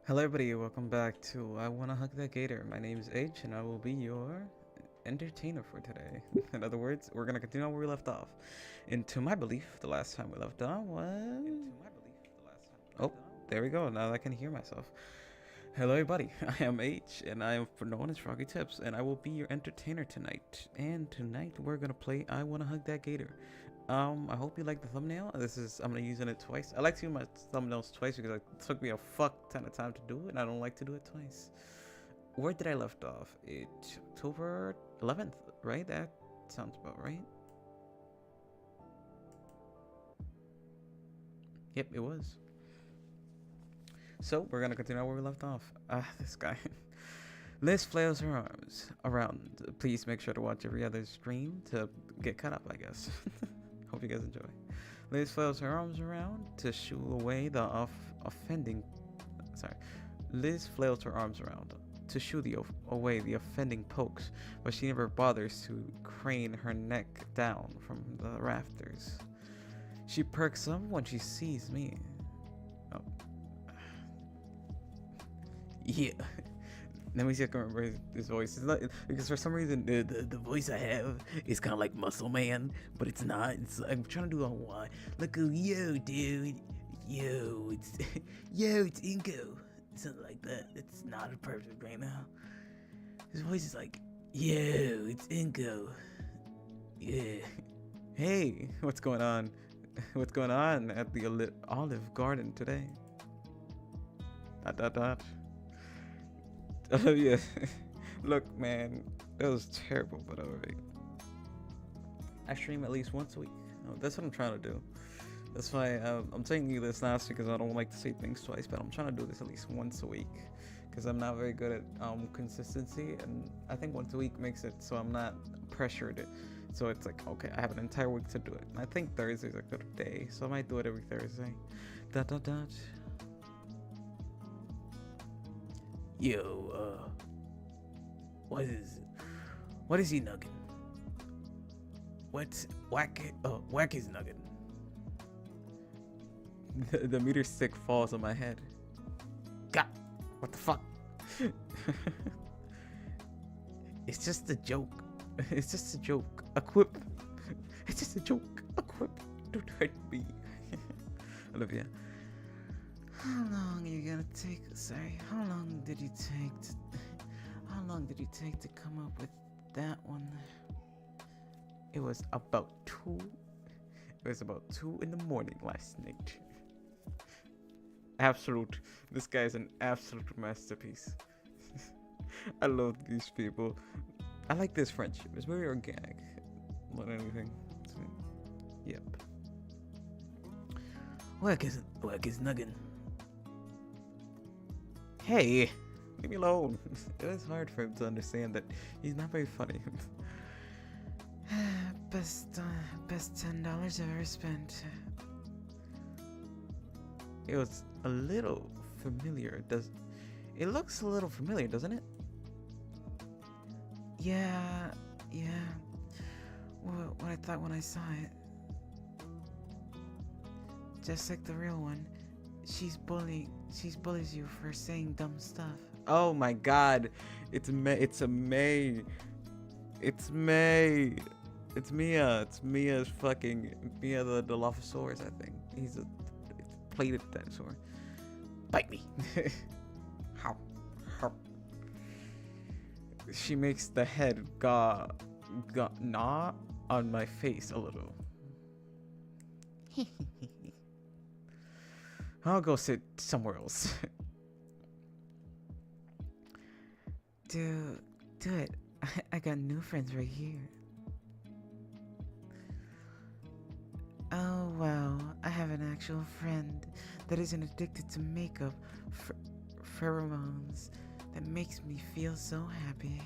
Hello everybody, welcome back to I Wanna Hug That Gator. My name is H and I will be your entertainer for today. In other words, we're gonna continue where we left off. And to my belief, the last time we left off was... Oh, there we go, now I can hear myself. Hello everybody, I am H and I am known as Froggy Tips and I will be your entertainer tonight. And tonight we're gonna play I Wanna Hug That Gator. I hope you like the thumbnail. I'm gonna use it twice. I like to use my thumbnails twice because it took me a fuck ton of time to do it, and I don't like to do it twice. Where did I left off? It's October 11th, right? That sounds about right. Yep, it was. So we're gonna continue where we left off. This guy. Liz flails her arms around. Please make sure to watch every other stream to get caught up, I guess. Hope you guys enjoy. Liz flails her arms around to shoo away the offending. Sorry. Liz flails her arms around to shoo away the offending pokes, but she never bothers to crane her neck down from the rafters. She perks up when she sees me. Oh. Yeah. Let me see if I can remember his voice. It's not, because for some reason the voice I have is kind of like Muscle Man, but it's not. I'm trying to do a why. Like, yo, dude, yo, it's yo, it's Inko, something like that. It's not perfect right now. His voice is like, yo, it's Inko. Yeah. Hey, what's going on? What's going on at the Olive Garden today? Dot dot dot. Oh yeah. Look, man, that was terrible, but alright. I stream at least once a week. Oh, that's what I'm trying to do. That's why I'm telling you this last because I don't like to say things twice, but I'm trying to do this at least once a week because I'm not very good at consistency, and I think once a week makes it so I'm not pressured. So it's like, okay, I have an entire week to do it. And I think Thursday's a good day, so I might do it every Thursday. Dot dot dot. Yo, what is he nugging? What's whack is nugging? The meter stick falls on my head. God, what the fuck? It's just a joke. It's just a joke. A quip. It's just a joke. A quip. Don't hurt me. Olivia. How long are you gonna take? Sorry. How long did you take to? How long did you take to come up with that one? It was about 2. It was about 2 in the morning last night. Absolute. This guy is an absolute masterpiece. I love these people. I like this friendship. It's very organic. Not anything. Yep. Whack is nuggin. Hey, leave me alone. It is hard for him to understand that he's not very funny. best $10 I've ever spent. It was a little familiar. It looks a little familiar, doesn't it? Yeah. What I thought when I saw it. Just like the real one. She bullies you for saying dumb stuff. Oh my god. It's May. It's May. It's Mia. It's Mia's fucking Mia the Dilophosaurus, I think. He's a plated dinosaur. Bite me. How? She makes the head gnaw on my face a little. I'll go sit somewhere else. Do it. I got new friends right here. Oh wow, I have an actual friend that isn't addicted to makeup, pheromones, that makes me feel so happy.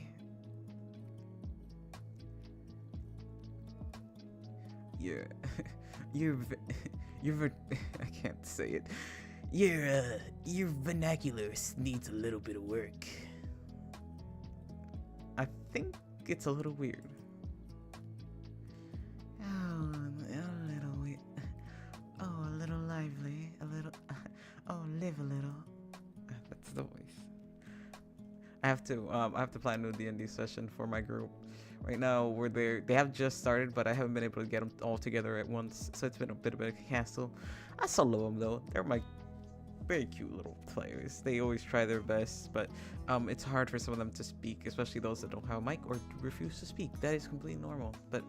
You're I can't say it. Your vernacular needs a little bit of work. I think it's a little weird. Oh, a little weird. Oh, a little lively. A little. Oh, live a little. I have to plan a new D&D session for my group. Right now, we're there. They have just started, but I haven't been able to get them all together at once, so it's been a bit of a hassle. I still love them though. They're my very cute little players. They always try their best, but it's hard for some of them to speak, especially those that don't have a mic or refuse to speak. That is completely normal, but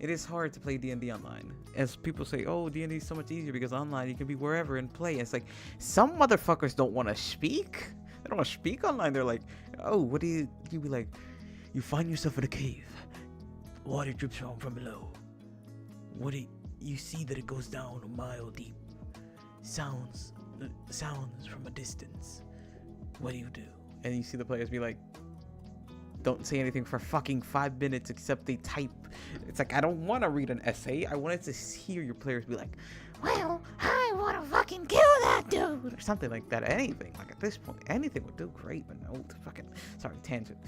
it is hard to play D&D online. As people say, oh, D&D is so much easier because online you can be wherever and play. It's like, some motherfuckers don't want to speak. They don't want to speak online. They're like, oh, what do you be like, you find yourself in a cave. Water drips from below. What do you see that it goes down a mile deep? Sounds from a distance. What do you do? And you see the players be like, don't say anything for fucking 5 minutes except they type. It's like, I don't want to read an essay. I wanted to hear your players be like, well, I want to fucking kill that dude, or something like that. Anything. Like, at this point, anything would do great, but no, fucking, sorry, tangent.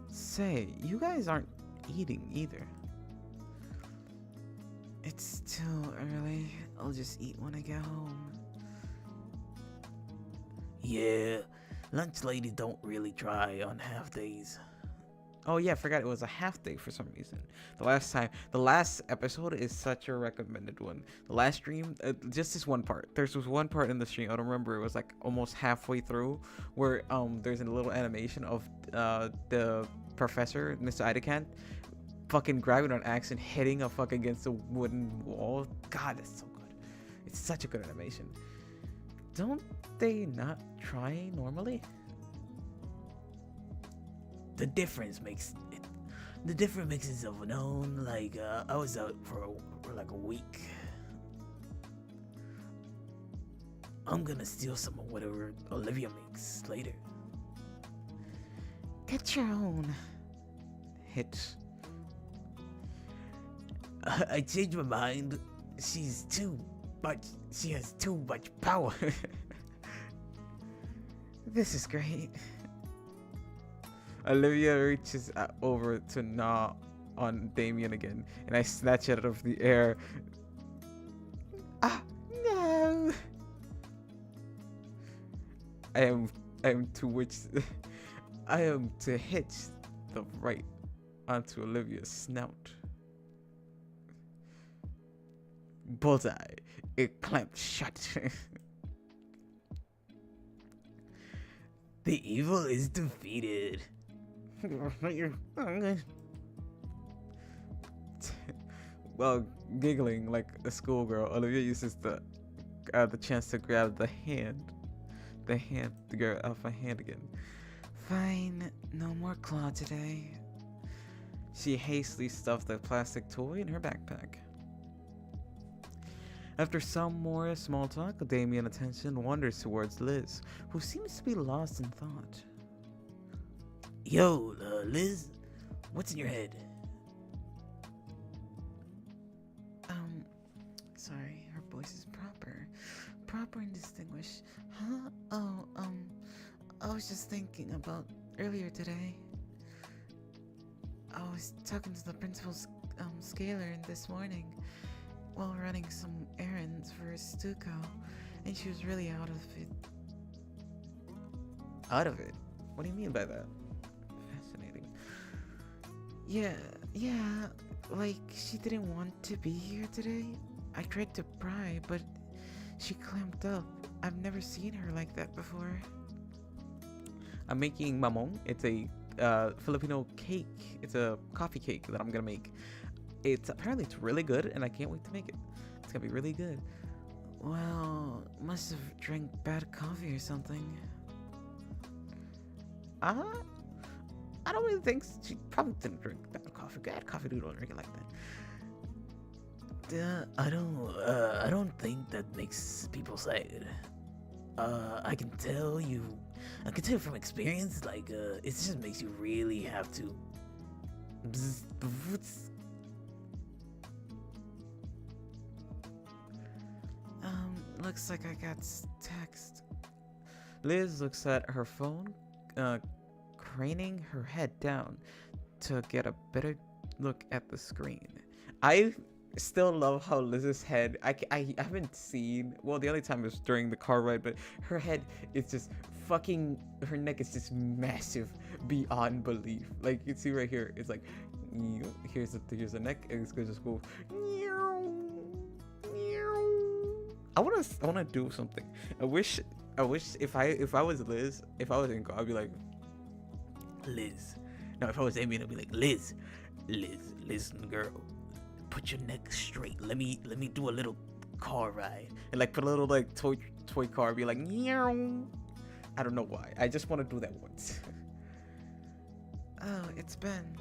Say, you guys aren't eating either. It's too early. I'll just eat when I get home. Yeah, lunch ladies don't really try on half days. Oh yeah, I forgot it was a half day for some reason. The last episode is such a recommended one. The last stream, just this one part. There's this one part in the stream, I don't remember, it was like almost halfway through, where there's a little animation of the professor, Mr. Idacant, fucking grabbing an axe and hitting a fuck against a wooden wall. God, that's so good. It's such a good animation. Don't they not try normally? The difference makes itself known. Like I was out for like a week. I'm gonna steal some of whatever Olivia makes later. Get your own. Hit. I changed my mind. She has too much power. This is great. Olivia reaches over to gnaw on Damien again, and I snatch it out of the air. Ah, no! I am to hitch the right onto Olivia's snout. Bullseye. It clamped shut. The evil is defeated. Well, giggling like a schoolgirl, Olivia uses the chance to grab the girl off my hand again. Fine, no more claw today. She hastily stuffed the plastic toy in her backpack. After some more small talk, Damien's attention wanders towards Liz, who seems to be lost in thought. Yo, Liz, what's in your head? Sorry, her voice is proper and distinguished. Huh? Oh, I was just thinking about earlier today. I was talking to the principal's scaler this morning while running some errands for Stuco, and she was really out of it. Out of it? What do you mean by that? Fascinating. Yeah, like she didn't want to be here today. I tried to pry, but she clamped up. I've never seen her like that before. I'm making mamon. It's a Filipino cake. It's a coffee cake that I'm gonna make. Apparently it's really good, and I can't wait to make it. It's gonna be really good. Well, must have drank bad coffee or something. I don't really think she probably didn't drink bad coffee. Bad coffee, dude, don't drink it like that. I don't think that makes people sad. I can tell from experience, like, it just makes you really have to. Looks like I got text. Liz looks at her phone, craning her head down to get a better look at the screen. still love how Liz's head. I haven't seen. Well, the only time was during the car ride, but her head is just fucking. Her neck is just massive beyond belief. Like you can see right here, it's like, here's the neck, and it's gonna just go. I wanna do something. I wish if I was Liz, if I was in, I'd be like, Liz. No, if I was Amy, I'd be like, Liz, listen, girl, put your neck straight. Let me do a little car ride, and like put a little like toy car, be like, meow. I don't know why. I just want to do that once. Oh, it's Ben.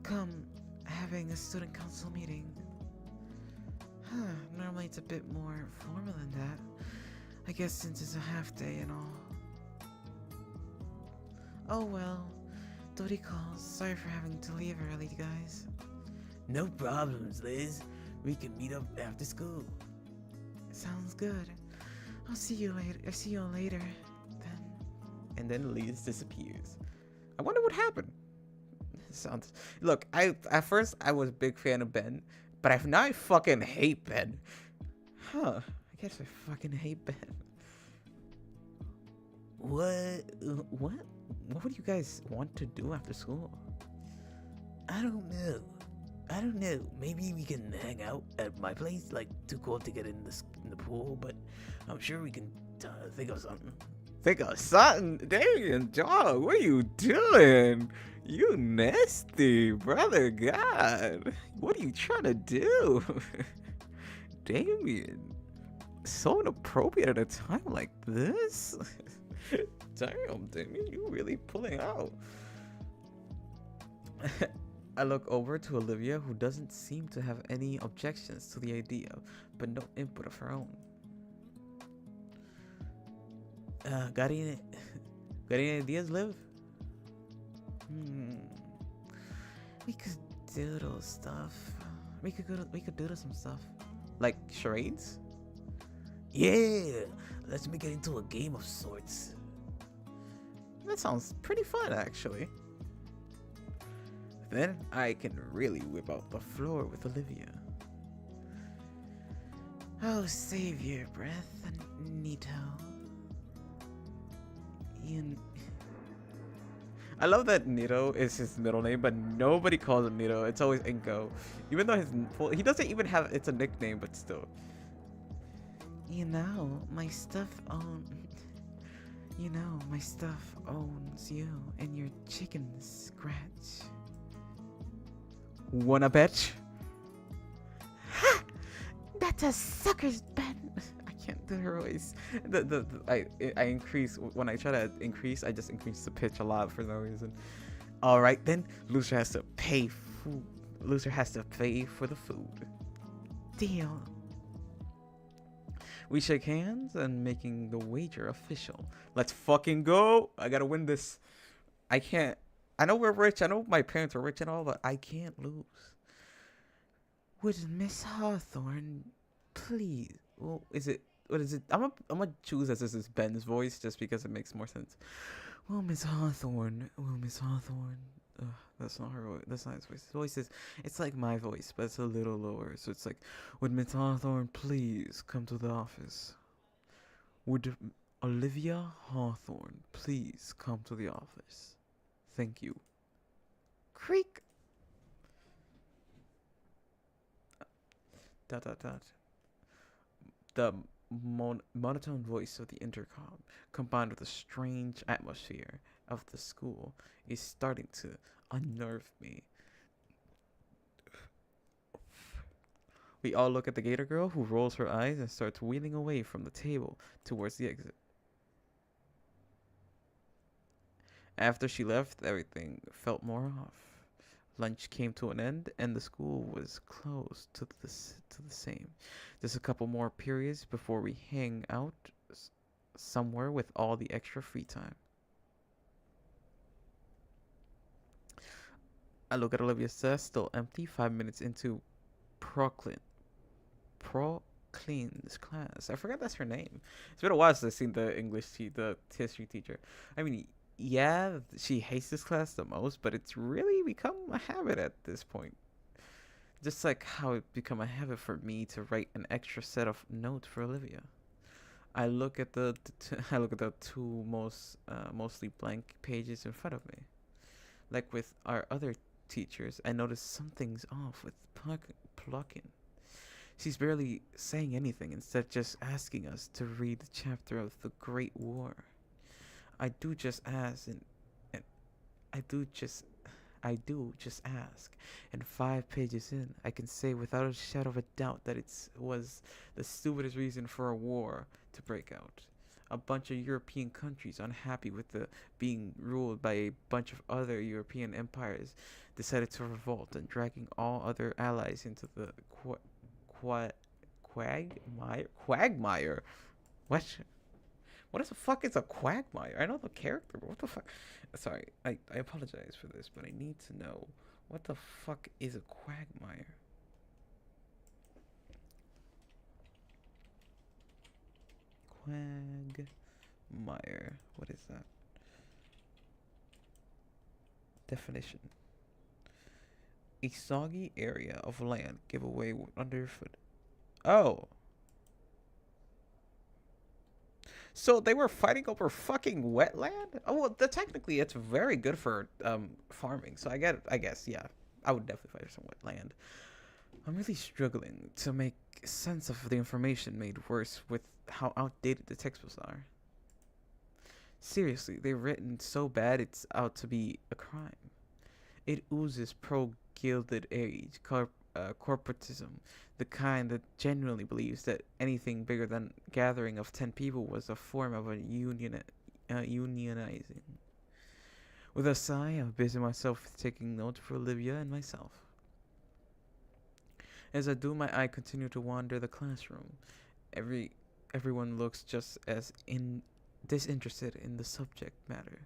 Come, having a student council meeting. Huh, normally it's a bit more formal than that. I guess since it's a half day and all. Oh well, duty calls. Sorry for having to leave early, guys. No problems, Liz. We can meet up after school. Sounds good. I'll see you later. I'll see you all later, then. And then Liz disappears. I wonder what happened. Sounds. Look, at first I was a big fan of Ben, but now I fucking hate Ben. Huh? I guess I fucking hate Ben. What? What would you guys want to do after school? I don't know. Maybe we can hang out at my place. Like, too cold to get in the pool, but I'm sure we can think of something. Think of something? Damien, dog, what are you doing? You nasty, brother. God, what are you trying to do? Damien, so inappropriate at a time like this. Damn, Damien, you really pulling out. I look over to Olivia, who doesn't seem to have any objections to the idea, but no input of her own. Got any ideas, Liv? We could doodle stuff. We could doodle some stuff. Like charades? Yeah, let's make it into a game of sorts. That sounds pretty fun, actually. Then I can really whip out the floor with Olivia. Oh, save your breath, Nito. I love that Nito is his middle name, but nobody calls him Nito. It's always Inko. Even though he doesn't even have, it's a nickname, but still. My stuff owns you and your chicken scratch. Wanna bet? Ha! That's a sucker's bet. I can't do her voice. I increase when I try to increase. I just increase the pitch a lot for no reason. All right then, loser has to pay food. Loser has to pay for the food. Deal. We shake hands and making the wager official. Let's fucking go. I gotta win this. I can't. I know we're rich. I know my parents are rich and all, but I can't lose. Would Miss Hawthorne please? Well, what is it? I'm gonna choose as this is Ben's voice just because it makes more sense. Well, Miss Hawthorne. Ugh, that's not her voice. That's not his voice. His voice is, it's like my voice, but it's a little lower. So it's like, would Miss Hawthorne please come to the office? Would Olivia Hawthorne please come to the office? Thank you. Creak. Dot dot dot. The monotone voice of the intercom, combined with the strange atmosphere of the school, is starting to unnerve me. We all look at the gator girl, who rolls her eyes and starts wheeling away from the table towards the exit. After she left, everything felt more off. Lunch came to an end, and the school was closed to the same. Just a couple more periods before we hang out somewhere with all the extra free time. I look at Olivia's desk, still empty, 5 minutes into Proclin's class. I forgot that's her name. It's been a while since I've seen the history teacher. I mean, yeah, she hates this class the most, but it's really become a habit at this point. Just like how it become a habit for me to write an extra set of notes for Olivia. I look at I look at the two mostly blank pages in front of me. Like with our other teachers, I notice something's off with plucking. She's barely saying anything, instead just asking us to read the chapter of the Great War. I do just ask, and I do just I do just ask. And 5 pages in, I can say without a shadow of a doubt that it was the stupidest reason for a war to break out. A bunch of European countries unhappy with the being ruled by a bunch of other European empires decided to revolt, and dragging all other allies into the quagmire. What? What the fuck is a quagmire? I know the character, but what the fuck? Sorry, I apologize for this, but I need to know what the fuck is a quagmire? Quagmire. What is that? Definition. A soggy area of land give away under your foot. Oh. So they were fighting over fucking wetland? Oh, well, technically it's very good for farming. So I guess, yeah. I would definitely fight for some wetland. I'm really struggling to make sense of the information made worse with how outdated the textbooks are. Seriously, they're written so bad it's out to be a crime. It oozes pro-Gilded Age corporatism, the kind that genuinely believes that anything bigger than gathering of 10 people was a form of unionizing. With a sigh, I busy myself with taking notes for Olivia and myself. As I do, my eye continue to wander the classroom. Everyone looks just as disinterested in the subject matter.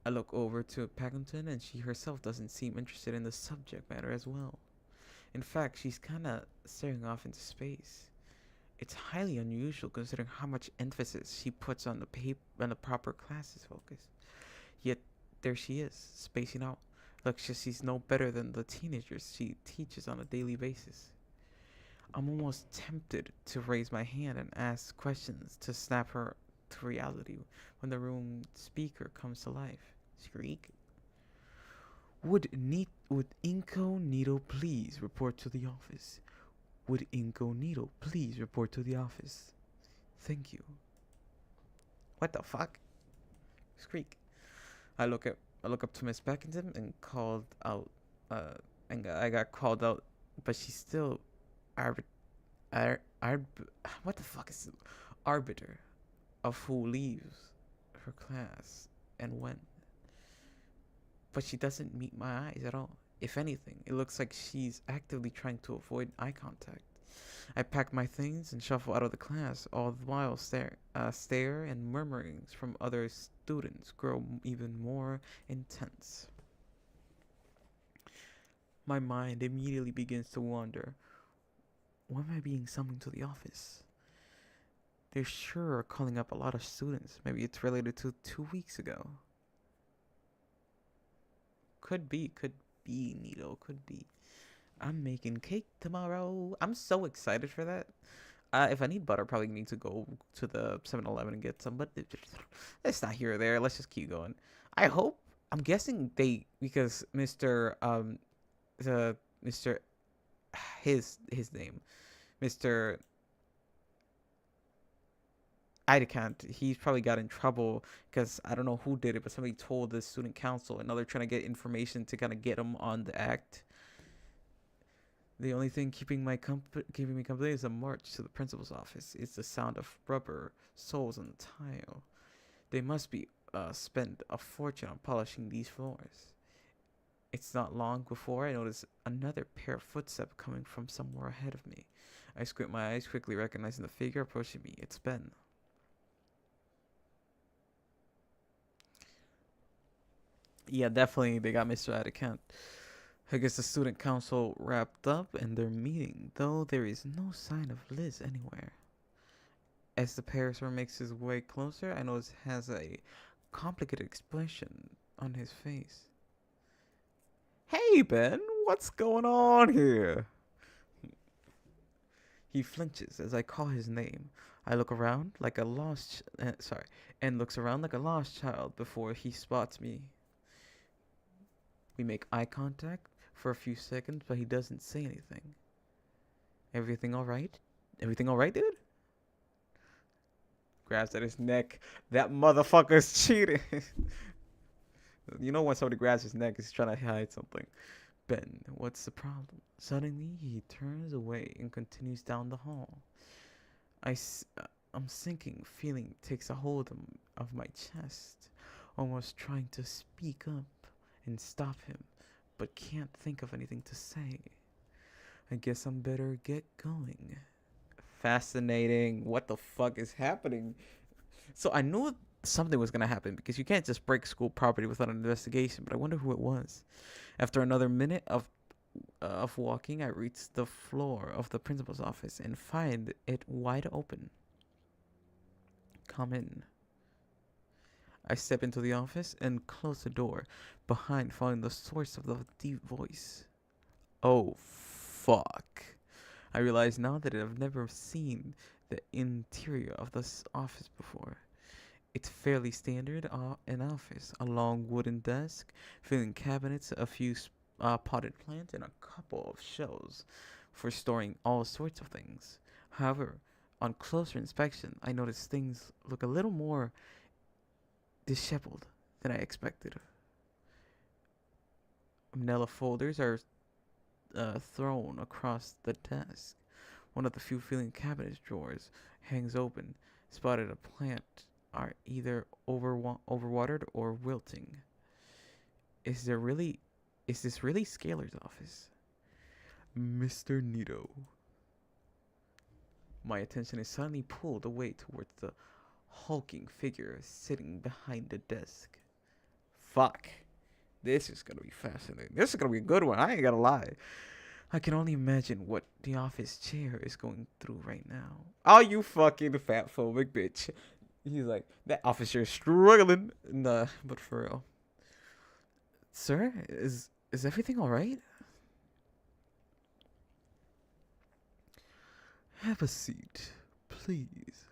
I look over to Packington, and she herself doesn't seem interested in the subject matter as well. In fact, she's kinda staring off into space. It's highly unusual considering how much emphasis she puts on the proper classes focus. Yet there she is, spacing out. Looks as she's no better than the teenagers she teaches on a daily basis. I'm almost tempted to raise my hand and ask questions to snap her to reality when the room speaker comes to life. Squeak. Would Incognito please report to the office? Would Incognito please report to the office? Thank you. What the fuck? Squeak. I look up to Miss Beckington and called out. And I got called out, but she's still what the fuck is arbiter of who leaves her class and when. But she doesn't meet my eyes at all. If anything, it looks like she's actively trying to avoid eye contact. I pack my things and shuffle out of the class, all the while stare and murmurings from other students grow even more intense. My mind immediately begins to wander. Why am I being summoned to the office? They're sure calling up a lot of students. Maybe it's related to 2 weeks ago. Could be, Nito, could be. I'm making cake tomorrow. I'm so excited for that. If I need butter, I probably need to go to the 7-Eleven and get some, but it's not here or there. Let's just keep going. I'm guessing because his name, Mr. I can't. He's probably got in trouble because I don't know who did it, but somebody told the student council, and now they're trying to get information to kind of get him on the act. The only thing keeping me company is a march to the principal's office. It's the sound of rubber soles on the tile. They must be spend a fortune on polishing these floors. It's not long before I notice another pair of footsteps coming from somewhere ahead of me. I squint my eyes, quickly recognizing the figure approaching me. It's Ben. Yeah, definitely they got Mr. Adicant. I guess the student council wrapped up and their meeting, though there is no sign of Liz anywhere. As the parasaur makes his way closer, I notice he has a complicated expression on his face. Hey, Ben, What's going on here? He flinches as I call his name. I look around like a lost, and looks around like a lost child before he spots me. We make eye contact for a few seconds, but he doesn't say anything. Everything all right? Everything all right, dude? Grabs at his neck. That motherfucker's cheating. You know when somebody grabs his neck, he's trying to hide something. Ben, what's the problem? Suddenly, he turns away and continues down the hall. I'm sinking, feeling takes a hold of my chest, almost trying to speak up and stop him, but can't think of anything to say. I guess I'm better get going. Fascinating. What the fuck is happening? So I knew something was gonna happen because you can't just break school property without an investigation, but I wonder who it was. After another minute of walking, I reach the floor of the principal's office and find it wide open. Come in. I step into the office and close the door behind, following the source of the deep voice. Oh, fuck. I realize now that I've never seen the interior of this office before. It's fairly standard an office. A long wooden desk, filling cabinets, a few potted plants, and a couple of shelves for storing all sorts of things. However, on closer inspection, I notice things look a little more disheveled than I expected. Manila folders are thrown across the desk. One of the few filling cabinet drawers hangs open. Spotted a plant are either overwatered or wilting. Is this really Scalar's office? Mr. Nito. My attention is suddenly pulled away towards the hulking figure sitting behind the desk. Fuck. This is gonna be fascinating. This is gonna be a good one. I ain't gonna lie. I can only imagine what the office chair is going through right now. Oh, you fucking fat phobic bitch. He's like, that office chair is struggling. Nah, but for real. Sir, is everything alright? Have a seat, please.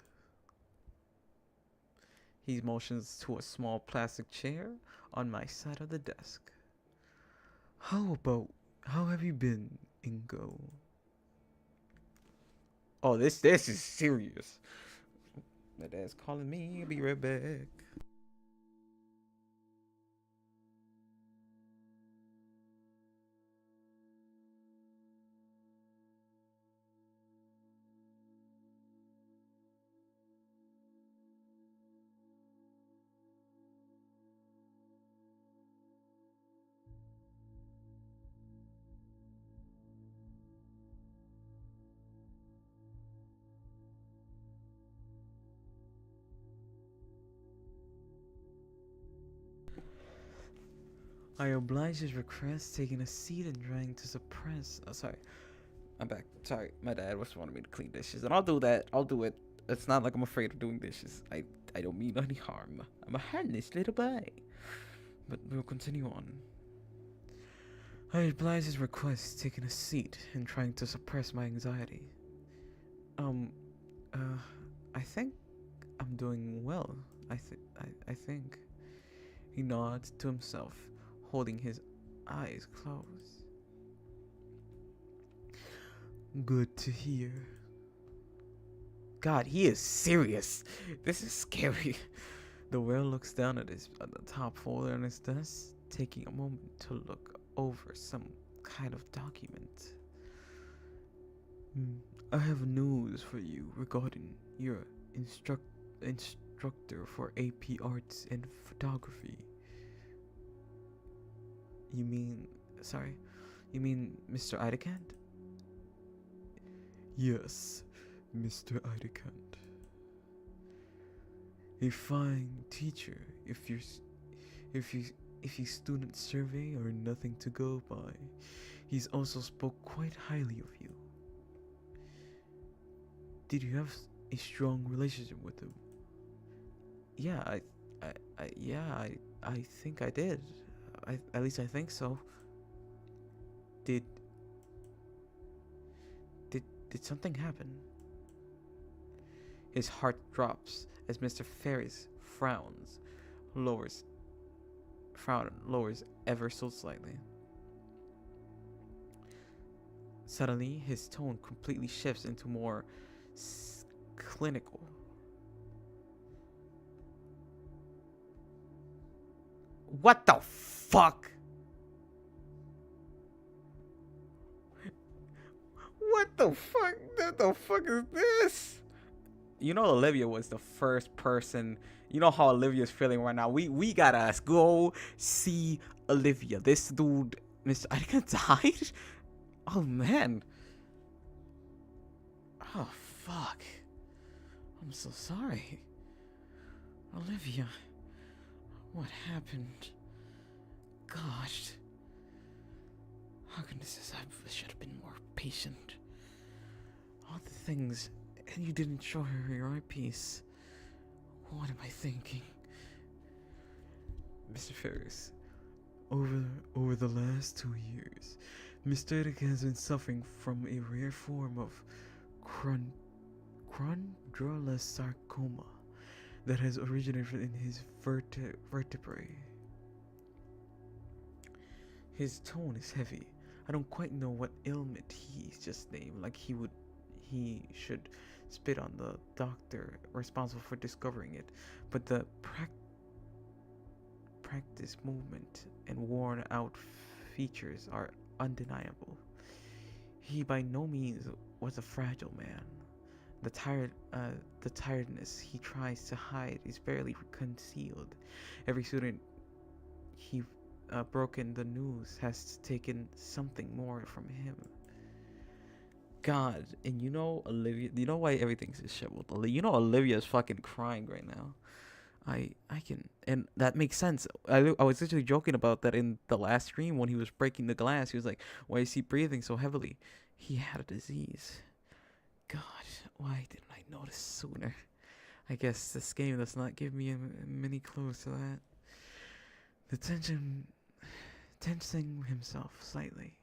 He motions to a small plastic chair on my side of the desk. How have you been, Ingo? Oh, this is serious. My dad's calling me. I'll be right back. I oblige his request, taking a seat and trying to suppress. Oh, sorry. I'm back. Sorry, my dad was wanting me to clean dishes, and I'll do that. I'll do it. It's not like I'm afraid of doing dishes. I don't mean any harm. I'm a harmless little boy. But we'll continue on. I oblige his request, taking a seat and trying to suppress my anxiety. I think I'm doing well. I think. He nods to himself, holding his eyes closed. Good to hear. God, he is serious. This is scary. The whale looks down at the top folder on his desk, taking a moment to look over some kind of document. I have news for you regarding your instructor for AP Arts and Photography. You mean Mr. Idekant? Yes, Mr. Idekant. A fine teacher if you student survey are nothing to go by. He's also spoke quite highly of you. Did you have a strong relationship with him? Yeah, I think I did. At least I think so. Did did something happen? His heart drops as Mr. Ferris lowers ever so slightly. Suddenly, his tone completely shifts into more clinical. What the fuck? What the fuck? What the fuck is this? You know, Olivia was the first person. You know how Olivia's feeling right now. We gotta go see Olivia. This dude, Mr. Aika, died. Oh man. Oh fuck. I'm so sorry, Olivia. What happened? Gosh. How can this happen? I should have been more patient. All the things, and you didn't show her your eyepiece. What am I thinking? Mr. Ferris, over the last 2 years, Mr. Eric has been suffering from a rare form of chondrosarcoma that has originated in his vertebrae. His tone is heavy. I don't quite know what ailment he's just named, like he should spit on the doctor responsible for discovering it, but the practice movement and worn out features are undeniable. He by no means was a fragile man. The tiredness he tries to hide is barely concealed. Every student he broken the news has taken something more from him. God, and you know Olivia. You know why everything's disheveled. You know Olivia's fucking crying right now. I can, and that makes sense. I was literally joking about that in the last stream when he was breaking the glass. He was like, "Why is he breathing so heavily? He had a disease." God, why didn't I notice sooner? I guess this game does not give me many clues to that. The tensing himself slightly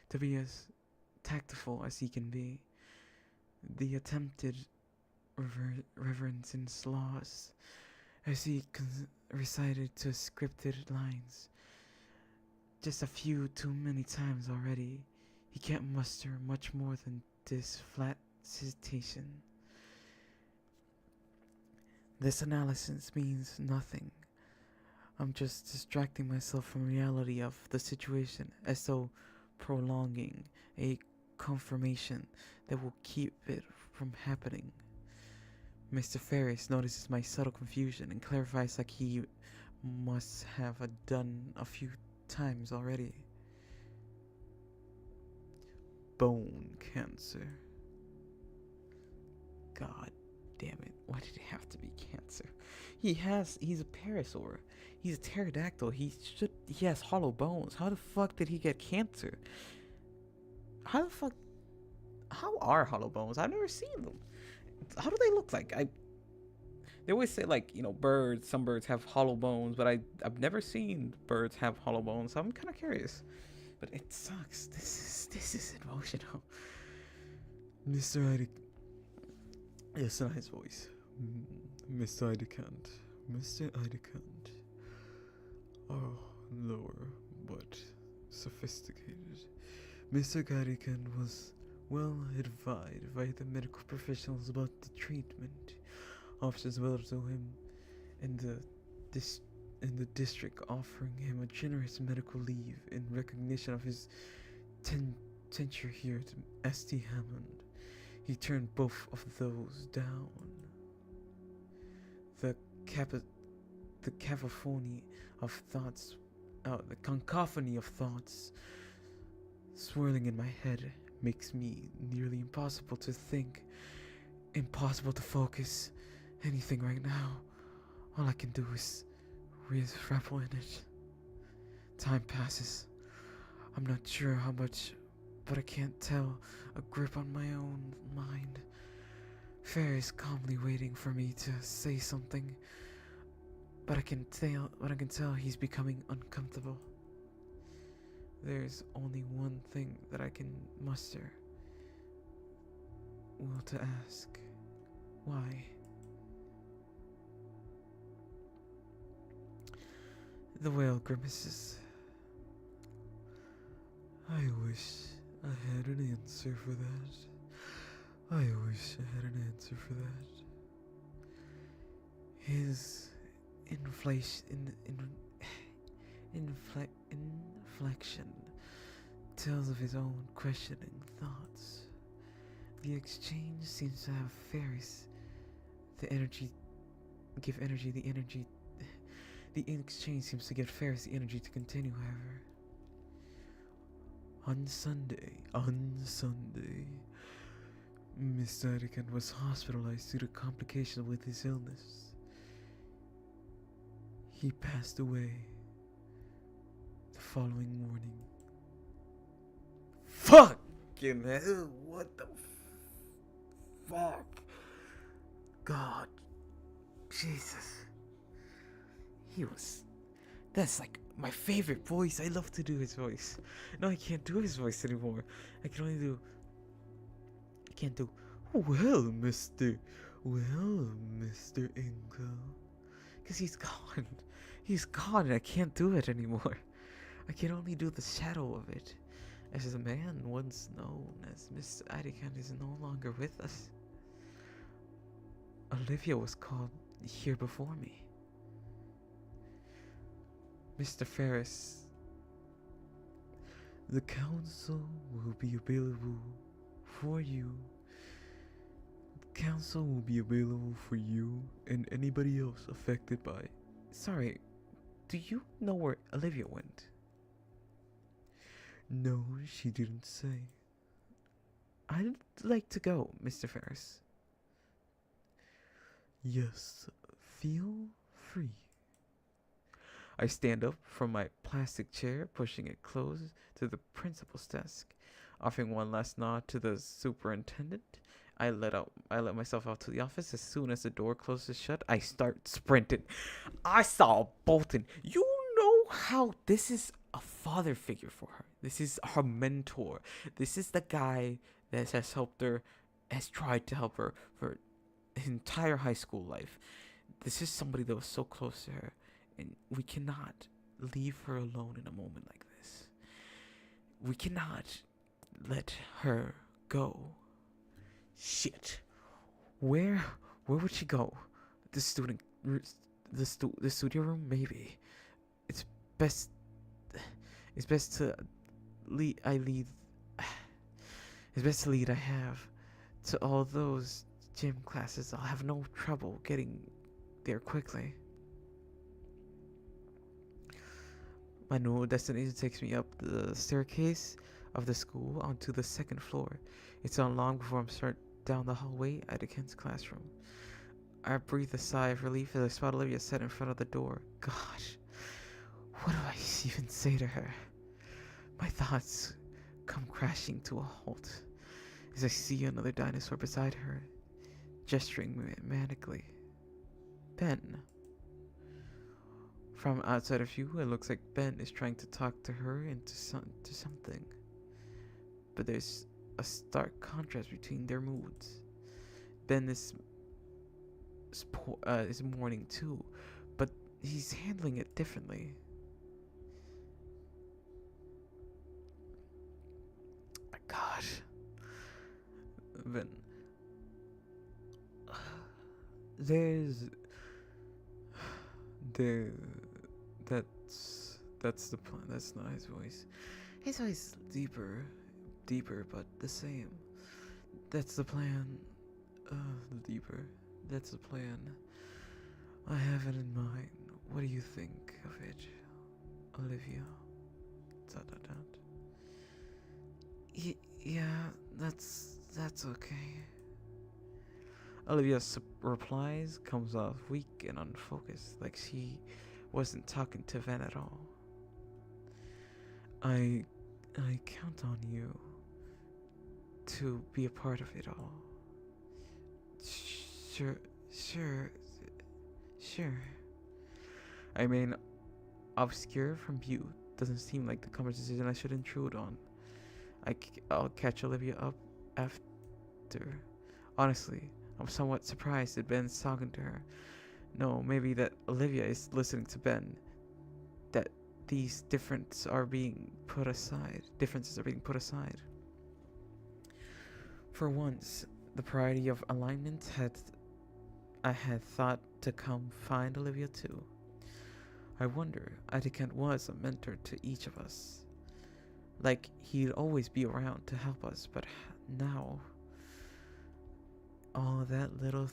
to be as tactful as he can be. The attempted reverence in sloths as he recited to scripted lines. Just a few too many times already. He can't muster much more than this flat citation. This analysis means nothing. I'm just distracting myself from reality of the situation, as though prolonging a confirmation that will keep it from happening. Mr. Ferris notices my subtle confusion and clarifies like he must have done a few times already. Bone cancer. God damn it. Why did it have to be cancer? He's a parasaur. He's a pterodactyl. He has hollow bones. How the fuck did he get cancer? How are hollow bones? I've never seen them. How do they look like? They always say like, you know, some birds have hollow bones, but I've never seen birds have hollow bones, so I'm kind of curious. But it sucks. This is emotional. Mr. Idicant. Yes, not his voice. Mr. Idicant. Mr. Idicant. Oh, lower, but sophisticated. Mr. Idicant was well advised by the medical professionals about the treatment options available to him in the district, offering him a generous medical leave in recognition of his tenure here at St. Hammond. He turned both of those down. The cacophony of thoughts swirling in my head makes me nearly impossible to think, impossible to focus anything right now. All I can do is revel in it. Time passes. I'm not sure how much, but I can't tell. A grip on my own mind. Fair is calmly waiting for me to say something, but I can tell he's becoming uncomfortable. There's only one thing that I can muster will to ask. Why? The whale grimaces. I wish I had an answer for that. I wish I had an answer for that. His inflection tells of his own questioning thoughts. The exchange seems to have fairies. The exchange seems to give Ferris the energy to continue, however. On Sunday, Mr. Etiquette was hospitalized due to complications with his illness. He passed away the following morning. Fucking hell, what the fuck? God, Jesus. That's like my favorite voice. I love to do his voice. No, I can't do his voice anymore. I can't do, well, Mr. Ingle. Because he's gone. He's gone and I can't do it anymore. I can only do the shadow of it. As a man once known as Mr. Adican is no longer with us. Olivia was called here before me. Mr. Ferris, the council will be available for you. The council will be available for you and anybody else affected by. Sorry, do you know where Olivia went? No, she didn't say. I'd like to go, Mr. Ferris. Yes, feel free. I stand up from my plastic chair, pushing it close to the principal's desk. Offering one last nod to the superintendent, I let myself out to the office. As soon as the door closes shut, I start sprinting. I saw Bolton. You know how this is a father figure for her. This is her mentor. This is the guy that has helped her, has tried to help her for his entire high school life. This is somebody that was so close to her. And we cannot leave her alone in a moment like this. We cannot let her go. Shit. Where would she go? The studio room? Maybe. It's best to lead. It's best to lead I have to all those gym classes. I'll have no trouble getting there quickly. My new destination takes me up the staircase of the school onto the second floor. It's not long before I'm start down the hallway at Ken's classroom. I breathe a sigh of relief as I spot Olivia set in front of the door. Gosh, what do I even say to her? My thoughts come crashing to a halt as I see another dinosaur beside her, gesturing manically. Ben. From outside of view, it looks like Ben is trying to talk to her into something. But there's a stark contrast between their moods. Ben is mourning too, but he's handling it differently. My gosh. Ben. That's the plan. That's not his voice. His voice is deeper, but the same. That's the plan. Deeper. That's the plan. I have it in mind. What do you think of it, Olivia? ... Yeah, that's okay. Olivia's replies comes off weak and unfocused, like she wasn't talking to Ven at all. I count on you to be a part of it all. Sure. I mean, obscure from view doesn't seem like the conversation I should intrude on. I'll catch Olivia up after. Honestly, I'm somewhat surprised that Ben's talking to her. No, maybe that Olivia is listening to Ben. That these differences are being put aside. For once, the priority of alignment I had thought to come find Olivia too. I wonder, Adikant was a mentor to each of us. Like he'd always be around to help us, but now all the little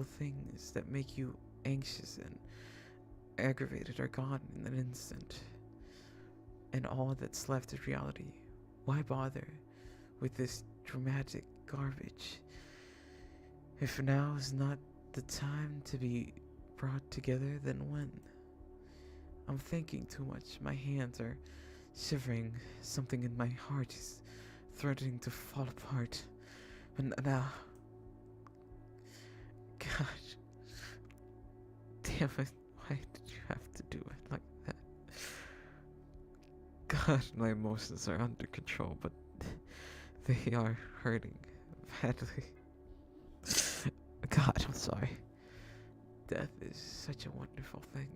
things that make you anxious and aggravated are gone in an instant. And all that's left is reality. Why bother with this dramatic garbage? If now is not the time to be brought together, then when? I'm thinking too much. My hands are shivering. Something in my heart is threatening to fall apart. And now, gosh, damn it! Why did you have to do it like that? God, my emotions are under control, but they are hurting badly. God, I'm sorry. Death is such a wonderful thing.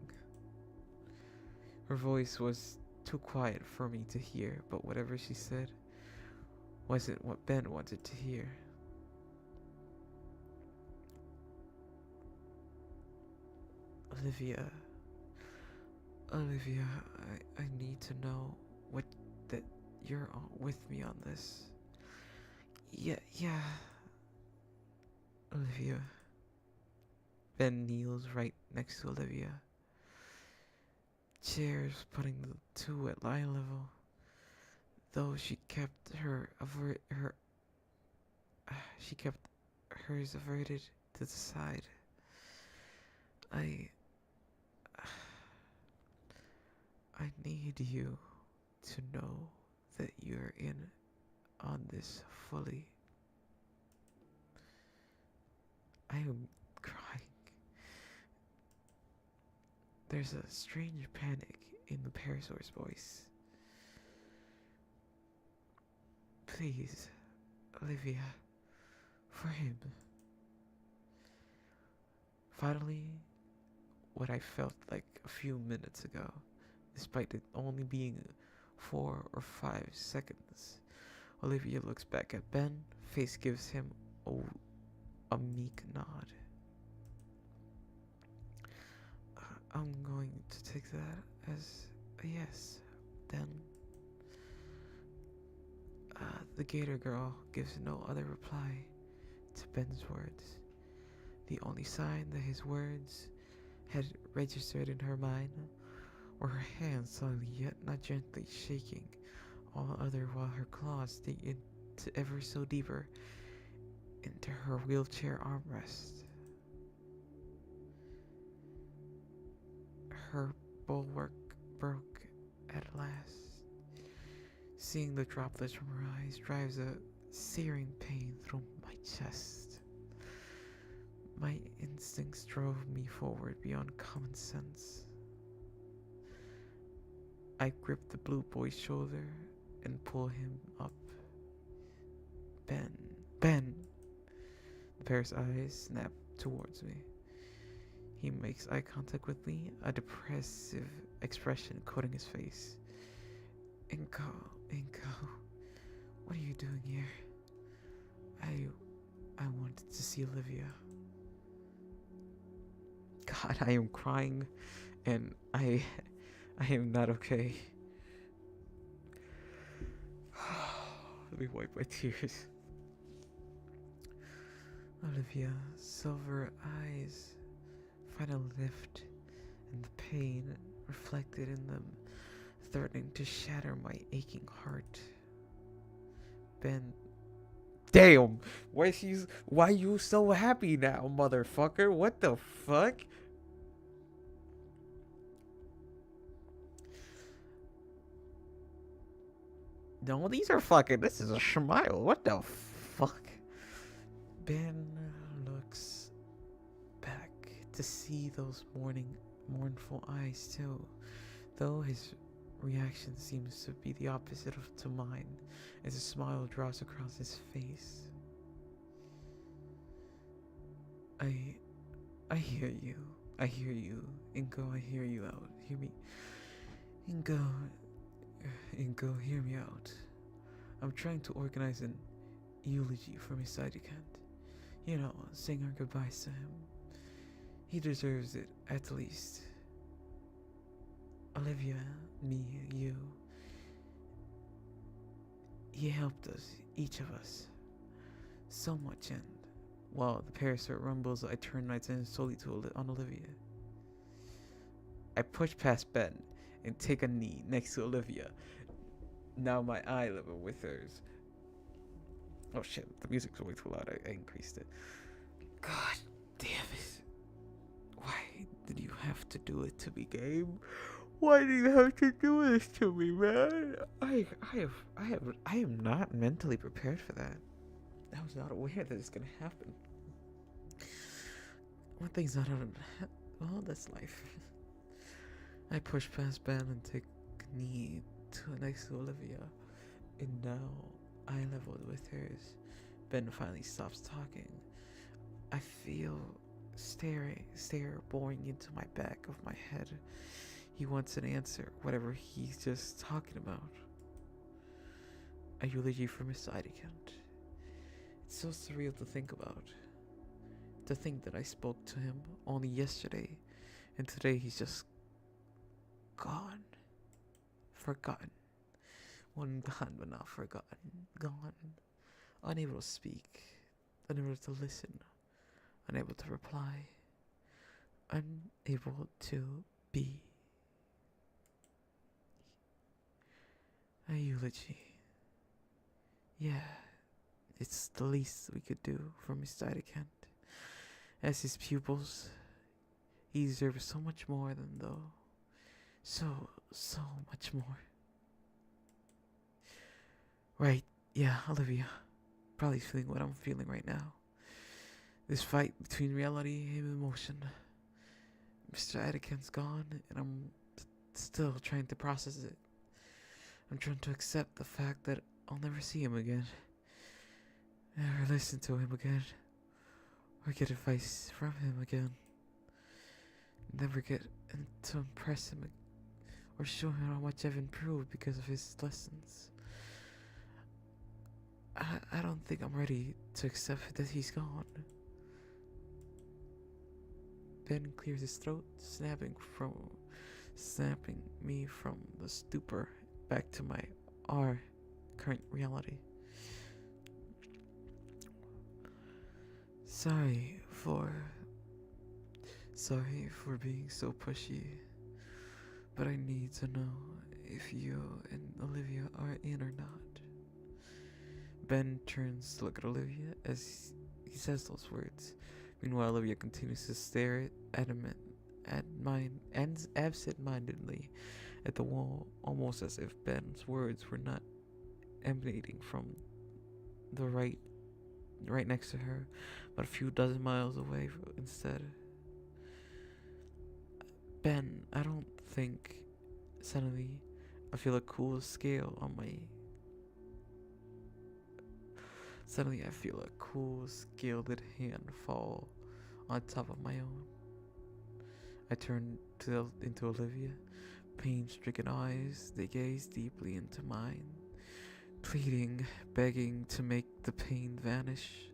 Her voice was too quiet for me to hear, but whatever she said wasn't what Ben wanted to hear. Olivia, I need to know that you're with me on this. Yeah. Olivia. Ben kneels right next to Olivia. Chairs putting the two at eye level. Though she kept hers averted to the side. I need you to know that you're in on this fully. I am crying. There's a strange panic in the Parasaur's voice. Please, Olivia, for him. Finally, what I felt like a few minutes ago, despite it only being 4 or 5 seconds, Olivia looks back at Ben, face gives him a meek nod. I'm going to take that as a yes. Then, the gator girl gives no other reply to Ben's words. The only sign that his words had registered in her mind were her hands slowly yet not gently shaking, all other while her claws dig into ever so deeper into her wheelchair armrest. Her bulwark broke at last. Seeing the droplets from her eyes drives a searing pain through my chest. My instincts drove me forward beyond common sense. I grip the blue boy's shoulder and pull him up. Ben! The bear's eyes snap towards me. He makes eye contact with me, a depressive expression coating his face. Inko, what are you doing here? I wanted to see Olivia. God, I am crying, and I am not okay. Let me wipe my tears. Olivia, silver eyes finally lift, and the pain reflected in them, threatening to shatter my aching heart. Ben, damn! Why you so happy now, motherfucker? What the fuck? No, these are fucking. This is a smile. What the fuck? Ben looks back to see those mournful eyes too, though his reaction seems to be the opposite to mine as a smile draws across his face. I hear you. I hear you. Ingo, I hear you out. Hear me. Ingo, hear me out. I'm trying to organize an eulogy for my sidekant. You know, saying our goodbyes to him. He deserves it, at least. Olivia, me, you. He helped us, each of us, so much, and while the parasite rumbles, I turn my attention solely on Olivia. I push past Ben and take a knee next to Olivia, now my eye level with hers. Oh shit, the music's way too loud, I increased it. God damn it. Why did you have to do it to me, Gabe? Why do you have to do this to me, man? I am not mentally prepared for that. I was not aware that it's gonna happen. One thing's not out of... Well, that's life. I push past Ben and take a knee next to Olivia. And now, eye leveled with hers. Ben finally stops talking. I feel stare boring into my back of my head. He wants an answer, whatever he's just talking about. A eulogy from his sidekant. It's so surreal to think about. To think that I spoke to him only yesterday, and today he's just gone. Forgotten. One gone, but not forgotten. Gone. Unable to speak. Unable to listen. Unable to reply. Unable to be. A eulogy. Yeah, it's the least we could do for Mr. Idicant. As his pupils, he deserves so much more than though. So much more. Right, yeah, Olivia. Probably feeling what I'm feeling right now. This fight between reality and emotion. Mr. Idicant's gone, and I'm still trying to process it. I'm trying to accept the fact that I'll never see him again. Never listen to him again. Or get advice from him again. Never get to impress him or show him how much I've improved because of his lessons. I don't think I'm ready to accept that he's gone. Ben clears his throat, snapping me from the stupor back to our current reality. Sorry for being so pushy, but I need to know if you and Olivia are in or not. Ben turns to look at Olivia as he says those words. Meanwhile, Olivia continues to stare absent-mindedly at the wall, almost as if Ben's words were not emanating from the right next to her, but a few dozen miles away instead. Ben, I don't think. Suddenly, I feel a cool scale on my. Suddenly, I feel a cool, scalded hand fall on top of my own. I turn into Olivia, pain-stricken eyes. They gaze deeply into mine, pleading, begging to make the pain vanish.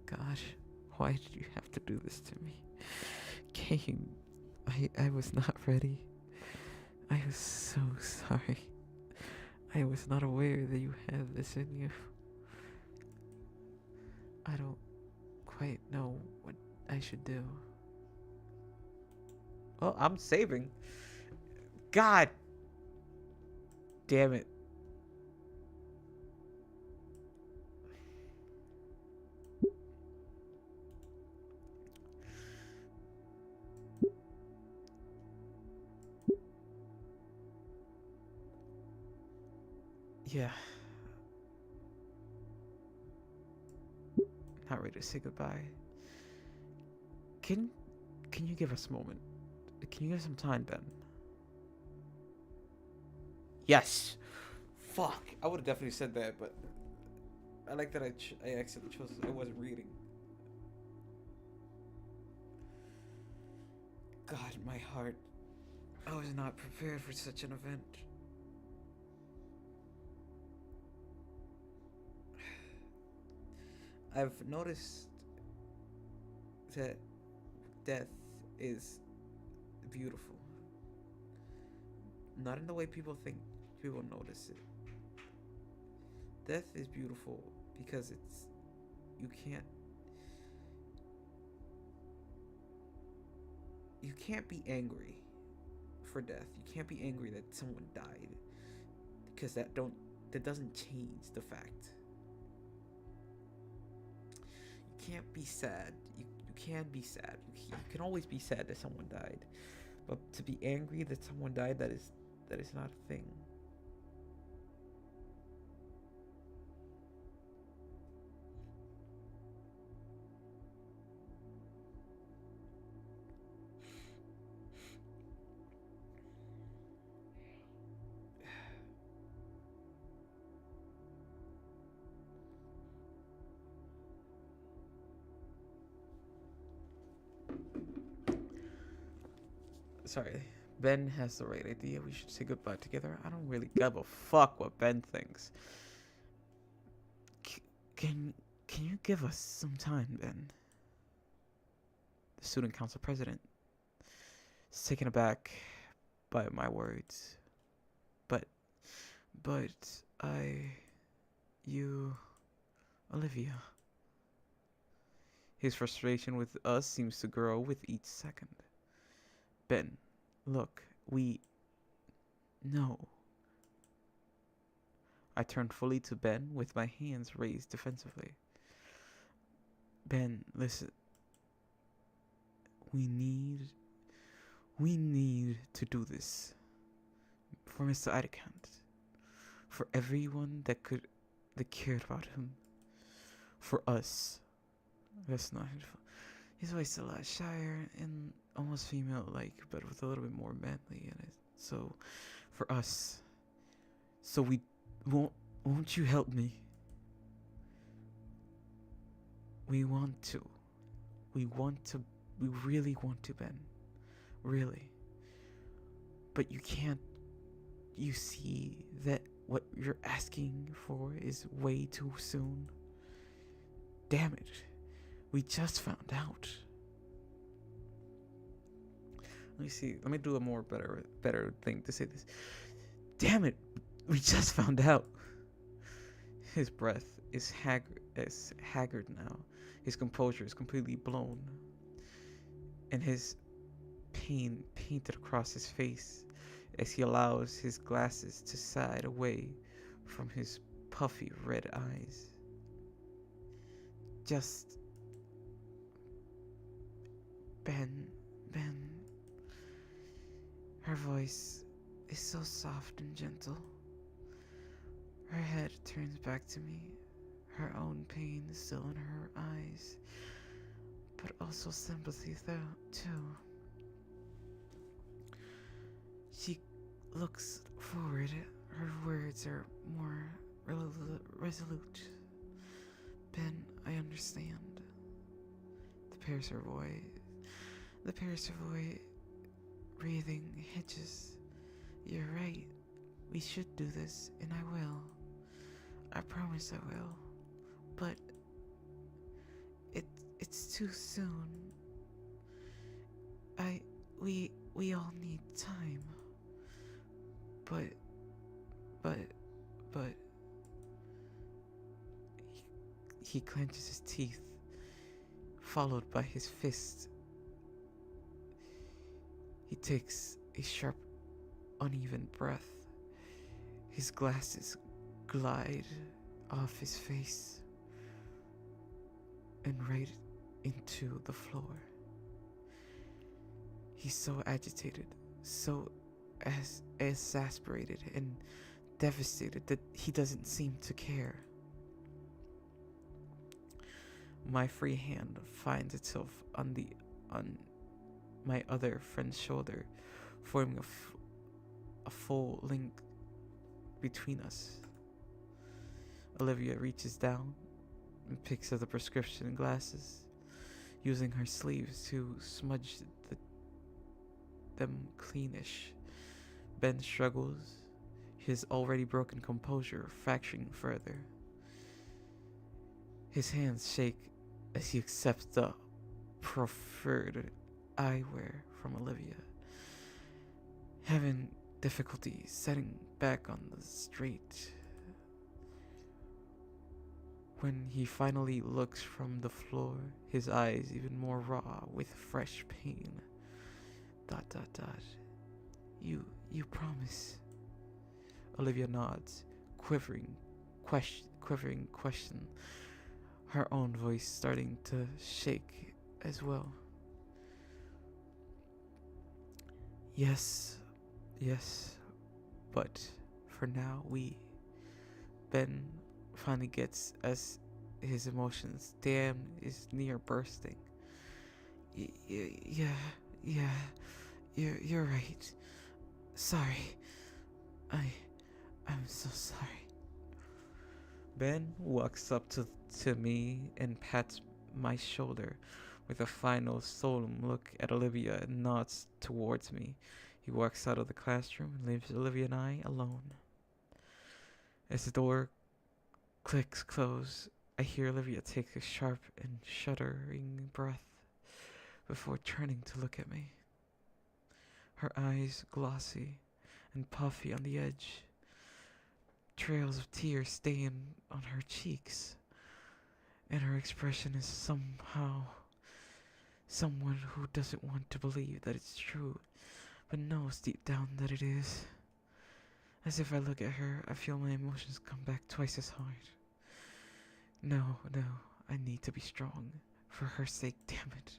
Gosh, why did you have to do this to me? Kane, I was not ready. I was so sorry. I was not aware that you had this in you. I don't quite know what I should do. Well, I'm saving. God damn it. Yeah. Not ready to say goodbye. Can you give us a moment? Can you give some time, Ben? Yes. Fuck. I would have definitely said that, but I like that I accidentally chose. I wasn't reading. God, my heart. I was not prepared for such an event. I've noticed that death is beautiful. Not in the way people think people notice it. Death is beautiful because you can't you can't be angry for death. You can't be angry that someone died because that doesn't change the fact. You can't be sad. You can be sad. You can always be sad that someone died, but to be angry that someone died, that is not a thing. Sorry. Ben has the right idea. We should say goodbye together. I don't really give a fuck what Ben thinks. Can can you give us some time, Ben? The student council president is taken aback by my words. But but you Olivia. His frustration with us seems to grow with each second. Ben, look, no. I turned fully to Ben with my hands raised defensively. Ben, listen. We need to do this. For Mr. Idicant. For everyone that cared about him. For us. That's not his voice a lot shyer and almost female-like, but with a little bit more manly in it. So, for us. So won't you help me? We want to. We really want to, Ben. Really. But you can't. You see that what you're asking for is way too soon? Damn it. We just found out. Let me see. Let me do a more better thing to say this. Damn it. We just found out. His breath is haggard now. His composure is completely blown. And his pain painted across his face as he allows his glasses to side away from his puffy red eyes. Just Ben. Her voice is so soft and gentle. Her head turns back to me, her own pain still in her eyes, but also sympathy too. She looks forward. Her words are more resolute. Ben, I understand. The Paris voice, breathing hitches. You're right. We should do this, and I will. I promise I will. But it's too soon. We all need time. But he clenches his teeth, followed by his fist. He takes a sharp, uneven breath. His glasses glide off his face and right into the floor. He's so agitated, so exasperated and devastated that he doesn't seem to care. My free hand finds itself on my other friend's shoulder, forming a full length between us. Olivia reaches down and picks up the prescription glasses, using her sleeves to smudge them cleanish. Ben struggles, his already broken composure fracturing further. His hands shake as he accepts the proffered eyewear from Olivia, having difficulty setting back on the straight. When he finally looks from the floor, his eyes even more raw with fresh pain. ... You promise? Olivia nods, quivering question, her own voice starting to shake as well. Yes, but for now Ben finally gets as his emotions damn is near bursting. Yeah, you're right. Sorry. I'm so sorry. Ben walks up to me and pats my shoulder with a final solemn look at Olivia and nods towards me. He walks out of the classroom and leaves Olivia and I alone. As the door clicks close, I hear Olivia take a sharp and shuddering breath before turning to look at me. Her eyes glossy and puffy on the edge, trails of tears stain on her cheeks, and her expression is somehow someone who doesn't want to believe that it's true, but knows deep down that it is. As if I look at her, I feel my emotions come back twice as hard. No, I need to be strong. For her sake, damn it.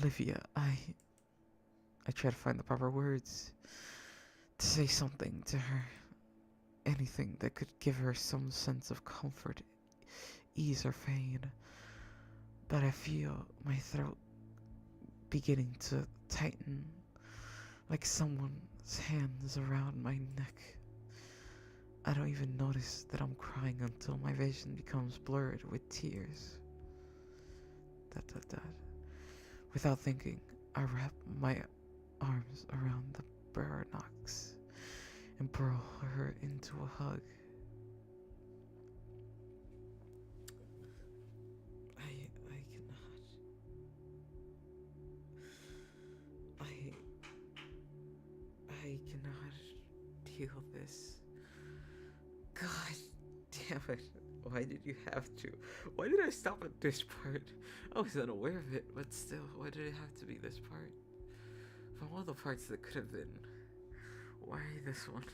Olivia, I try to find the proper words to say something to her. Anything that could give her some sense of comfort, ease her pain. But I feel my throat beginning to tighten, like someone's hands around my neck. I don't even notice that I'm crying until my vision becomes blurred with tears. ... Without thinking, I wrap my arms around the Baranox and burrow her into a hug. I cannot deal with this. God damn it. Why did you have to? Why did I stop at this part? I was unaware of it, but still, why did it have to be this part? From all the parts that could have been, why this one?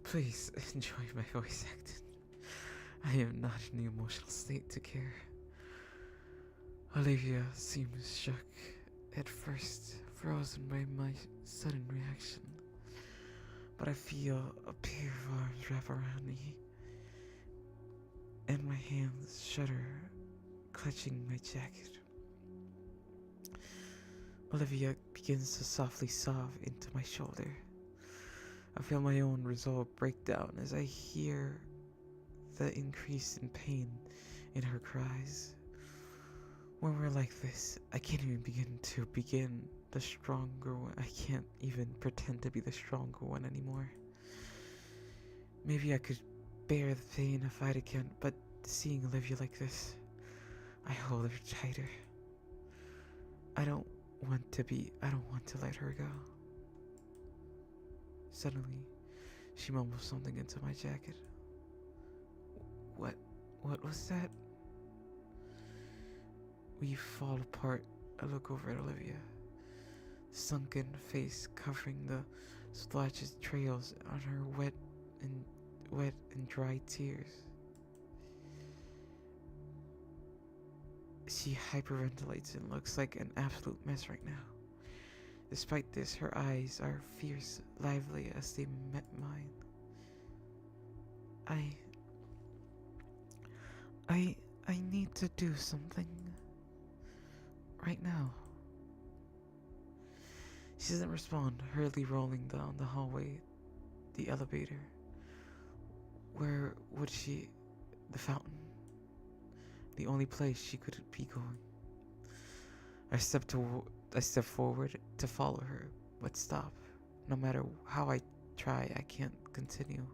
Please enjoy my voice acting. I am not in the emotional state to care. Olivia seems shook at first, frozen by my sudden reaction. But I feel a pair of arms wrap around me, and my hands shudder, clutching my jacket. Olivia begins to softly sob into my shoulder. I feel my own resolve break down as I hear the increase in pain in her cries. When we're like this, I can't even begin the stronger one. I can't even pretend to be the stronger one anymore. Maybe I could bear the pain if I'd again, but seeing Olivia like this, I hold her tighter. I don't want to let her go. Suddenly, she mumbles something into my jacket. What was that? We fall apart. I look over at Olivia, sunken face covering the splotches trails on her wet and dry tears. She hyperventilates and looks like an absolute mess right now. Despite this, her eyes are fierce, lively as they met mine. I need to do something right now. She doesn't respond, hurriedly rolling down the hallway, the elevator. Where would she? The fountain. The only place she could be going. I stepped forward to follow her, but stop. No matter how I try, I can't continue.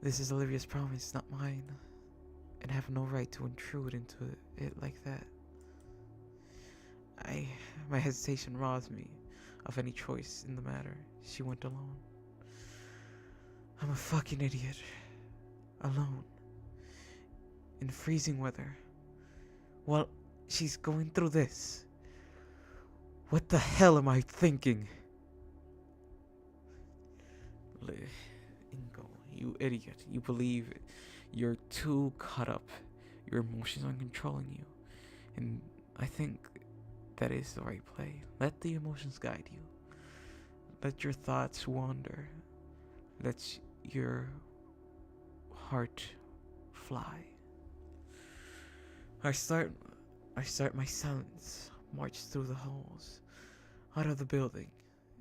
This is Olivia's promise, not mine, and I have no right to intrude into it like that. My hesitation robs me of any choice in the matter. She went alone. I'm a fucking idiot. Alone. In freezing weather. While she's going through this. What the hell am I thinking? Ingo, you idiot. You believe you're too caught up. Your emotions are controlling you. And I think that is the right play. Let the emotions guide you. Let your thoughts wander. Let your heart fly. I start my silence, march through the halls, out of the building,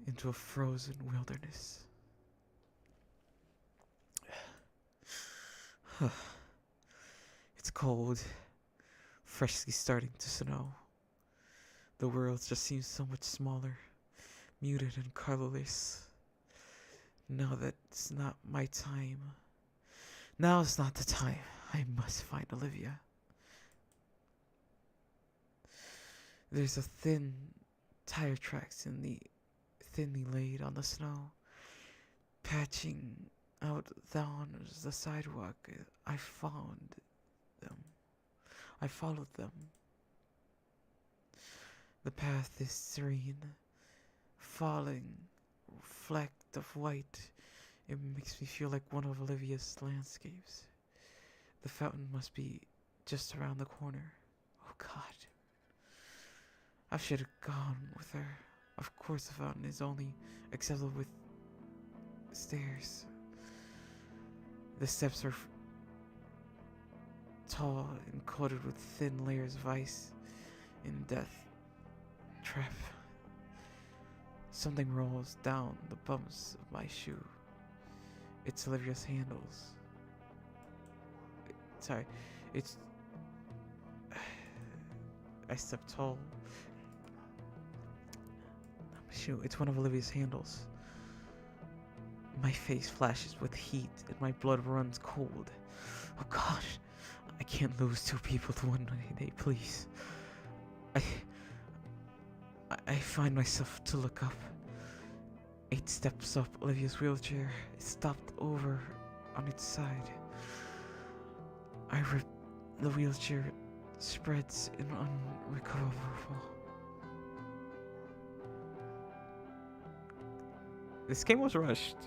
into a frozen wilderness. It's cold, freshly starting to snow. The world just seems so much smaller, muted and colorless. Now that's not my time. Now is not the time. I must find Olivia. There's a thin tire tracks thinly laid on the snow, patching out down the sidewalk. I found them. I followed them. The path is serene, falling fleck of white. It makes me feel like one of Olivia's landscapes. The fountain must be just around the corner. Oh God. I should have gone with her. Of course the fountain is only accessible with stairs. The steps are tall and coated with thin layers of ice in death trap. Something rolls down the bumps of my shoe. It's Olivia's handles. I step tall. Shoot, it's one of Olivia's handles. My face flashes with heat and my blood runs cold. Oh God, I can't lose two people to one day, please. I find myself to look up. 8 steps up, Olivia's wheelchair is stopped over on its side. I rip the wheelchair, spreads in unrecoverable. This game was rushed.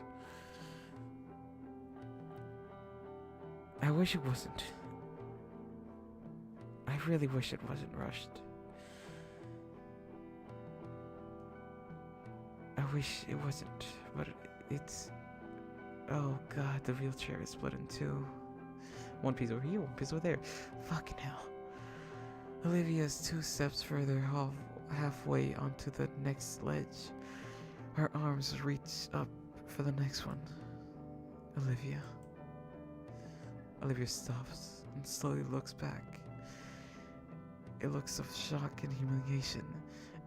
I wish it wasn't. I really wish it wasn't rushed. I wish it wasn't, but it's... Oh God, the wheelchair is split in two. One piece over here, one piece over there. Fucking hell. Olivia's 2 steps further halfway onto the next ledge. Her arms reach up for the next one. Olivia. Olivia stops and slowly looks back. It looks of shock and humiliation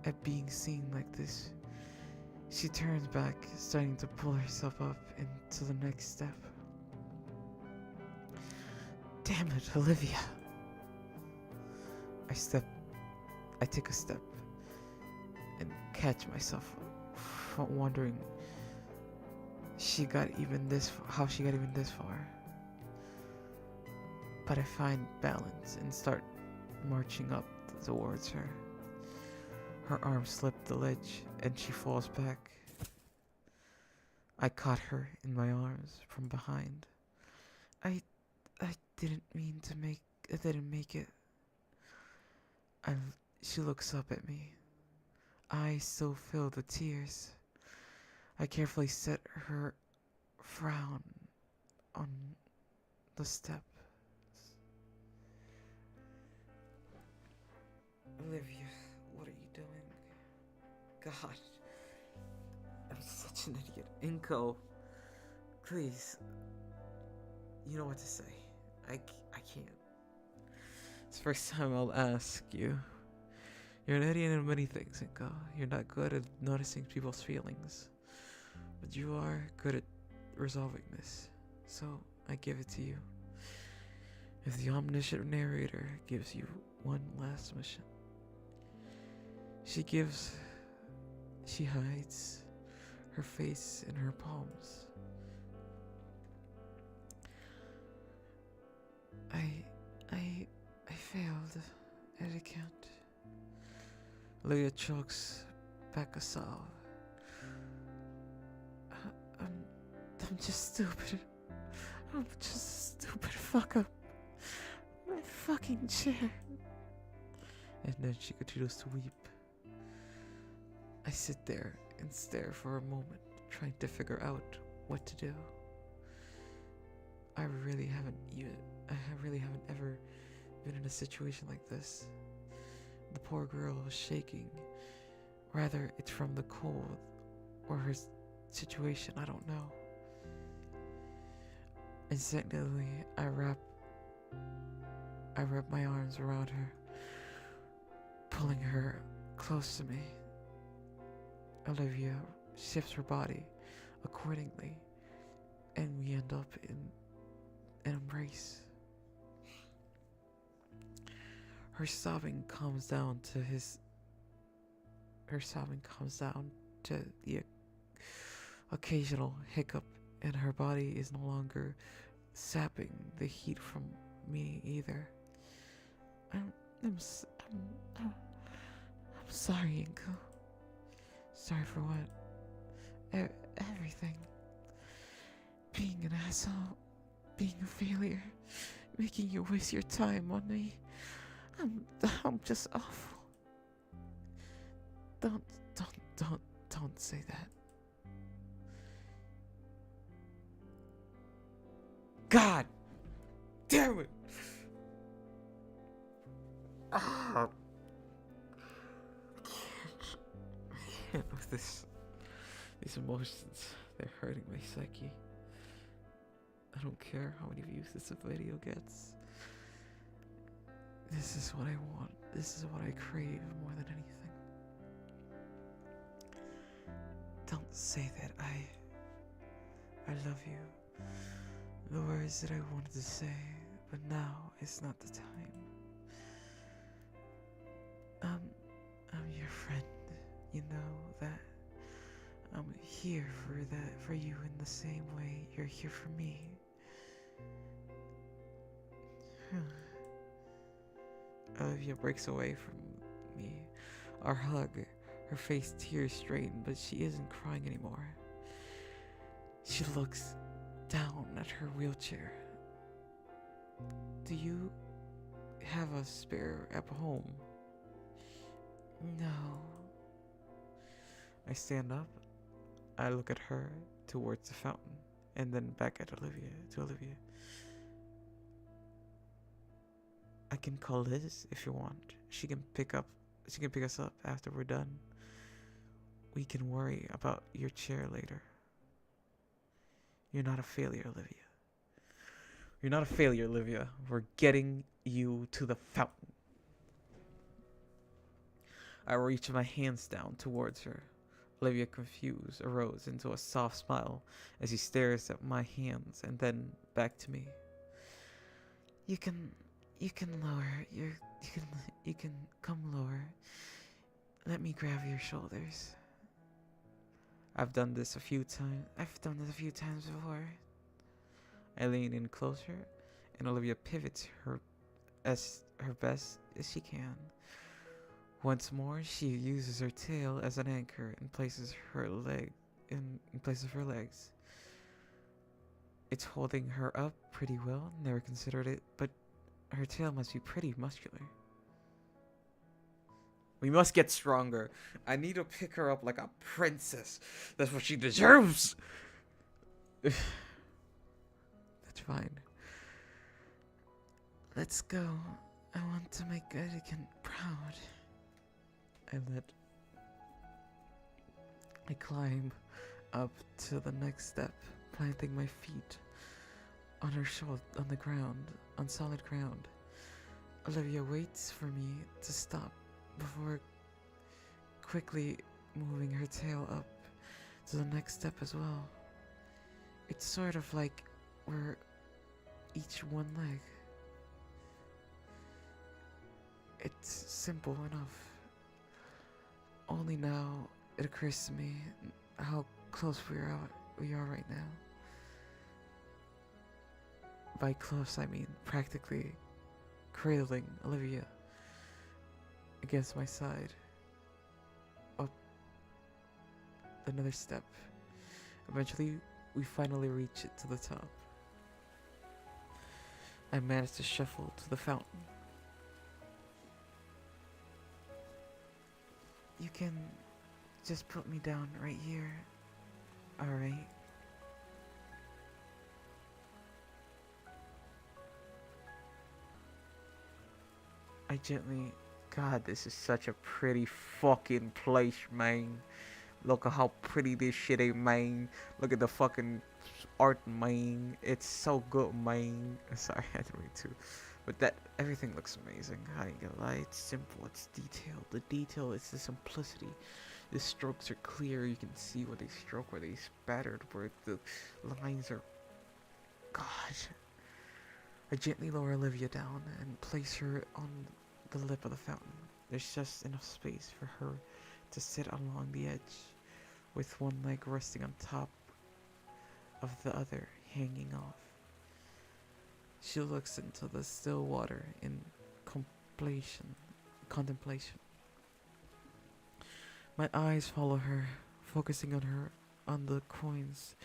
at being seen like this. She turns back, starting to pull herself up into the next step. Damn it, Olivia. I take a step and catch myself from wondering how she got even this far. But I find balance and start marching up towards her. Her arms slip the ledge and she falls back. I caught her in my arms from behind. I didn't mean to I didn't make it. She looks up at me. Eyes still filled with tears. I carefully set her frown on the step. Olivia, what are you doing? God, such an idiot. Inko, please. You know what to say. I can't. It's the first time I'll ask you. You're an idiot in many things, Inko. You're not good at noticing people's feelings. But you are good at resolving this. So, I give it to you. If the omniscient narrator gives you one last mission, she hides her face in her palms. I failed. I can't. Leah chokes back a sob. I'm just stupid. I'm just a stupid fuck up. My fucking chair. And then she continues to weep. I sit there and stare for a moment, trying to figure out what to do. I really haven't ever been in a situation like this. The poor girl was shaking. Rather, it's from the cold or her situation, I don't know. Instinctively, I wrap my arms around her, pulling her close to me. Olivia shifts her body accordingly, and we end up in an embrace. Her sobbing calms down to the occasional hiccup, and her body is no longer sapping the heat from me either. I'm sorry, Inko. Sorry for what? Everything. Being an asshole, being a failure, making you waste your time on me. I'm just awful. Don't say that. God damn it! I can't with this. These emotions, they're hurting my psyche. I don't care how many views this video gets. This is what I want. This is what I crave more than anything. Don't say that I love you. The words that I wanted to say, but now is not the time. I'm your friend. You know that. I'm here for you in the same way you're here for me. Olivia breaks away from me. Our hug, her face tears strained, but she isn't crying anymore. She looks down at her wheelchair. Do you have a spare at home? No. I stand up. I look at her towards the fountain, and then back at Olivia. I can call Liz if you want. She can pick us up after we're done. We can worry about your chair later. You're not a failure, Olivia. You're not a failure, Olivia. We're getting you to the fountain. I reach my hands down towards her. Olivia, confused, arose into a soft smile as she stares at my hands and then back to me. You can lower you can come lower. Let me grab your shoulders. I've done this a few times before. I lean in closer, and Olivia pivots her best as she can. Once more, she uses her tail as an anchor and places her legs. It's holding her up pretty well. Never considered it, but her tail must be pretty muscular. We must get stronger. I need to pick her up like a princess. That's what she deserves. That's fine. Let's go. I want to make Etiquette proud. I climb up to the next step, planting my feet on her shoulder, on the ground, on solid ground. Olivia waits for me to stop before quickly moving her tail up to the next step as well. It's sort of like we're each one leg. It's simple enough. Only now it occurs to me how close we are right now. By close, I mean practically cradling Olivia against my side. Up another step. Eventually, we finally reach it to the top. I managed to shuffle to the fountain. You can just put me down right here, alright? I gently. God, this is such a pretty fucking place, man. Look at how pretty this shit is, man. Look at the fucking art, man. It's so good, man. Sorry, I had to read too. But that, everything looks amazing. I ain't gonna lie, it's simple, it's detailed. The detail is the simplicity. The strokes are clear, you can see where they stroke, where they spattered, where the lines are. God. I gently lower Olivia down and place her on the lip of the fountain. There's just enough space for her to sit along the edge, with one leg resting on top of the other, hanging off. She looks into the still water in contemplation. My eyes follow her, focusing on the coins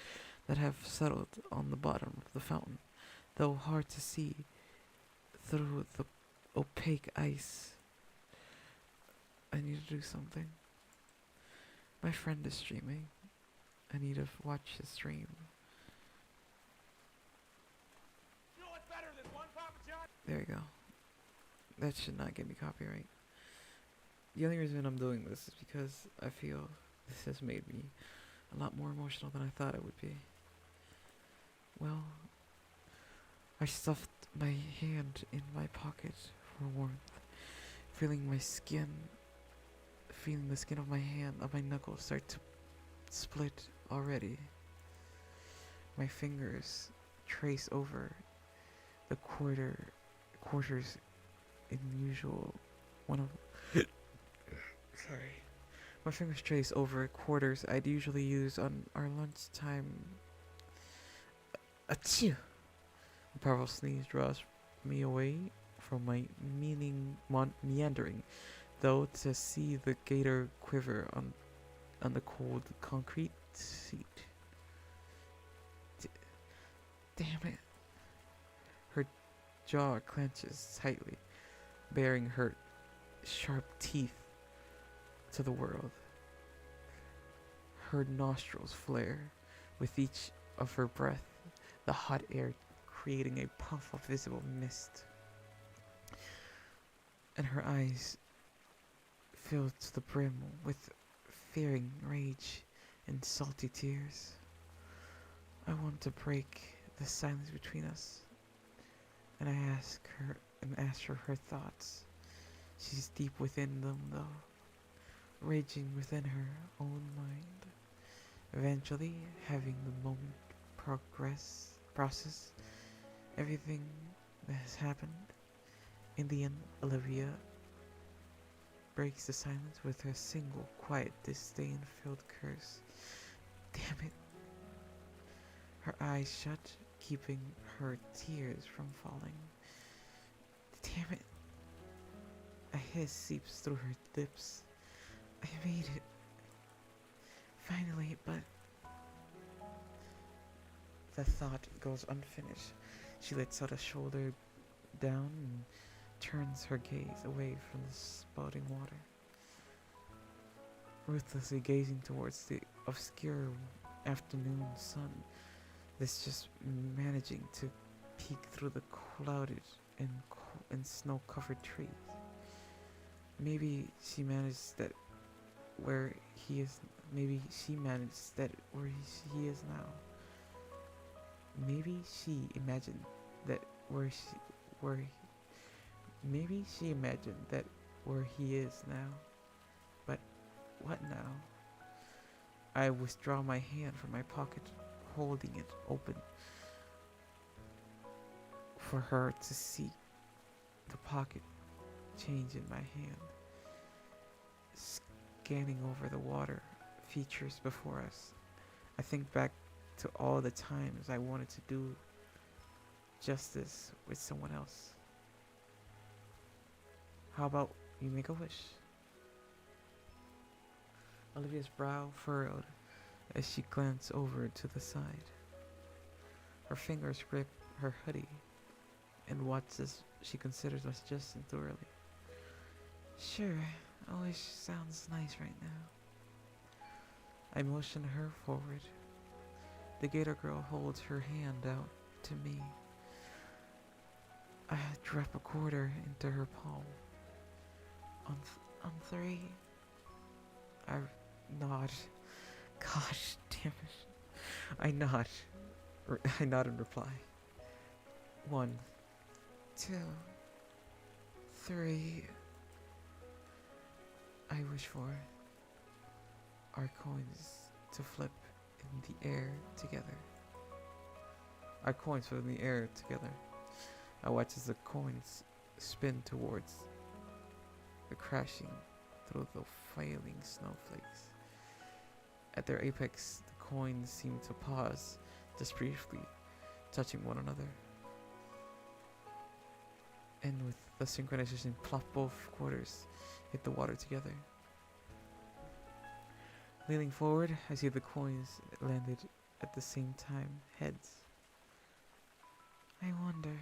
that have settled on the bottom of the fountain, though hard to see through the opaque ice. I need to do something. My friend is streaming. I need to watch his stream. You know what's better than one Papa John? There you go. That should not get me copyright. The only reason I'm doing this is because I feel this has made me a lot more emotional than I thought it would be. Well, I stuffed my hand in my pocket for warmth, feeling the skin of my hand, of my knuckles start to split already. My fingers trace over the quarters in usual one of sorry. My fingers trace over quarters I'd usually use on our lunchtime. Achoo! A powerful sneeze draws me away from my meandering, though, to see the gator quiver on the cold concrete seat. Damn it. Her jaw clenches tightly, baring her sharp teeth to the world. Her nostrils flare with each of her breath, the hot air creating a puff of visible mist. And her eyes filled to the brim with fearing rage and salty tears. I want to break the silence between us, and I ask her her thoughts. She's deep within them, though, raging within her own mind. Eventually, having the moment process everything that has happened. In the end, Olivia breaks the silence with her single, quiet, disdain-filled curse. Damn it. Her eyes shut, keeping her tears from falling. Damn it. A hiss seeps through her lips. I made it. Finally, but... The thought goes unfinished. She lets out a shoulder down and turns her gaze away from the spouting water, ruthlessly gazing towards the obscure afternoon sun that's just managing to peek through the clouded and snow-covered trees. Maybe she managed that where he is maybe she managed that where he is now. Maybe she imagined that where maybe she imagined that where he is now. But what now? I withdraw my hand from my pocket, holding it open for her to see the pocket change in my hand, scanning over the water features before us. I think back to all the times I wanted to do justice with someone else. How about you make a wish? Olivia's brow furrowed as she glanced over to the side. Her fingers grip her hoodie and watched as she considers my suggestion thoroughly. Sure, a wish sounds nice right now. I motion her forward. The gator girl holds her hand out to me. I drop a quarter into her palm. On three, I nod. Gosh damn it. I nod. I nod in reply. 1, 2, 3. I wish for our coins to flip in the air together. Our coins flip in the air together. I watch as the coins spin towards the crashing through the failing snowflakes. At their apex, the coins seem to pause, just briefly, touching one another. And with the synchronization, plop, both quarters hit the water together. Leaning forward, I see the coins landed at the same time, heads. I wonder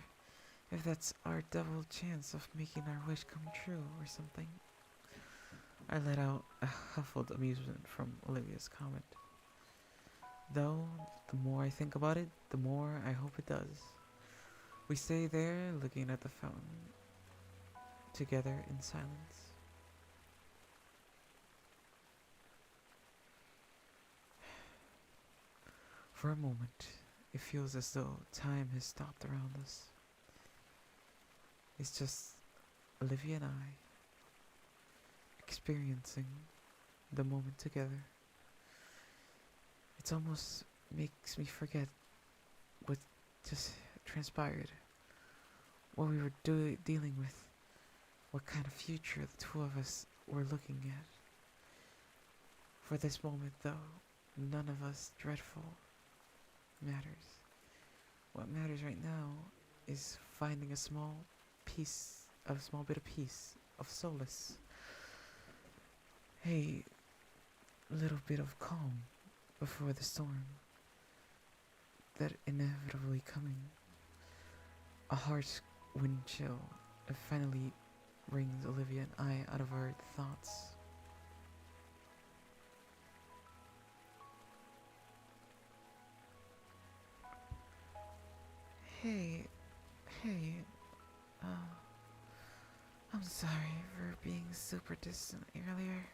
if that's our double chance of making our wish come true or something. I let out a huffled amusement from Olivia's comment. Though, the more I think about it, the more I hope it does. We stay there, looking at the fountain, together in silence. For a moment, it feels as though time has stopped around us. It's just Olivia and I experiencing the moment together. It almost makes me forget what just transpired, what we were dealing with, what kind of future the two of us were looking at. For this moment, though, none of us dreadful matters. What matters right now is finding a small bit of peace, of solace. A little bit of calm before the storm that inevitably coming. A harsh wind chill that finally brings Olivia and I out of our thoughts. Hey, I'm sorry for being super distant earlier.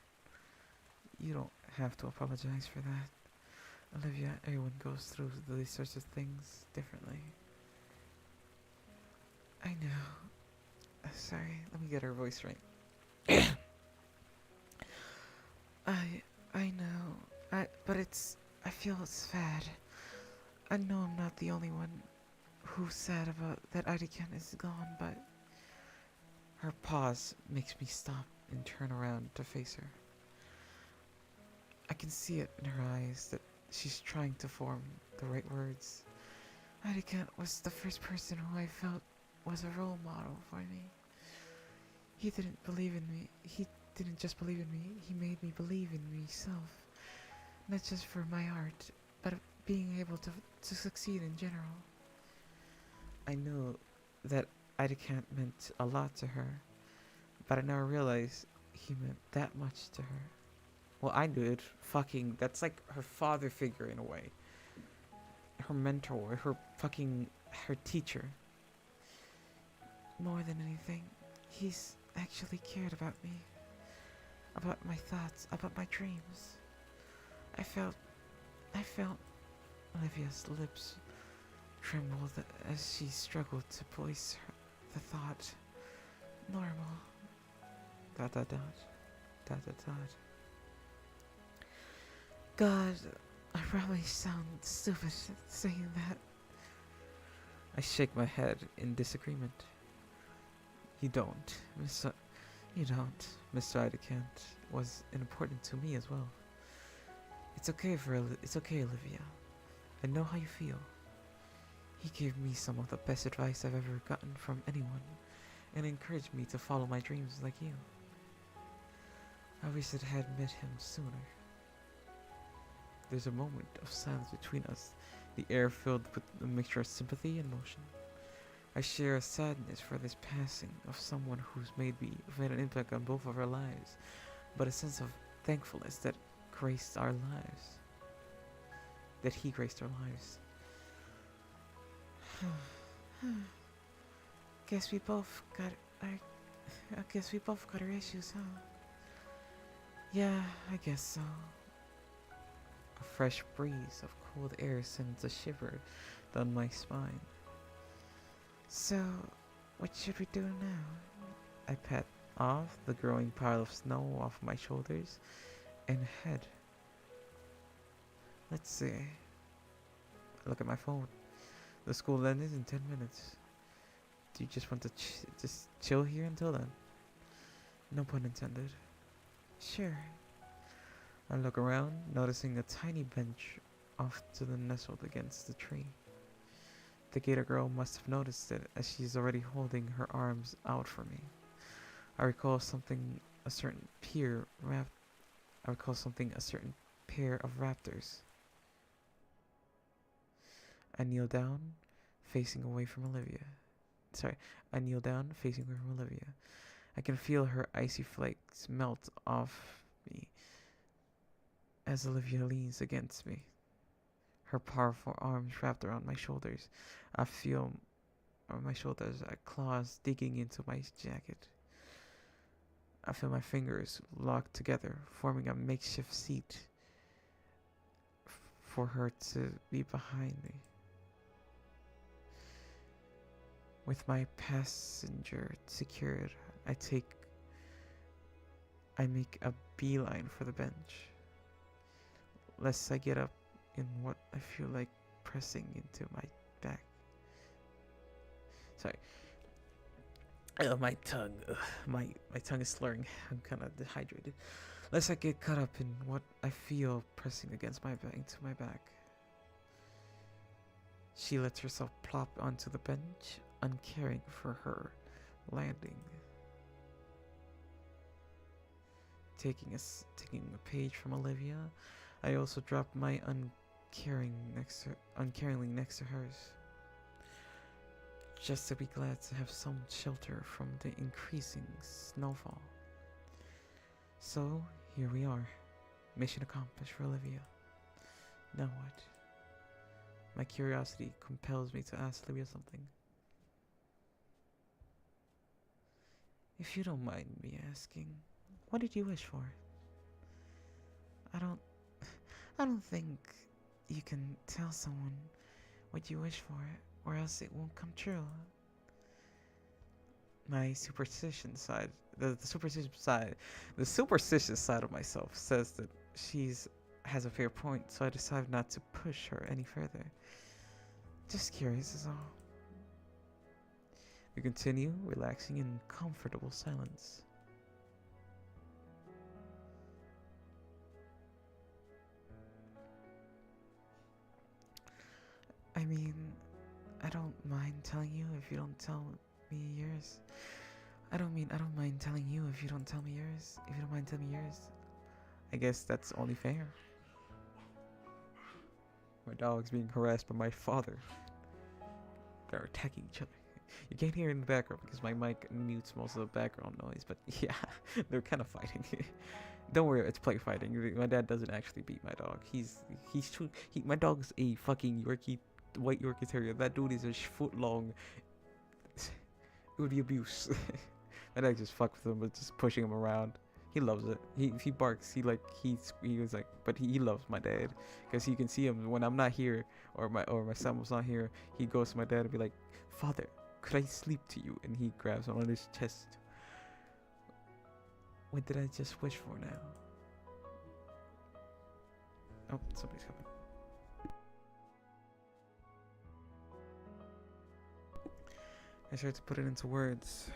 You don't have to apologize for that. Olivia, everyone goes through these sorts of things differently. I know. Sorry, let me get her voice right. I know. I feel sad. I know I'm not the only one who's sad about that Idican is gone, but her pause makes me stop and turn around to face her. I can see it in her eyes that she's trying to form the right words. Idican was the first person who I felt was a role model for me. He didn't believe in me. He didn't just believe in me. He made me believe in myself. Not just for my art, but being able to succeed in general. I knew that Idican meant a lot to her, but I never realized he meant that much to her. Well, I knew it. That's like her father figure in a way. Her mentor, her teacher. More than anything, he's actually cared about me. About my thoughts, about my dreams. I felt Olivia's lips trembled as she struggled to voice the thought. Normal. Dot dot dot. Dot dot dot. God, I probably sound stupid saying that. I shake my head in disagreement. You don't, You don't. Mr. Idicant was important to me as well. It's okay, Olivia. I know how you feel. He gave me some of the best advice I've ever gotten from anyone, and encouraged me to follow my dreams like you. I wish I had met him sooner. There's a moment of silence between us, the air filled with a mixture of sympathy and emotion. I share a sadness for this passing of someone who's made an impact on both of our lives, but a sense of thankfulness that graced our lives. That he graced our lives. Guess we both got our issues, huh? Yeah, I guess so. A fresh breeze of cold air sends a shiver down my spine. So, what should we do now? I pat off the growing pile of snow off my shoulders and head. Let's see. I look at my phone. The school ends in 10 minutes. Do you just want to just chill here until then? No pun intended. Sure. I look around, noticing a tiny bench off to the nestled against the tree. The gator girl must have noticed it, as she's already holding her arms out for me. I recall something a certain pair of raptors. I kneel down, facing away from Olivia. I can feel her icy flakes melt off me as Olivia leans against me. Her powerful arms wrapped around my shoulders. I feel on my shoulders claws digging into my jacket. I feel my fingers locked together, forming a makeshift seat for her to be behind me. With my passenger secured, I make a beeline for the bench, lest I get up in what I feel like pressing into my back. Sorry. My tongue is slurring. I'm kind of dehydrated. Lest I get caught up in what I feel pressing against my back, into my back. She lets herself plop onto the bench, uncaring for her landing. Taking a page from Olivia, I also drop my uncaringly next to hers, just to be glad to have some shelter from the increasing snowfall. So here we are, mission accomplished for Olivia. Now what? My curiosity compels me to ask Olivia something. If you don't mind me asking, what did you wish for? I don't think you can tell someone what you wish for, or else it won't come true. My superstition side, the superstitious side of myself says that has a fair point, so I decide not to push her any further. Just curious is all. We continue, relaxing in comfortable silence. I mean, I don't mind telling you if you don't tell me yours. I don't mind telling you if you don't tell me yours. If you don't mind telling me yours. I guess that's only fair. My dog's being harassed by my father. They're attacking each other. You can't hear it in the background because my mic mutes most of the background noise, but yeah, they're kind of fighting. Don't worry, it's play fighting. My dad doesn't actually beat my dog. My dog's a fucking white Yorkie Terrier. That dude is a foot long. It would be abuse. My dad just fucked with him, but just pushing him around. He loves it. He barks. He was like but he loves my dad because he can see him when I'm not here or my son was not here. He goes to my dad and be like, "Father, could I sleep to you?" And he grabs him on his chest. What did I just wish for now? Oh, somebody's coming. I tried to put it into words.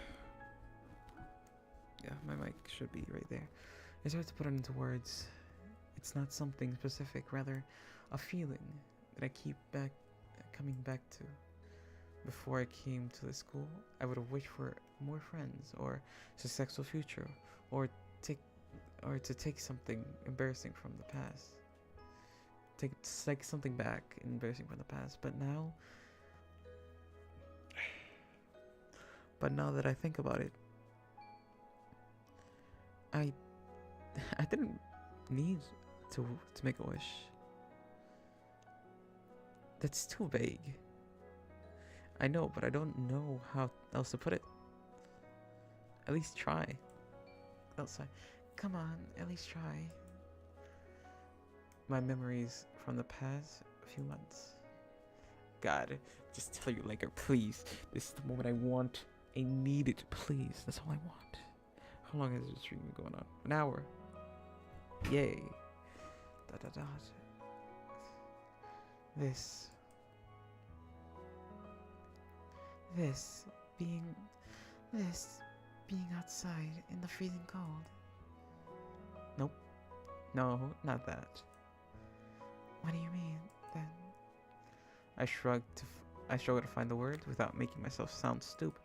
Yeah, my mic should be right there. I tried to put it into words. It's not something specific, rather a feeling that I keep coming back to. Before I came to the school, I would have wished for more friends, or successful future, or to take something embarrassing from the past. Take something back embarrassing from the past. But now that I think about it, I didn't need to make a wish. That's too vague. I know, but I don't know how else to put it. At least try. Outside. Come on, at least try. My memories from the past few months. God, just tell you, Laker, please. This is the moment I want. I need it, please. That's all I want. How long has this stream been going on? An hour. Yay. This being outside in the freezing cold. Nope. No, not that. What do you mean, then? I struggle to find the words without making myself sound stupid.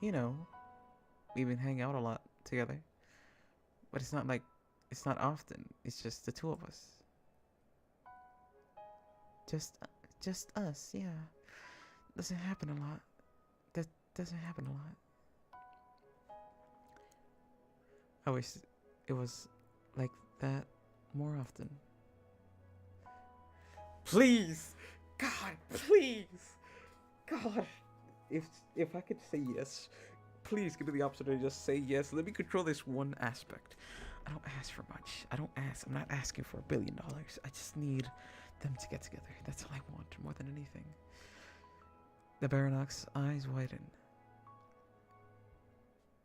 You know, we've been hanging out a lot together. But it's not often. It's just the two of us. Just us, yeah. Doesn't happen a lot. That doesn't happen a lot. I wish it was like that more often. Please! God, please! God! If I could say yes, please give me the opportunity to just say yes. Let me control this one aspect. I don't ask for much. I'm not asking for $1 billion. I just need them to get together. That's all I want, more than anything. The Baronach's eyes widen.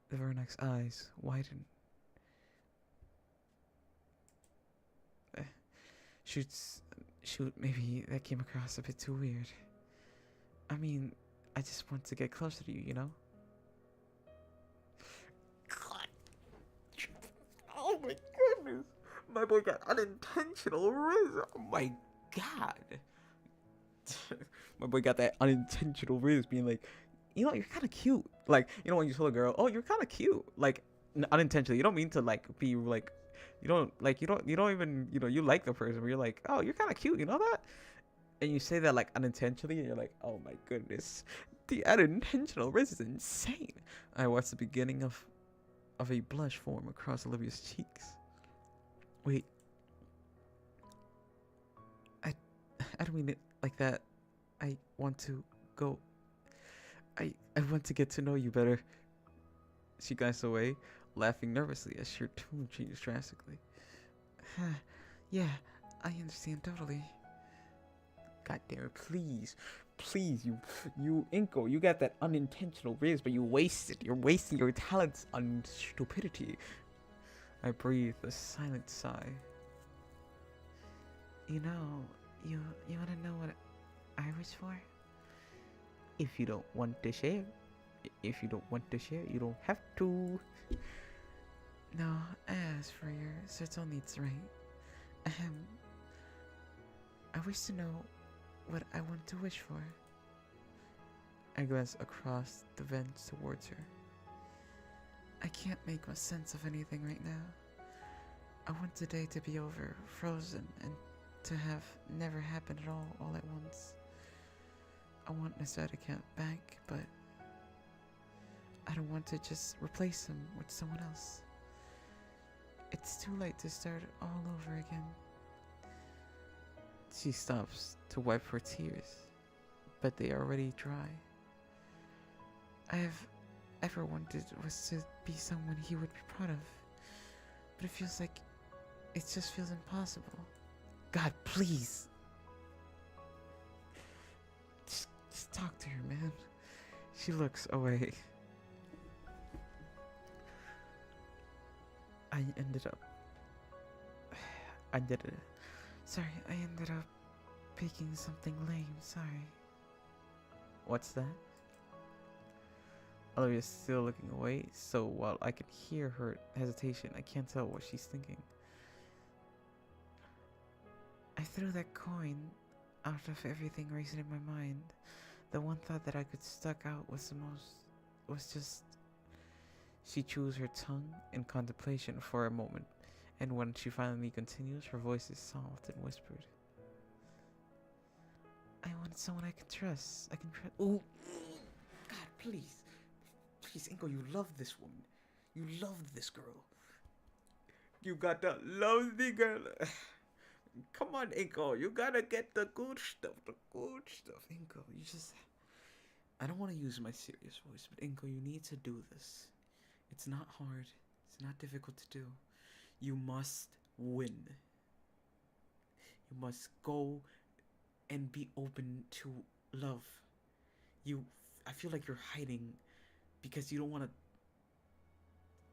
The Baronach's eyes widen. Shoot, maybe that came across a bit too weird. I mean, I just want to get closer to you, you know? God. Oh my goodness. My boy got unintentional riz. Oh my god. My boy got that unintentional riz being like, you know, you're kind of cute. Like, you know, when you tell a girl, oh, you're kind of cute. Like, unintentionally. You don't mean to, like, be, like, you don't even, you know, you like the person, but you're like, oh, you're kind of cute. You know that? And you say that, like, unintentionally, and you're like, oh my goodness. The unintentional riz is insane. I watched the beginning of a blush form across Olivia's cheeks. Wait. I don't mean it like that. I want to go. I want to get to know you better. She glanced away, laughing nervously as her tone changed drastically. Yeah, I understand totally. God damn it, please, you Inko, you got that unintentional riz, but you're wasting your talents on stupidity. I breathed a silent sigh. You know, you wanna know what I wish for? If you don't want to share, you don't have to. No, I asked for your certain needs, right? I wish to know what I want to wish for. I glanced across the bench towards her. I can't make much sense of anything right now. I want today to be over, frozen, and to have never happened at all at once. I want Nasad account back, but I don't want to just replace him with someone else. It's too late to start all over again. She stops to wipe her tears, but they are already dry. I have ever wanted was to be someone he would be proud of, But it just feels impossible. God, please. Just talk to her, man. She looks away. I ended up picking something lame, sorry. What's that? Olivia's still looking away, so while I can hear her hesitation, I can't tell what she's thinking. I threw that coin out of everything racing in my mind. The one thought that I could stuck out was just. She chews her tongue in contemplation for a moment, and when she finally continues, her voice is soft and whispered. I wanted someone I can trust. Oh, God, please. Please, Inko, you love this woman. You love this girl. You gotta love the girl. Come on, Inko. You gotta get the good stuff. Inko, I don't want to use my serious voice, but Inko, you need to do this. It's not hard. It's not difficult to do. You must win. You must go and be open to love. I feel like you're hiding because you don't want to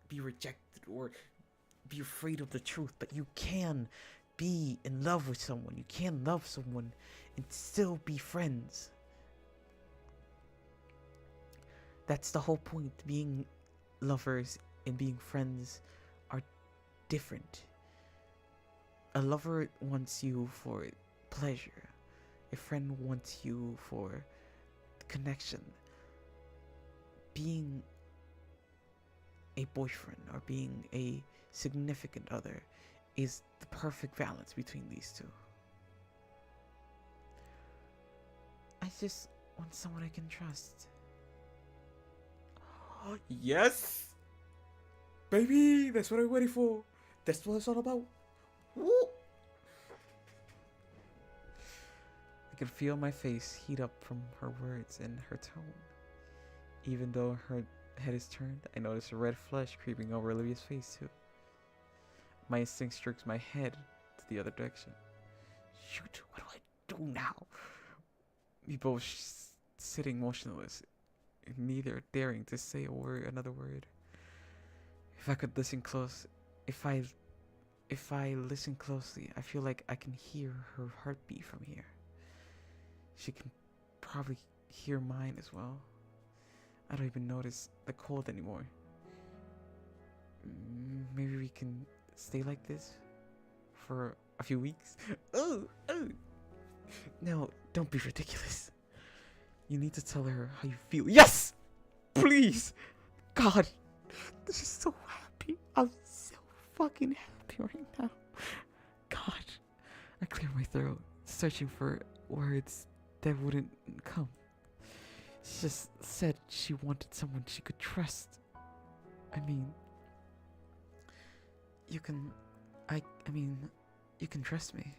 be rejected or be afraid of the truth, but you can be in love with someone. You can love someone and still be friends. That's the whole point. Being lovers and being friends are different. A lover wants you for pleasure. A friend wants you for connection. Being a boyfriend or being a significant other is the perfect balance between these two. I just want someone I can trust. Yes! Baby, that's what I'm waiting for. That's what it's all about. Woo! I can feel my face heat up from her words and her tone. Even though her head is turned, I notice a red flush creeping over Olivia's face too. My instinct jerks my head to the other direction. Shoot, what do I do now? We both sitting motionless, neither daring to say another word. If I could listen close, if I listen closely, I feel like I can hear her heartbeat from here. She can probably hear mine as well. I don't even notice the cold anymore. Maybe we can stay like this for a few weeks. Oh. No, don't be ridiculous. You need to tell her how you feel. Yes! Please! God, this is so happy. I'm so fucking happy right now. God. I clear my throat, searching for words that wouldn't come. She just said she wanted someone she could trust. I mean, you can trust me.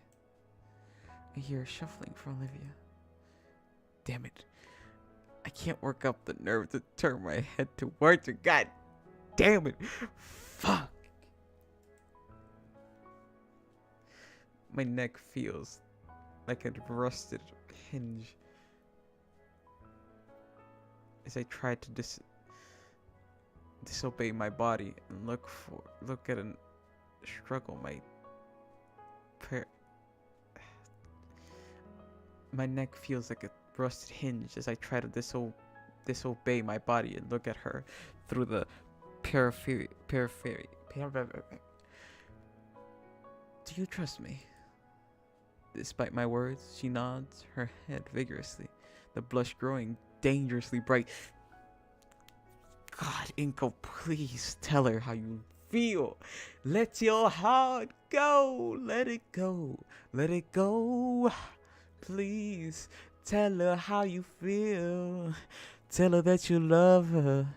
I hear shuffling from Olivia. Damn it. I can't work up the nerve to turn my head towards her. God damn it. Fuck. My neck feels like a rusted hinge as I try to disobey my body and look at and struggle my neck feels like a rusted hinge as I try to disobey my body and look at her through the periphery. Do you trust me? Despite my words, she nods her head vigorously, the blush growing dangerously bright. God, Inko, please tell her how you feel. Let your heart go. Let it go. Let it go. Please tell her how you feel. Tell her that you love her.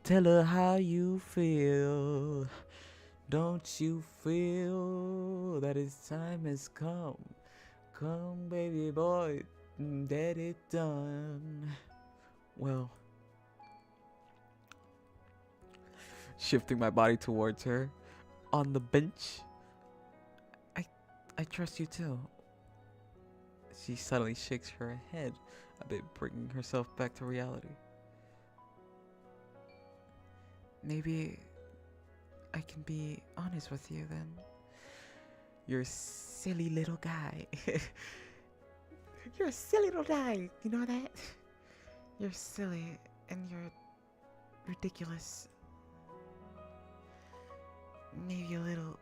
Tell her how you feel. Don't you feel that its time has come? Come, baby boy, get it done. Well, Shifting my body towards her, on the bench. I trust you too. She suddenly shakes her head a bit, bringing herself back to reality. Maybe I can be honest with you then. You're a silly little guy. You're a silly little guy. You know that? You're silly and you're ridiculous. Maybe a little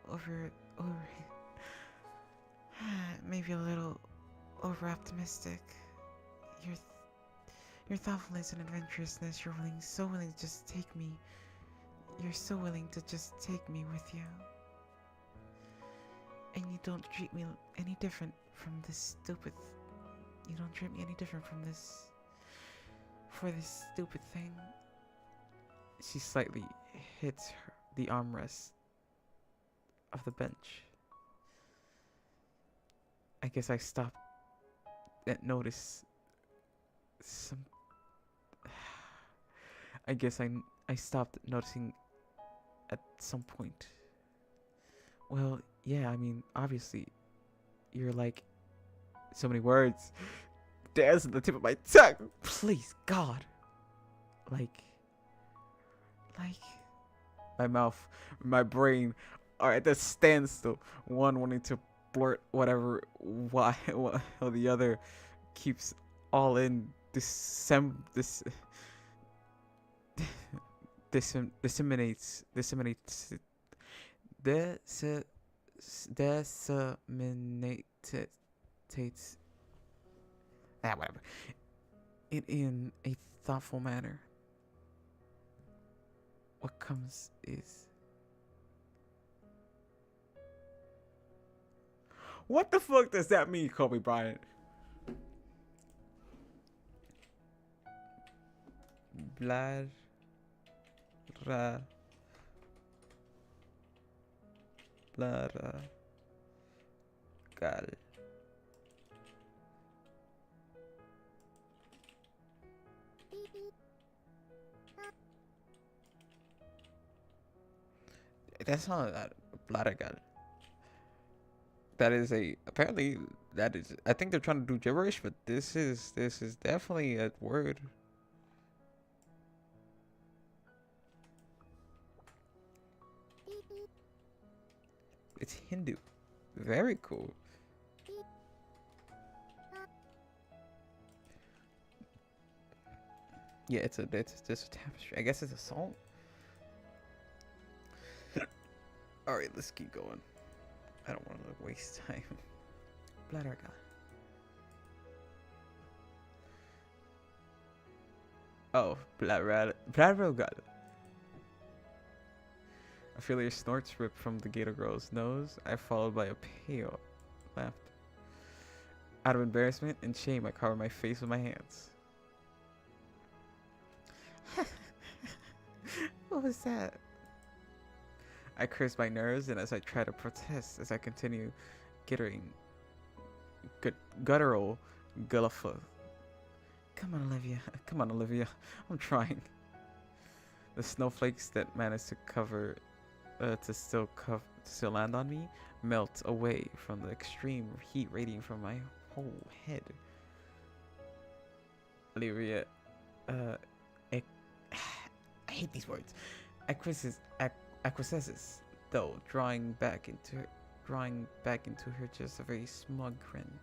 maybe a little over optimistic. Your thoughtfulness and adventurousness, so willing to just take me. You're so willing to just take me with you. And you don't treat me any different from this stupid. You don't treat me any different from this. For this stupid thing. She slightly hits the armrest of the bench. I guess I stopped and noticed some. I guess I stopped noticing at some point. Well, yeah, I mean, obviously, you're like so many words. There's the tip of my tongue. Please, God. Like my mouth, my brain are at a standstill. One wanting to blurt whatever, while the other keeps all in disseminates whatever it in a thoughtful manner. What comes is, what the fuck does that mean, Kobe Bryant? Blah. Gal. That's not that Blaragal. That is apparently that is, I think they're trying to do gibberish, but this is definitely a word. It's Hindu. Very cool. Yeah, it's just a tapestry. I guess it's a song. All right, let's keep going. I don't want to waste time. Blarga. Oh, Blarga. A familiar snorts ripped from the gator girl's nose. I followed by a pale laughter. Out of embarrassment and shame, I cover my face with my hands. What was that? I curse my nerves, and as I try to protest, as I continue gittering, guttural gullifa. Come on, Olivia. Come on, Olivia. I'm trying. The snowflakes that managed to cover, to still land on me, melt away from the extreme heat radiating from my whole head. Olivia, I hate these words. Acquiesces, though, drawing back into her just a very smug grin.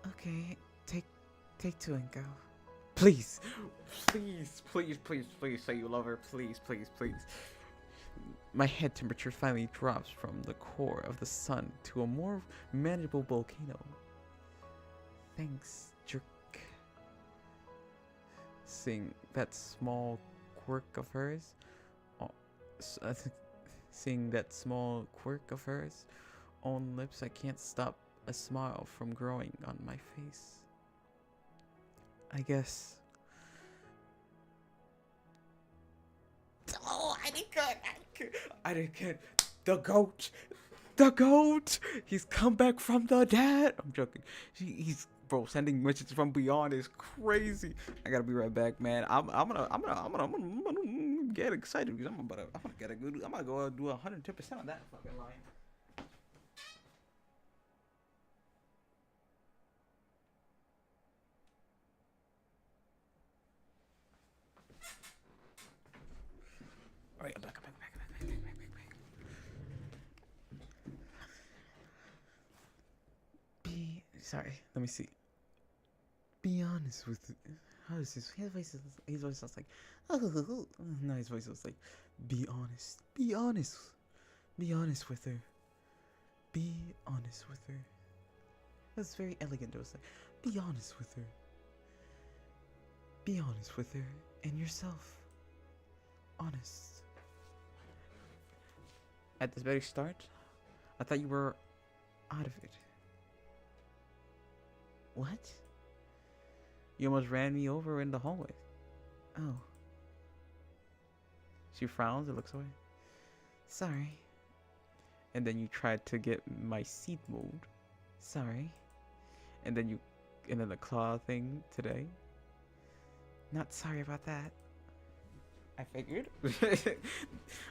Okay, take two and go. Please, say you love her. Please. My head temperature finally drops from the core of the sun to a more manageable volcano. Thanks, jerk. Seeing that small quirk of hers, on lips, I can't stop a smile from growing on my face. I guess. Oh, I didn't get the goat. He's come back from the dead. I'm joking. He's bro, sending messages from beyond is crazy. I gotta be right back, man. I'm gonna getting excited because I'm gonna get a good. I'm gonna go do 110% on that fucking line. All right, I'm back. Sorry. Let me see. Be honest with. How is this? His voice sounds like. Oh, no, his voice was like, be honest. Be honest. Be honest with her. Be honest with her. That's very elegant. It was like, be honest with her. Be honest with her and yourself. Honest. At the very start, I thought you were out of it. What? You almost ran me over in the hallway. Oh. She frowns and looks away. Sorry. And then you tried to get my seat moved. Sorry. And then the claw thing today. Not sorry about that. I figured.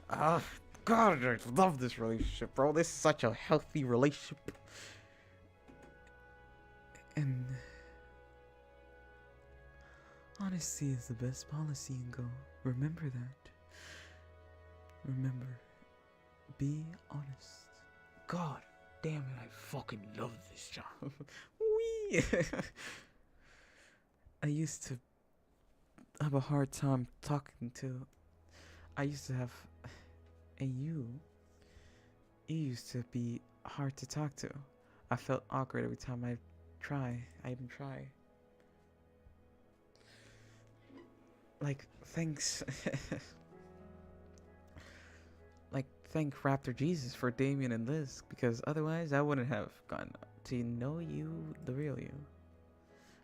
Oh, God, I love this relationship, bro. This is such a healthy relationship. And honesty is the best policy, Ingo. Remember that. Remember. Be honest. God damn it, I fucking love this job. Wee! I used to have a hard time talking to. I used to have. And you used to be hard to talk to. I felt awkward every time I even try. Like, thanks. Like, thank Raptor Jesus for Damien and Liz, because otherwise I wouldn't have gotten to know you, the real you.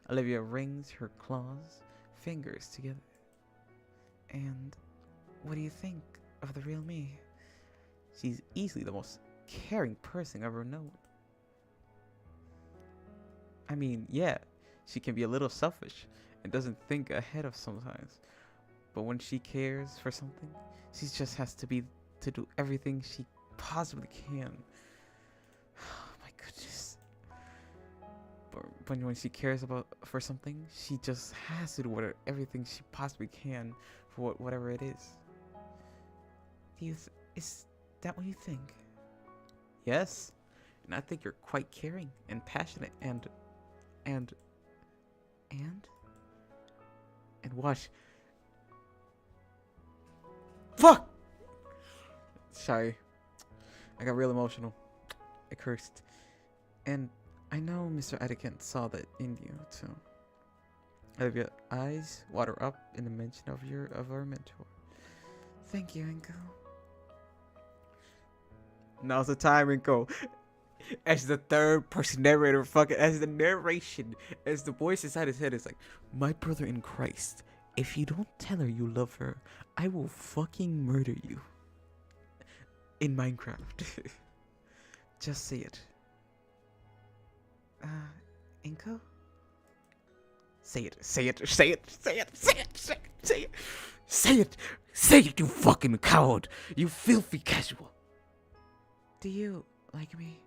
Olivia wrings her claws, fingers together. And what do you think of the real me? She's easily the most caring person I've ever known. I mean, yeah, she can be a little selfish and doesn't think ahead of sometimes. But when she cares for something, she just has to do everything she possibly can. Oh my goodness. But when she cares for something, she just has to do everything she possibly can for whatever it is. Is that what you think? Yes. And I think you're quite caring and passionate and watch. Fuck! Sorry. I got real emotional. I cursed. And I know Mr. Etiquette saw that in you too. Olivia eyes water up in the mention of our mentor. Thank you, Inko. Now's the time, Inko. As the third person narrator, as the narration, as the voice inside his head is like, my brother in Christ, if you don't tell her you love her, I will fucking murder you. In Minecraft. Just say it. Inko? Say it, say it, say it, say it, say it, say it, say it, say it, say it, you fucking coward, you filthy casual. Do you like me?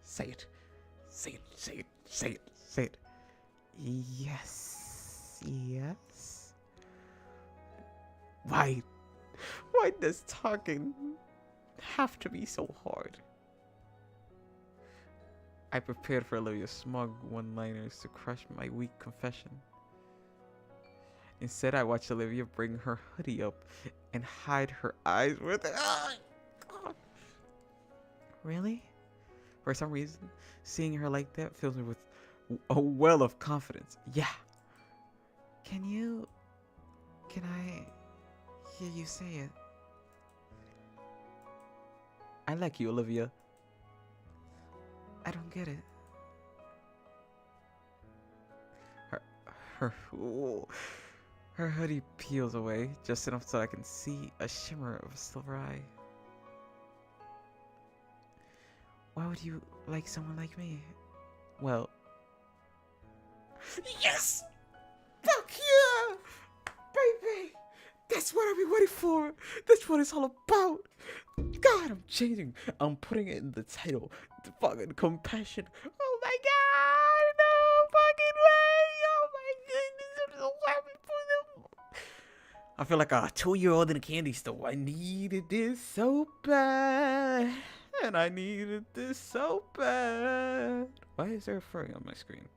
Say it. Say it. Say it. Say it. Say it. Yes. Yes. Why does talking have to be so hard? I prepared for Olivia's smug one-liners to crush my weak confession. Instead, I watched Olivia bring her hoodie up and hide her eyes with it. Really? For some reason, seeing her like that fills me with a well of confidence. Yeah. Can I hear you say it? I like you, Olivia. I don't get it. Her hoodie peels away just enough so I can see a shimmer of a silver eye. Why would you like someone like me? Well... Yes! Fuck yeah! Baby! That's what I've been waiting for. That's what it's all about. God, I'm changing. I'm putting it in the title. The fucking compassion. Oh my god, no fucking way. Oh my goodness, I'm so happy for them. I feel like a 2-year-old in a candy store. I needed this so bad. And I needed this so bad. Why is there a furry on my screen?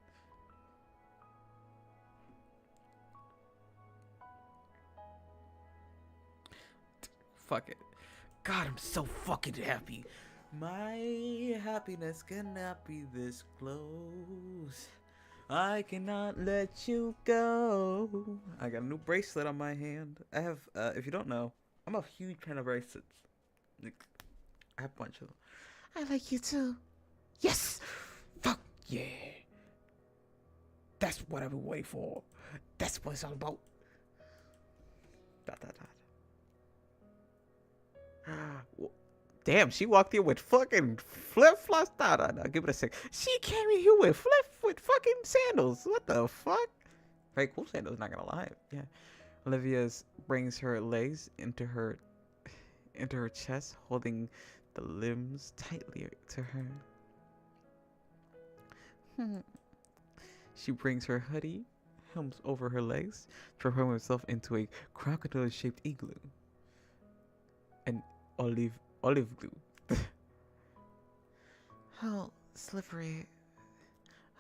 Fuck it. God, I'm so fucking happy. My happiness cannot be this close. I cannot let you go. I got a new bracelet on my hand. I have, if you don't know, I'm a huge fan of bracelets. Like, I have a bunch of them. I like you too. Yes! Fuck yeah! That's what I've been waiting for. That's what it's all about. Dot, dot, dot. Damn, she walked here with fucking flip flops. Nah, give it a sec. She came in here with fucking sandals. What the fuck? Very cool sandals, not gonna lie. Yeah. Olivia brings her legs into her chest, holding the limbs tightly to her. She brings her hoodie helms over her legs, transforming herself into a crocodile-shaped igloo. An olive glue. How slippery.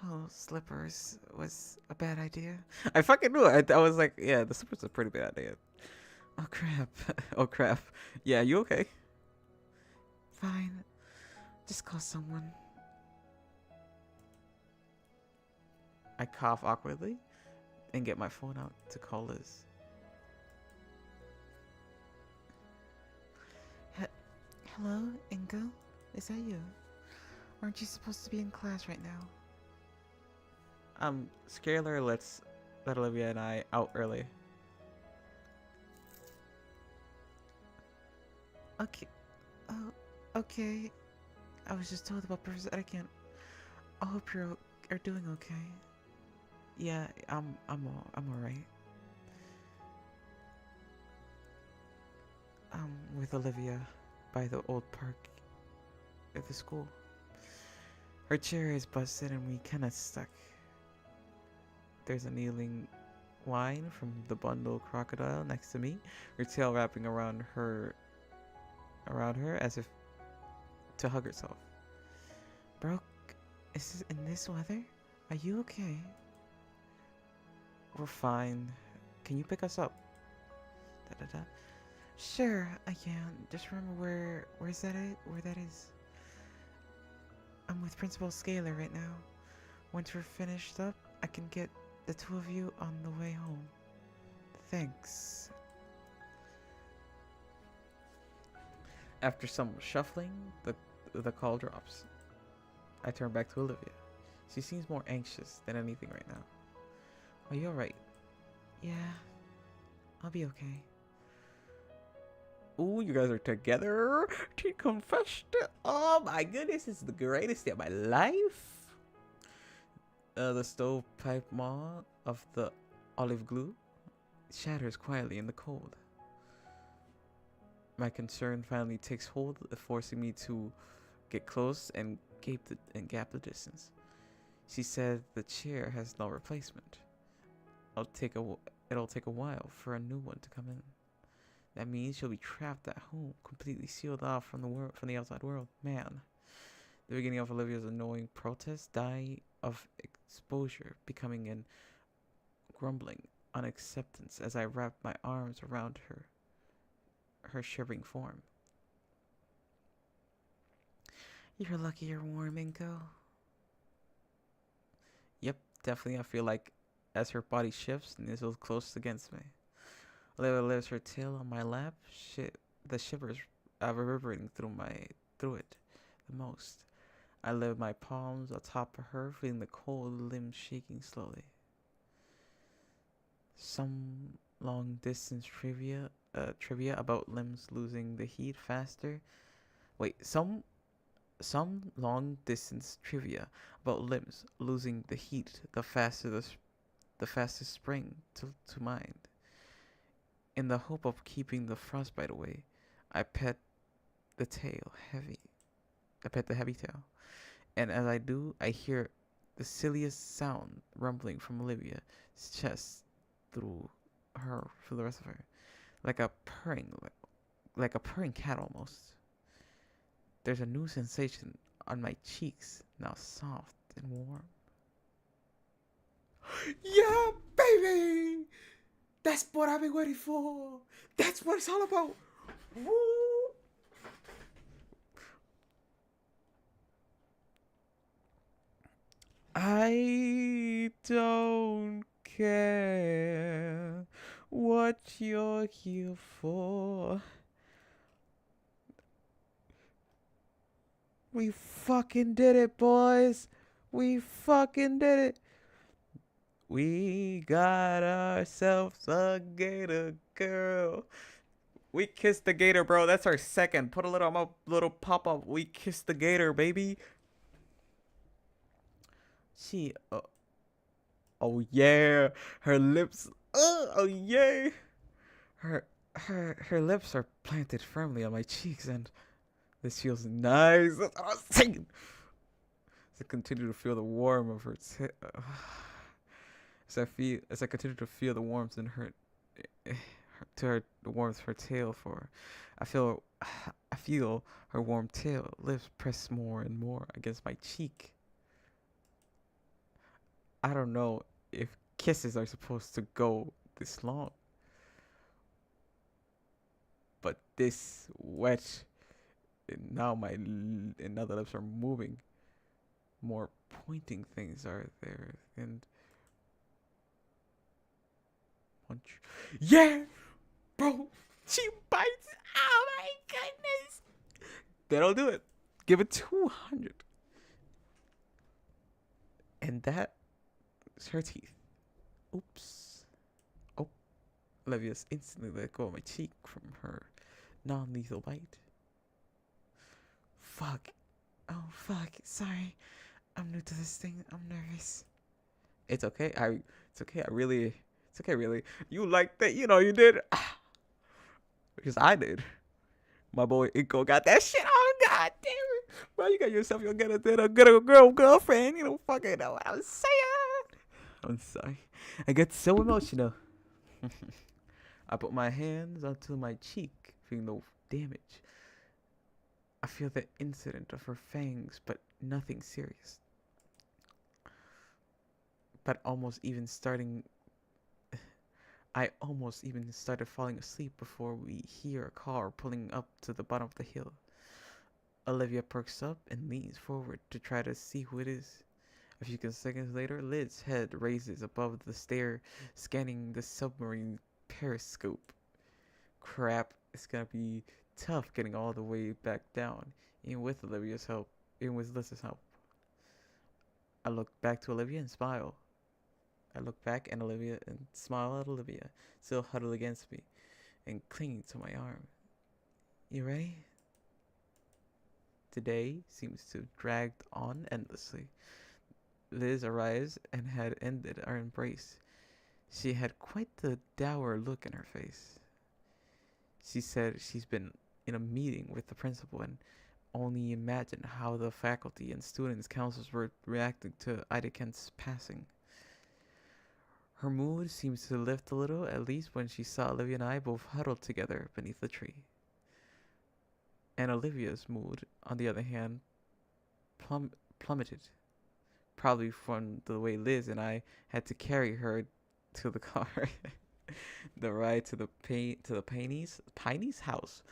Oh, slippers was a bad idea. I fucking knew it. I was like, yeah, the slippers are pretty bad idea. Oh crap. Oh crap. Yeah, you okay? Fine. Just call someone. I cough awkwardly and get my phone out to call Liz. Hello, Ingo? Is that you? Aren't you supposed to be in class right now? Scalar let Olivia and I out early. Okay. Oh, okay. I was just told about Professor Etiquette. I hope you're doing okay. Yeah, I'm alright. With Olivia by the old park at the school. Her chair is busted and we kinda stuck. There's a kneeling whine from the bundle crocodile next to me, her tail wrapping around her as if to hug herself. Bro, is this in this weather? Are you okay? We're fine. Can you pick us up? Da, da, da. Sure, I can. Just remember where that is. I'm with Principal Scalar right now. Once we're finished up, I can get the two of you on the way home. Thanks. After some shuffling, the call drops. I turn back to Olivia. She seems more anxious than anything right now. Are you alright? Yeah, I'll be okay. Ooh, you guys are together. She confessed it. Oh my goodness, this is the greatest day of my life. The stovepipe maw of the olive glue shatters quietly in the cold. My concern finally takes hold, forcing me to get close and gap the distance. She said the chair has no replacement. It'll take a while for a new one to come in. That means she'll be trapped at home, completely sealed off from the outside world. Man, the beginning of Olivia's annoying protest die of exposure, becoming an grumbling unacceptance as I wrapped my arms around her shivering form. You're lucky you're warm, Inko. Yep, definitely. I feel like as her body shifts, nuzzles close against me. Olivia lifts her tail on my lap, the shivers reverberating through it the most. I lay my palms atop of her, feeling the cold limbs shaking slowly. Some long distance trivia about limbs losing the heat faster. Wait, some long distance trivia about limbs losing the heat the fastest spring to mind. In the hope of keeping the frostbite away, I pet the tail heavy. I pet the heavy tail. And as I do, I hear the silliest sound rumbling from Olivia's chest through for the rest of her. Like a purring cat almost. There's a new sensation on my cheeks, now soft and warm. Yeah, baby! That's what I've been waiting for. That's what it's all about. Woo! I don't care what you're here for. We fucking did it, boys. We fucking did it. We got ourselves a gator girl. We kissed the gator, bro. That's our second. Put a little pop up. We kissed the gator, baby. She, oh yeah, her lips. Oh yeah, her lips are planted firmly on my cheeks, and this feels nice. That's what I was saying. As I continue to feel the warmth of her, as I continue to feel the warmth in her, the warmth of her tail for, I feel her warm tail lips press more and more against my cheek. I don't know if kisses are supposed to go this long, but this wet, and now the lips are moving. More pointing things are there, and punch. Yeah, bro, she bites. Oh my goodness, that'll do it. Give it 200, and that. Her teeth. Oops. Oh. Olivia's instantly let go of my cheek from her non-lethal bite. Fuck. Oh, fuck. Sorry. I'm new to this thing. I'm nervous. It's okay. It's okay. It's okay, really. You like that? You know you did. Because I did. My boy Inko got that shit on. God damn it. Bro, you got yourself, you'll get a good girlfriend. You don't fucking know what I'm saying. I'm sorry. I get so emotional. I put my hands onto my cheek, feeling no damage. I feel the incident of her fangs, but nothing serious. I almost even started falling asleep before we hear a car pulling up to the bottom of the hill. Olivia perks up and leans forward to try to see who it is. A few seconds later, Liz's head raises above the stair, scanning the submarine periscope. Crap, it's gonna be tough getting all the way back down, even with Liz's help. I look back to Olivia and smile. I look back at Olivia and smile at Olivia, still huddled against me and clinging to my arm. You ready? Today seems to have dragged on endlessly. Liz arrives and had ended our embrace. She had quite the dour look in her face. She said she's been in a meeting with the principal and only imagine how the faculty and students councils were reacting to Idekent's passing. Her mood seems to lift a little, at least when she saw Olivia and I both huddled together beneath the tree. And Olivia's mood, on the other hand, plummeted. Probably from the way Liz and I had to carry her to the car. The ride to the Piney's house.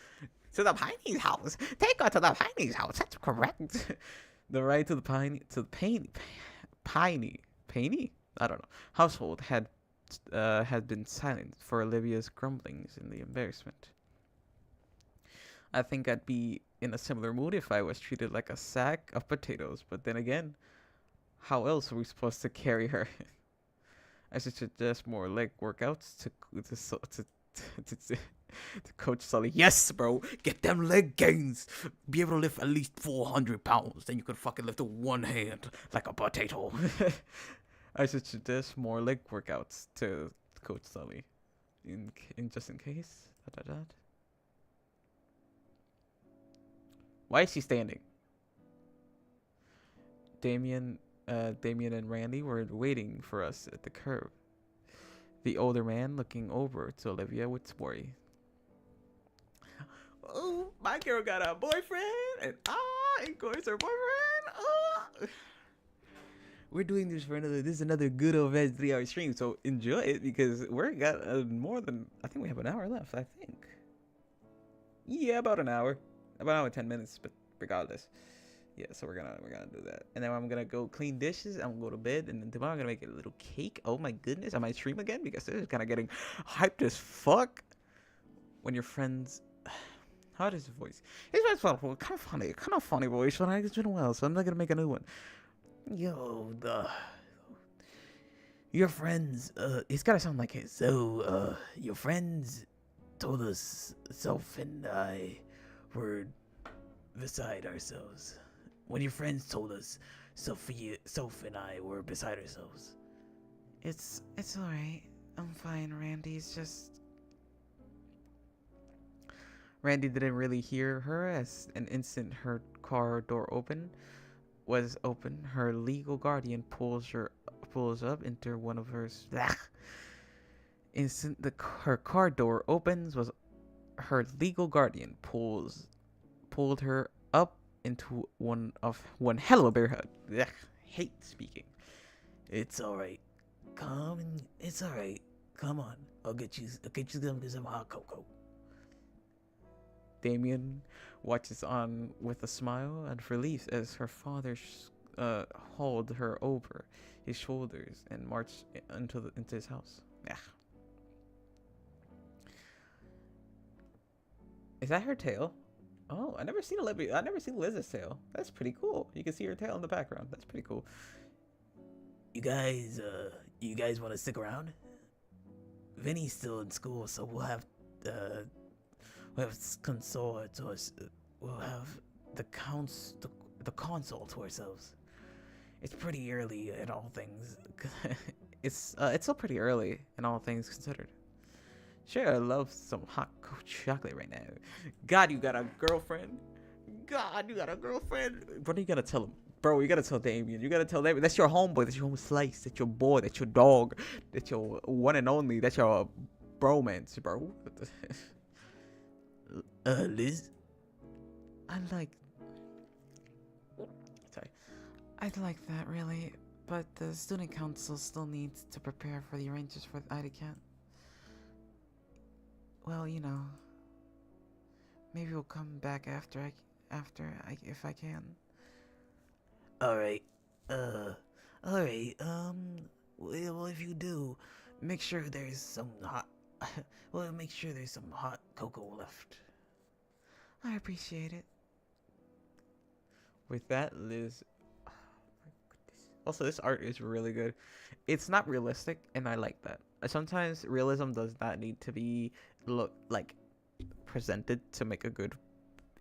To the Piney's house. Take her to the Piney's house. That's correct. The ride to the Piney I don't know. Household had been silent for Olivia's grumblings and the embarrassment. I think I'd be in a similar mood if I was treated like a sack of potatoes, but then again, how else are we supposed to carry her? I should suggest more leg workouts to Coach Sully. Yes, bro, get them leg gains. Be able to lift at least 400 pounds. Then you could fucking lift with one hand like a potato. I should suggest more leg workouts to Coach Sully. in just in case. Dot, dot, dot. Why is she standing? Damien and Randy were waiting for us at the curb. The older man looking over to Olivia with worry. Oh, my girl got a boyfriend, and Inco's her boyfriend. Oh. We're doing this for another. This is another good old 3-hour stream, so enjoy it because we're got more than. I think we have an hour left. I think. Yeah, about an hour and 10 minutes, but regardless. Yeah, so we're gonna do that, and then I'm gonna go clean dishes. I'm gonna go to bed, and then tomorrow I'm gonna make a little cake. Oh my goodness, I might stream again because this is kind of getting hyped as fuck. When your friends, how does his voice? His voice was kind of funny voice. But it's been a while, so I'm not gonna make a new one. Yo, your friends. It's gotta sound like it. So, your friends told us Soph and I were beside ourselves. When your friends told us Soph and I were beside ourselves. It's alright. I'm fine, Randy. It's just... Randy didn't really hear her as an instant her car door was open. Her legal guardian pulls up into one of hers. Her car door opens was her legal guardian pulled her up into one hell of a bear hug. Hate speaking. It's alright. It's alright. Come on. I'll get you some hot cocoa. Damien watches on with a smile and relief as her father hauled her over his shoulders and marched into his house. Is that her tail? Oh, I never seen Liz's tail. That's pretty cool. You can see her tail in the background. That's pretty cool. You guys want to stick around? Vinny's still in school, so we'll have console to us. We'll have the console to ourselves. It's pretty early in all things. It's still pretty early in all things considered. Sure, I love some hot chocolate right now. God, you got a girlfriend? God, you got a girlfriend? What are you gonna tell him? Bro, you gotta tell Damien. You gotta tell Damien. That's your homeboy. That's your home slice. That's your boy. That's your dog. That's your one and only. That's your bromance, bro. Liz? I'd like that, really. But the student council still needs to prepare for the arrangements for the IDCAT. Well, you know, maybe we'll come back after if I can. Alright. Well, if you do, make sure there's some hot cocoa left. I appreciate it. With that, Liz. Oh my goodness. Also, this art is really good. It's not realistic, and I like that. Sometimes realism does not need to be presented to make a good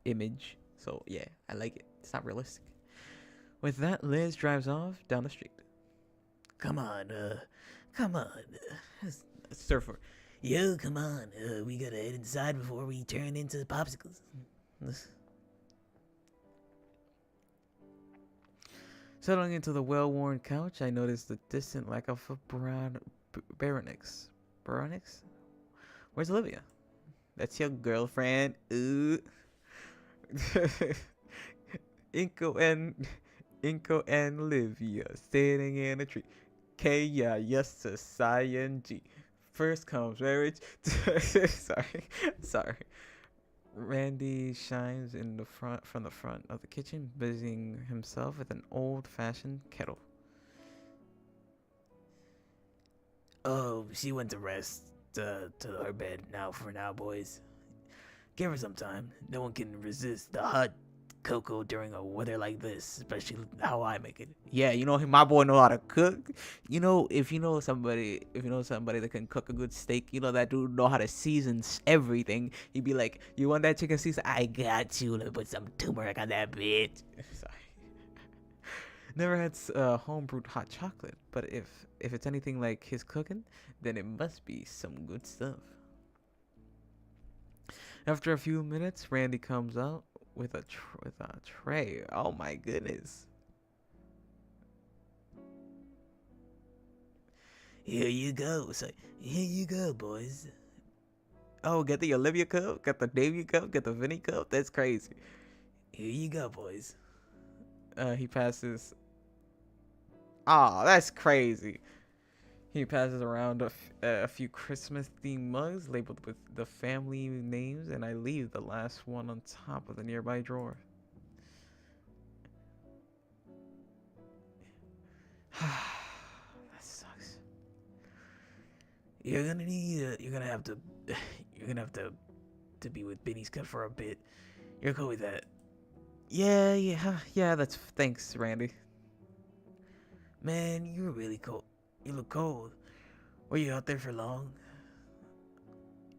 image. So yeah, I like it. It's not realistic. With that, Liz drives off down the street. Come on. Surfer. Yo, come on. We gotta head inside before we turn into popsicles. Settling into the well-worn couch, I noticed the distant lack of a Baronix. Baronix? Where's Olivia? That's your girlfriend. Ooh. Inko and Olivia sitting in a tree. K-ya, yes, S-I-N-G. First comes marriage. Sorry. Randy shines from the front of the kitchen, busying himself with an old-fashioned kettle. Oh, she went to rest to her bed for now, boys. Give her some time. No one can resist the hot cocoa during a weather like this, especially how I make it. Yeah, you know, my boy know how to cook. You know, if you know somebody that can cook a good steak, you know, that dude know how to season everything. He'd be like, you want that chicken season? I got you. Let me put some turmeric on that bitch. Sorry. Never had homebrewed hot chocolate, but if it's anything like his cooking, then it must be some good stuff. After a few minutes, Randy comes out with a tray. Oh my goodness. Here you go. So here you go, boys. Oh, get the Olivia cup, got the Davy cup, got the Vinny cup. That's crazy. Here you go, boys. He passes. Oh, that's crazy. He passes around a few Christmas-themed mugs labeled with the family names, and I leave the last one on top of the nearby drawer. That sucks. You're gonna need. You're gonna have to. You're gonna have to be with Benny's cut for a bit. You're cool with that? Yeah. That's thanks, Randy. Man, you're really cold. You look cold. Were you out there for long?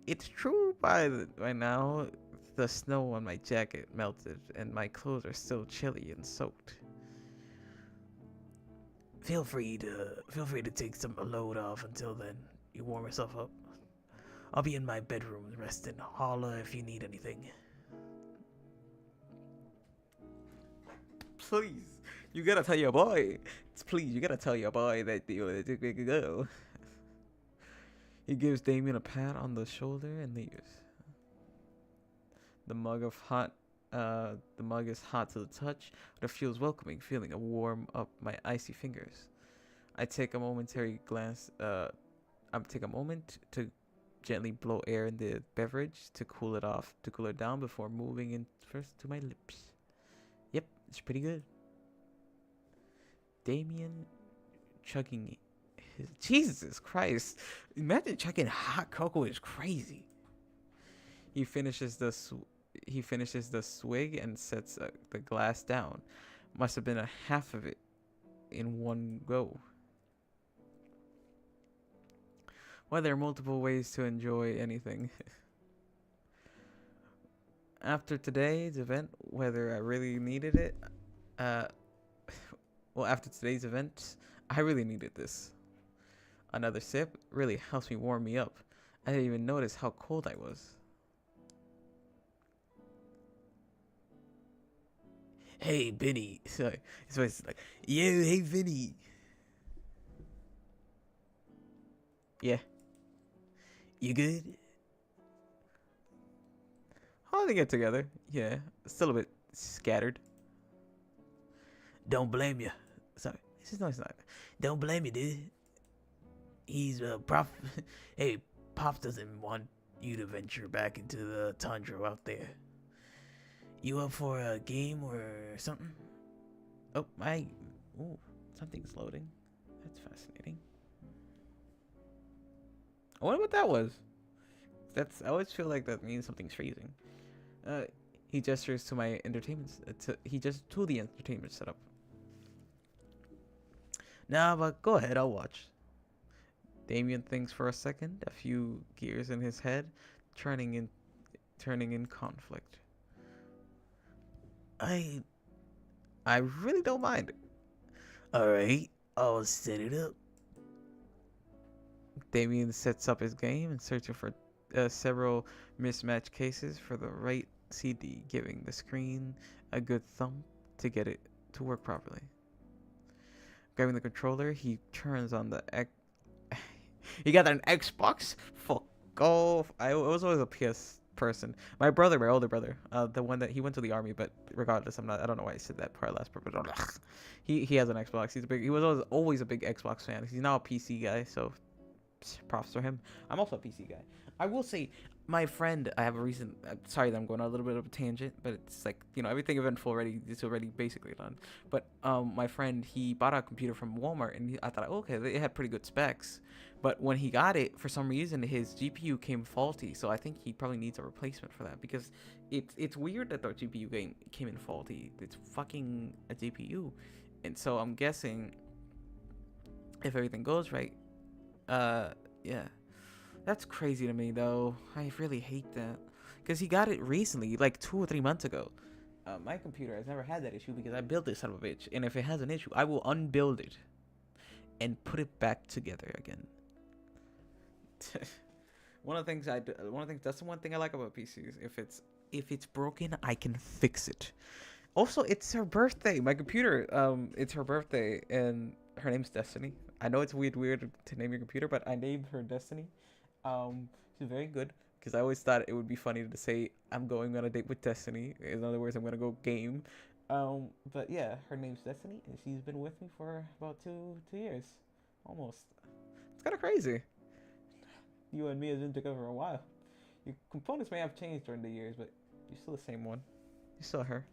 It's true. By now, the snow on my jacket melted, and my clothes are still chilly and soaked. Feel free to take some load off until then. You warm yourself up. I'll be in my bedroom resting. Holla if you need anything. Please, you gotta tell your boy. Please, you gotta tell your boy that you go. He gives Damien a pat on the shoulder and leaves. The mug is hot to the touch, but it feels welcoming, feeling a warm up my icy fingers. I take a moment to gently blow air in the beverage to cool it down before moving in first to my lips. Yep, it's pretty good. Damien chugging his Jesus Christ. Imagine chugging hot cocoa is crazy. He finishes the swig and sets the glass down. Must have been a half of it in one go. Well, there are multiple ways to enjoy anything. After today's event, whether I really needed it, after today's event, I really needed this. Another sip really helps me warm me up. I didn't even notice how cold I was. Hey, Benny. Sorry. So it's like, yo, hey, Benny. Yeah. You good? How they get together? Yeah. Still a bit scattered. Don't blame you. Sorry. It's not. Don't blame you, dude. He's Prof. Hey, Pops doesn't want you to venture back into the tundra out there. You up for a game or something? Oh, something's loading. That's fascinating. I wonder what that was. I always feel like that means something's freezing. He gestures to my entertainment. To the entertainment setup. Nah, but go ahead, I'll watch. Damien thinks for a second, a few gears in his head, turning in conflict. I really don't mind. Alright, I'll set it up. Damien sets up his game and searching for several mismatched cases for the right CD, giving the screen a good thump to get it to work properly. Grabbing the controller, he turns on the He got an Xbox? Fuck off. I was always a PS person. My older brother, the one that he went to the army, but regardless, I don't know why I said that part last part, but he has an Xbox. He was always a big Xbox fan. He's now a PC guy, so props for him. I'm also a PC guy. I will say, my friend, I have a recent. Sorry that I'm going on a little bit of a tangent, but it's like, everything eventful already is already basically done. But my friend, he bought a computer from Walmart, and I thought, okay, it had pretty good specs. But when he got it, for some reason, his GPU came faulty. So I think he probably needs a replacement for that, because it's weird that the GPU came in faulty. It's fucking a GPU, and so I'm guessing if everything goes right, yeah. That's crazy to me, though. I really hate that. Because he got it recently, like 2 or 3 months ago. My computer has never had that issue because I built this son of a bitch. And if it has an issue, I will unbuild it and put it back together again. One of the things that's the one thing I like about PCs. If it's broken, I can fix it. Also, it's her birthday. My computer, it's her birthday, and her name's Destiny. I know it's weird to name your computer, but I named her Destiny. She's very good because I always thought it would be funny to say I'm going on a date with Destiny. In other words, I'm gonna go game. But yeah, her name's Destiny, and she's been with me for about two years, almost. It's kind of crazy. You and me have been together for a while. Your components may have changed during the years, but you're still the same one. You're still her.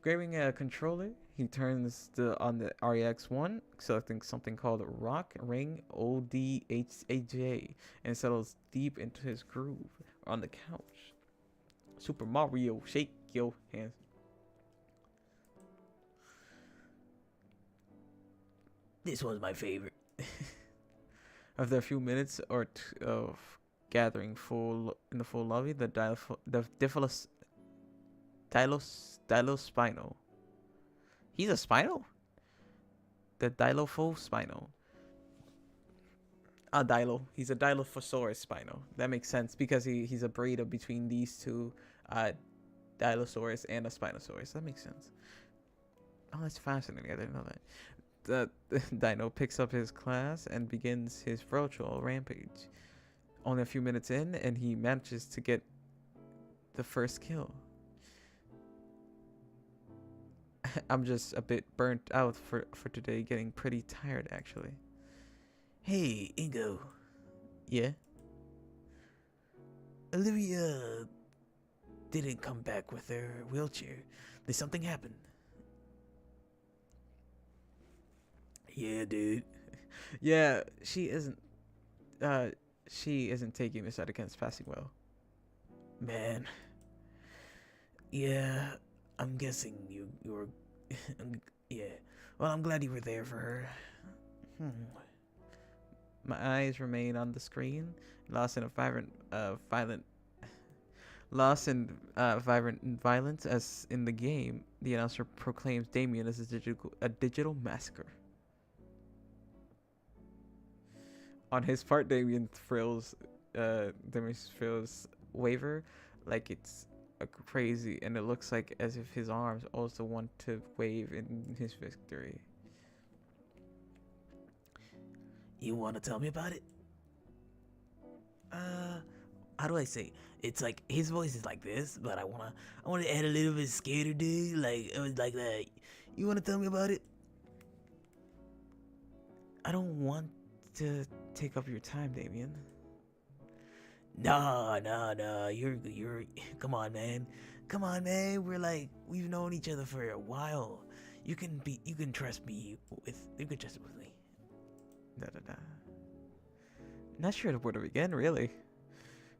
Grabbing a controller, he turns on the REX1, selecting something called Rock Ring ODHAJ, and settles deep into his groove on the couch. Super Mario, shake your hands. This was my favorite. After a few minutes of gathering in the full lobby, the Dilospino. He's a Spino? The Dilophospino. Dilo. He's a Dilophosaurus Spino. That makes sense because he's a breed of between these two Dilosaurus and a Spinosaurus. That makes sense. Oh, that's fascinating. I didn't know that. The Dino picks up his class and begins his virtual rampage. Only a few minutes in, and he manages to get the first kill. I'm just a bit burnt out for today, getting pretty tired actually. Hey, Ingo. Yeah? Olivia didn't come back with her wheelchair. Did something happen? Yeah, dude. Yeah, she isn't taking this out against passing well. Man. Yeah, I'm guessing you were yeah. Well, I'm glad you were there for her. My eyes remain on the screen, lost in vibrant violence as in the game. The announcer proclaims Damien as a digital massacre. On his part, Damien feels waver like it's crazy, and it looks like as if his arms also want to wave in his victory. You want to tell me about it? How do I say? It's like his voice is like this, but I wanna add a little bit skater, dude. Like it was like that. You wanna tell me about it? I don't want to take up your time, Damien. No. You're. Come on, man. We've known each other for a while. You can trust me with. You can trust it with me. Not sure where to begin, really.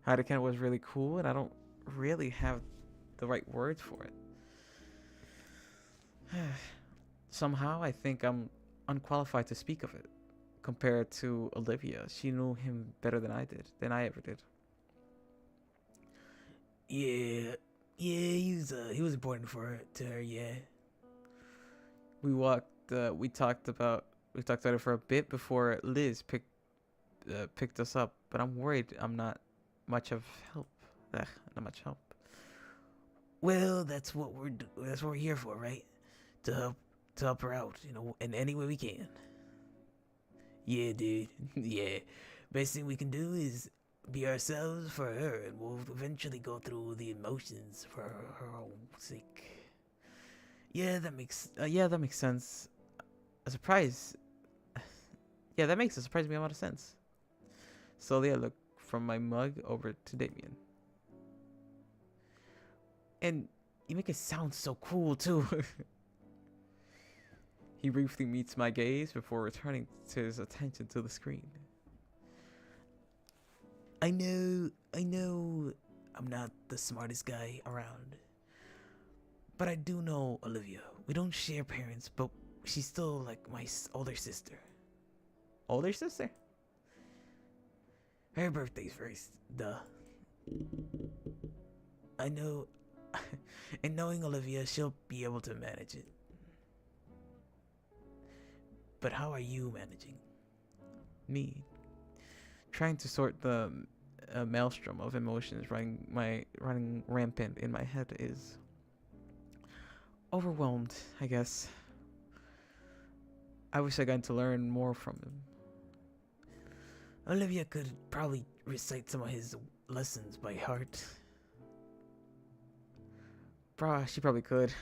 Heidekan was really cool, and I don't really have the right words for it. Somehow, I think I'm unqualified to speak of it. Compared to Olivia, she knew him better than I ever did. Yeah, he was important to her. Yeah. We talked about it for a bit before Liz picked us up, but I'm worried I'm not much of help. Not much help. Well, that's what we're here for, right? To help her out, in any way we can. Yeah, dude. Yeah. Best thing we can do is be ourselves for her, and we'll eventually go through the emotions for her own sake. Yeah, that makes sense. A surprise. Yeah, that makes a surprising amount of sense. Slowly, I look from my mug over to Damien. And you make it sound so cool, too. He briefly meets my gaze before returning his attention to the screen. I know I'm not the smartest guy around. But I do know Olivia. We don't share parents, but she's still like my older sister. Older sister? Her birthday's first, duh. I know And knowing Olivia, she'll be able to manage it. But how are you managing? Me, trying to sort the maelstrom of emotions running rampant in my head is overwhelmed, I guess. I wish I got to learn more from him. Olivia could probably recite some of his lessons by heart. She probably could.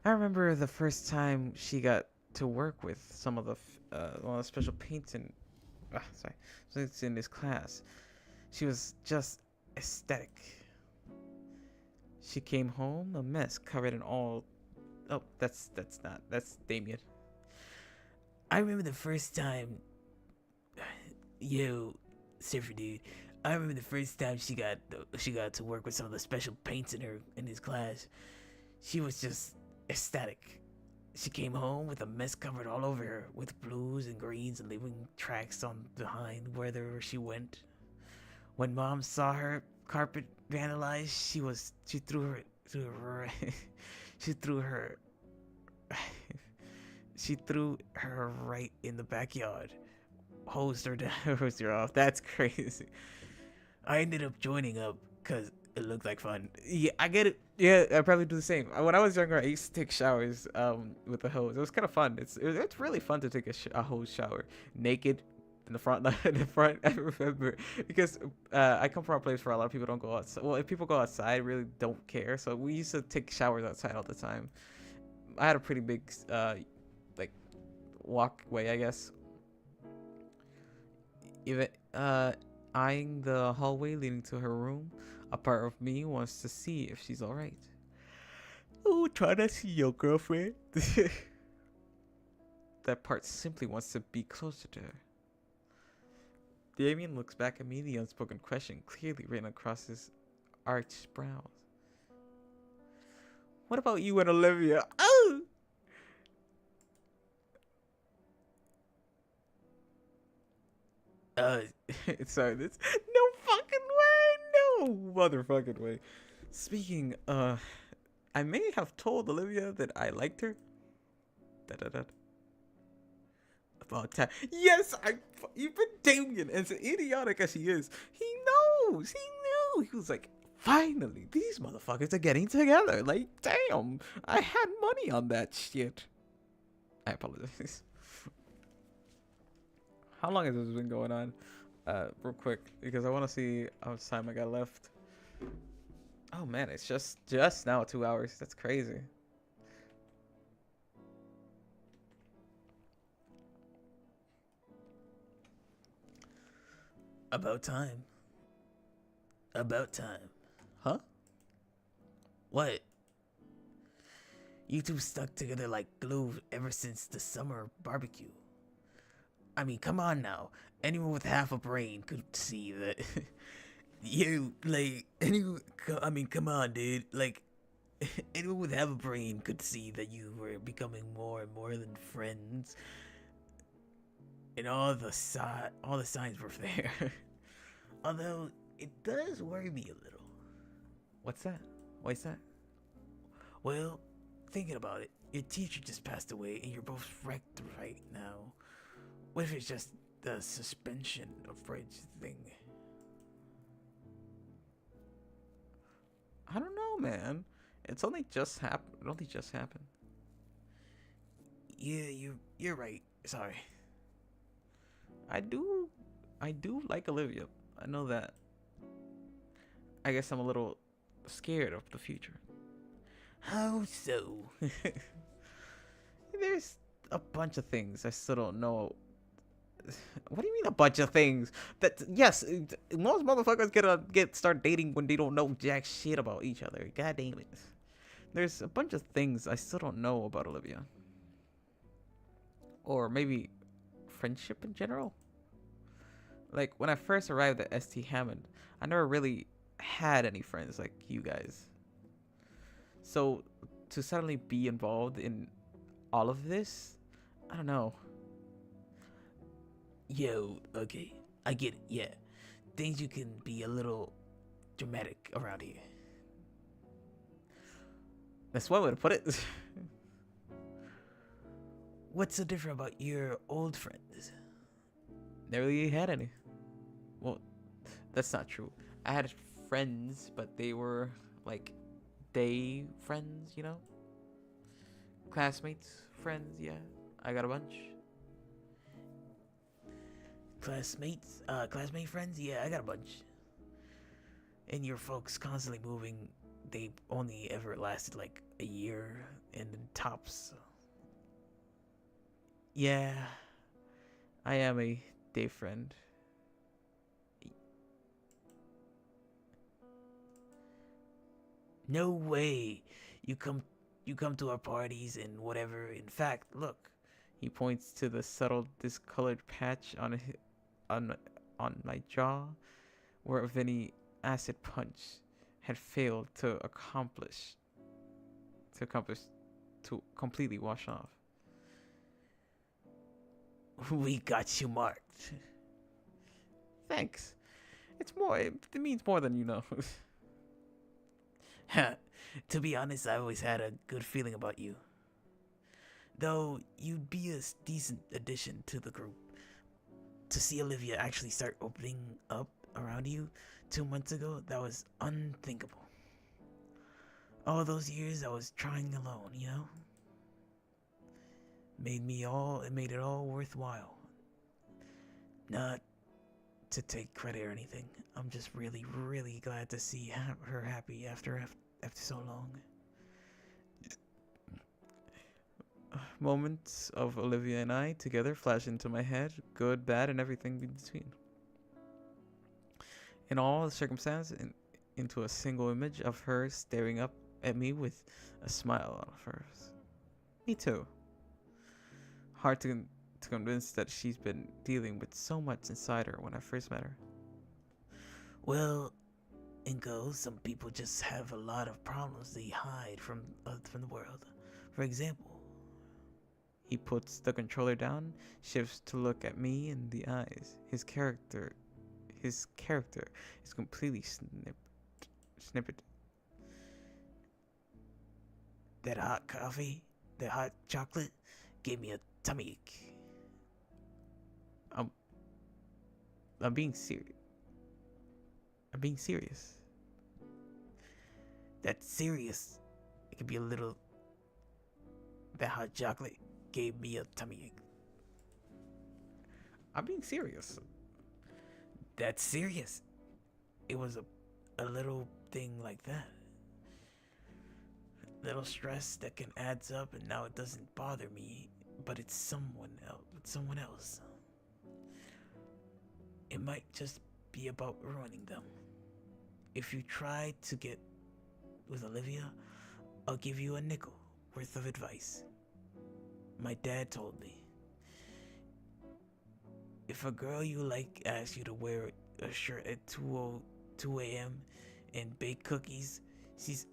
I remember the first time she got to work with some of the one of the special paints in it's in this class. She was just ecstatic. She came home a mess, covered in all. Oh, that's Damien. I remember the first time. Yo, Surfer dude. I remember the first time she got to work with some of the special paints in his class. She was just ecstatic. She came home with a mess covered all over her, with blues and greens and leaving tracks on behind wherever she went. When Mom saw her carpet vandalized, she threw her she threw her she threw her right in the backyard. Hosed her down, hosed her off. That's crazy. I ended up joining up because it looked like fun. Yeah, I get it. Yeah, I probably do the same. When I was younger, I used to take showers with the hose. It was kind of fun. It's really fun to take a hose shower naked in the front. In the front, I remember because I come from a place where a lot of people don't go outside. Well, if people go outside, really don't care. So we used to take showers outside all the time. I had a pretty big like walkway, I guess. Even eyeing the hallway leading to her room, a part of me wants to see if she's alright. Oh, try to see your girlfriend. That part simply wants to be closer to her. Damien looks back at me, the unspoken question clearly written across his arched brows. What about you and Olivia? Oh! Sorry, this no fucking way, no motherfucking way. Speaking, I may have told Olivia that I liked her. Da-da-da. About time. Yes, even Damien, as idiotic as he is, he knows. He knew. He was like, finally, these motherfuckers are getting together. Like, damn, I had money on that shit. I apologize. How long has this been going on? Real quick, because I want to see how much time I got left. Oh man, it's just now 2 hours. That's crazy. About time. About time. Huh? What? You two stuck together like glue ever since the summer barbecue. I mean, come on now. Anyone with half a brain could see that. Come on, dude. Like, anyone with half a brain could see that you were becoming more and more than friends. And all the signs were there. Although, it does worry me a little. What's that? Why's that? Well, thinking about it, your teacher just passed away and you're both wrecked right now. What if it's just the suspension of bridge thing? I don't know, man. It's only just happened. It only just happened. Yeah, you're right. Sorry. I do like Olivia. I know that. I guess I'm a little scared of the future. How so? There's a bunch of things I still don't know. What do you mean a bunch of things? That yes, most motherfuckers start dating when they don't know jack shit about each other. God damn it. There's a bunch of things I still don't know about Olivia. Or maybe friendship in general. Like when I first arrived at ST Hammond, I never really had any friends like you guys. So to suddenly be involved in all of this, I don't know. Yo, okay. I get it, yeah. Things you can be a little dramatic around here. That's one way to put it. What's so different about your old friends? Never really had any. Well, that's not true. I had friends, but they were like day friends, you know? Classmates, friends, yeah. I got a bunch. Classmate friends? Yeah, I got a bunch. And your folks constantly moving, they only ever lasted like a year and then tops. Yeah, I am a day friend. No way. You come you come to our parties and whatever. In fact, look. He points to the subtle discolored patch on on my jaw where Vinny acid punch had failed to to completely wash off. We got you marked. Thanks. It means more than you know. To be honest, I always had a good feeling about you. Though you'd be a decent addition to the group. To see Olivia actually start opening up around you 2 months ago, that was unthinkable. All those years I was trying alone, you know? It made it all worthwhile. Not to take credit or anything. I'm just really, really glad to see her happy after so long. Moments of Olivia and I together flash into my head, good, bad, and everything in between. In all the circumstance, into a single image of her staring up at me with a smile on her face. Me too. Hard to convince that she's been dealing with so much inside her when I first met her. Well, Inko, some people just have a lot of problems they hide from the world. For example, he puts the controller down, shifts to look at me in the eyes. His character is completely snipped. That hot coffee, that hot chocolate, gave me a tummy ache. I'm being serious. I'm being serious. That's serious. It could be a little. That hot chocolate gave me a tummy ache. I'm being serious. That's serious. It was a little thing like that. Little stress that can adds up and now it doesn't bother me, but it's someone else. It might just be about ruining them. If you try to get with Olivia, I'll give you a nickel worth of advice. My dad told me. If a girl you like asks you to wear a shirt at 2 a.m. and bake cookies, she's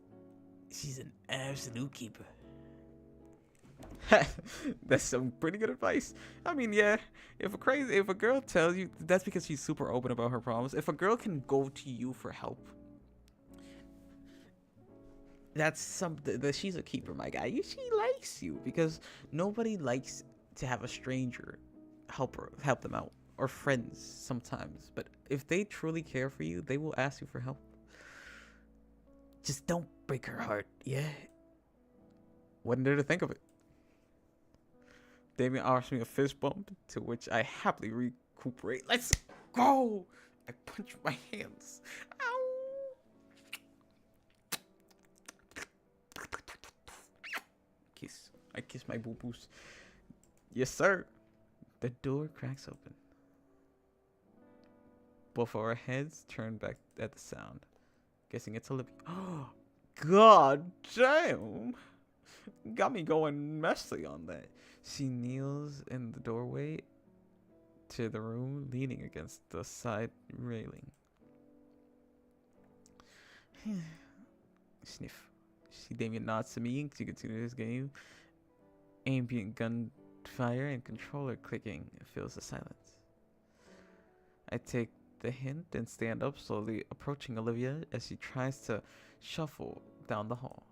an absolute keeper. That's some pretty good advice. I mean, yeah, if a girl tells you, that's because she's super open about her problems. If a girl can go to you for help, that's something that she's a keeper, my guy. She likes you because nobody likes to have a stranger help them out, or friends sometimes. But if they truly care for you, they will ask you for help. Just don't break her heart, yeah? Wasn't there to think of it. Damien offers me a fist bump, to which I happily recuperate. Let's go! I punch my hands. Ow! I kiss my boo-boos. Yes, sir. The door cracks open. Both of our heads turn back at the sound. Guessing it's Olivia. Oh, god damn! Got me going messy on that. She kneels in the doorway to the room, leaning against the side railing. Sniff. She Damien nods to me and she continues his game. Ambient gunfire and controller clicking fills the silence. I take the hint and stand up, slowly approaching Olivia as she tries to shuffle down the hall.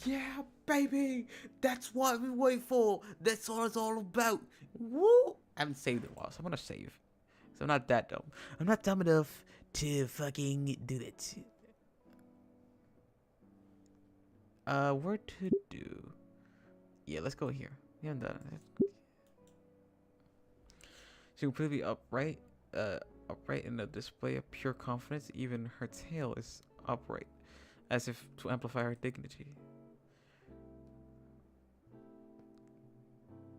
Yeah, baby. That's what we wait for. That's what it's all about. Woo! I haven't saved in a while, so I'm gonna save. So I'm not that dumb. I'm not dumb enough to fucking do that. Where to do? Yeah, let's go here. We haven't done it. She completely upright in a display of pure confidence. Even her tail is upright, as if to amplify her dignity.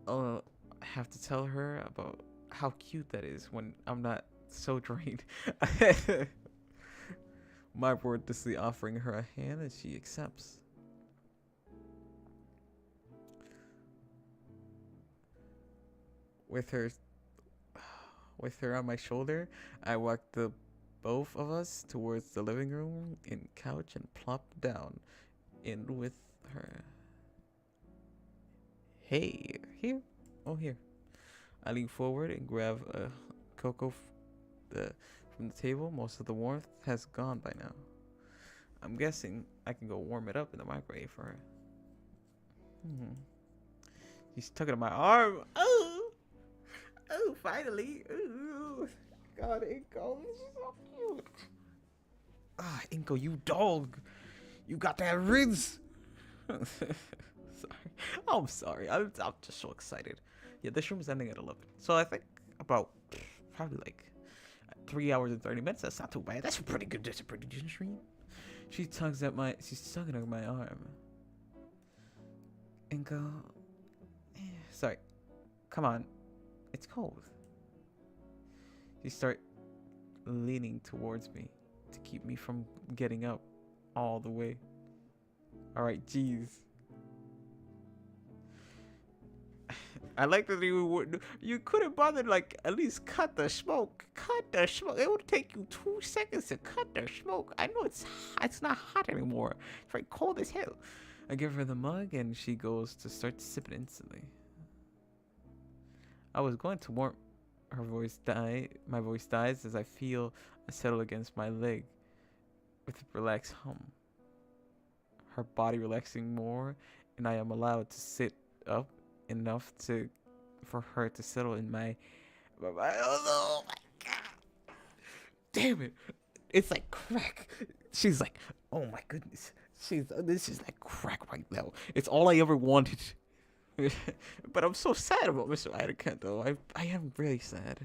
I have to tell her about how cute that is when I'm not so drained. My wordlessly offering her a hand, and she accepts. With her on my shoulder, I walked the both of us towards the living room and couch and plopped down in with her. Hey, here. Oh, here. I lean forward and grab a cocoa from the table. Most of the warmth has gone by now. I'm guessing I can go warm it up in the microwave for her. She's tugging at my arm. Oh, finally. Ooh. God, Inko, this is so cute. Ah, Inko, you dog. You got that rinse. Sorry. I'm sorry. I'm just so excited. Yeah, this room is ending at 11. So I think about probably like 3 hours and 30 minutes. That's not too bad. That's a pretty good stream. She's tugging at my arm. Inko. Sorry. Come on. It's cold. You start leaning towards me to keep me from getting up all the way. Alright, jeez. I like that you couldn't bother like at least cut the smoke. Cut the smoke. It would take you 2 seconds to cut the smoke. I know it's not hot anymore. It's very cold as hell. I give her the mug and she goes to start sipping instantly. I was going to warm her voice my voice dies as I feel a settle against my leg with a relaxed hum. Her body relaxing more, and I am allowed to sit up enough for her to settle in my oh my god. Damn it. It's like crack. She's like, oh my goodness. This is like crack right now. It's all I ever wanted. But I'm so sad about Mr. Anakin, though. I am really sad.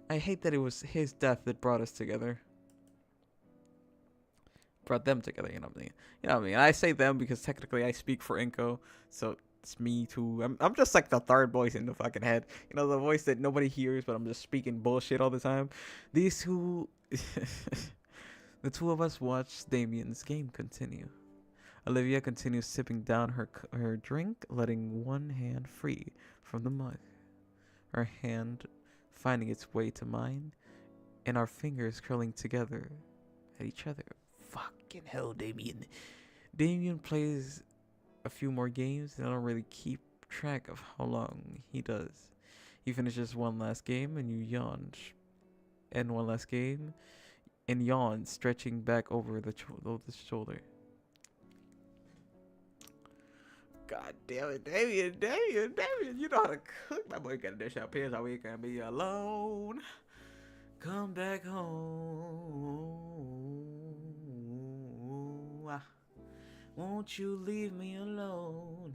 I hate that it was his death that brought us together. Brought them together, you know what I mean? You know what I mean? I say them because technically I speak for Inko, so it's me too. I'm just like the third voice in the fucking head. You know, the voice that nobody hears, but I'm just speaking bullshit all the time. These two... The two of us watch Damien's game continue. Olivia continues sipping down her drink, letting one hand free from the mug. Her hand finding its way to mine, and our fingers curling together at each other. Fucking hell, Damien. Damien plays a few more games, and I don't really keep track of how long he does. He finishes one last game, and you yawn. And one last game, and yawn, stretching back over the shoulder. God damn it, Damien, you know how to cook. My boy got a dish out here so we can be alone. Come back home. Won't you leave me alone?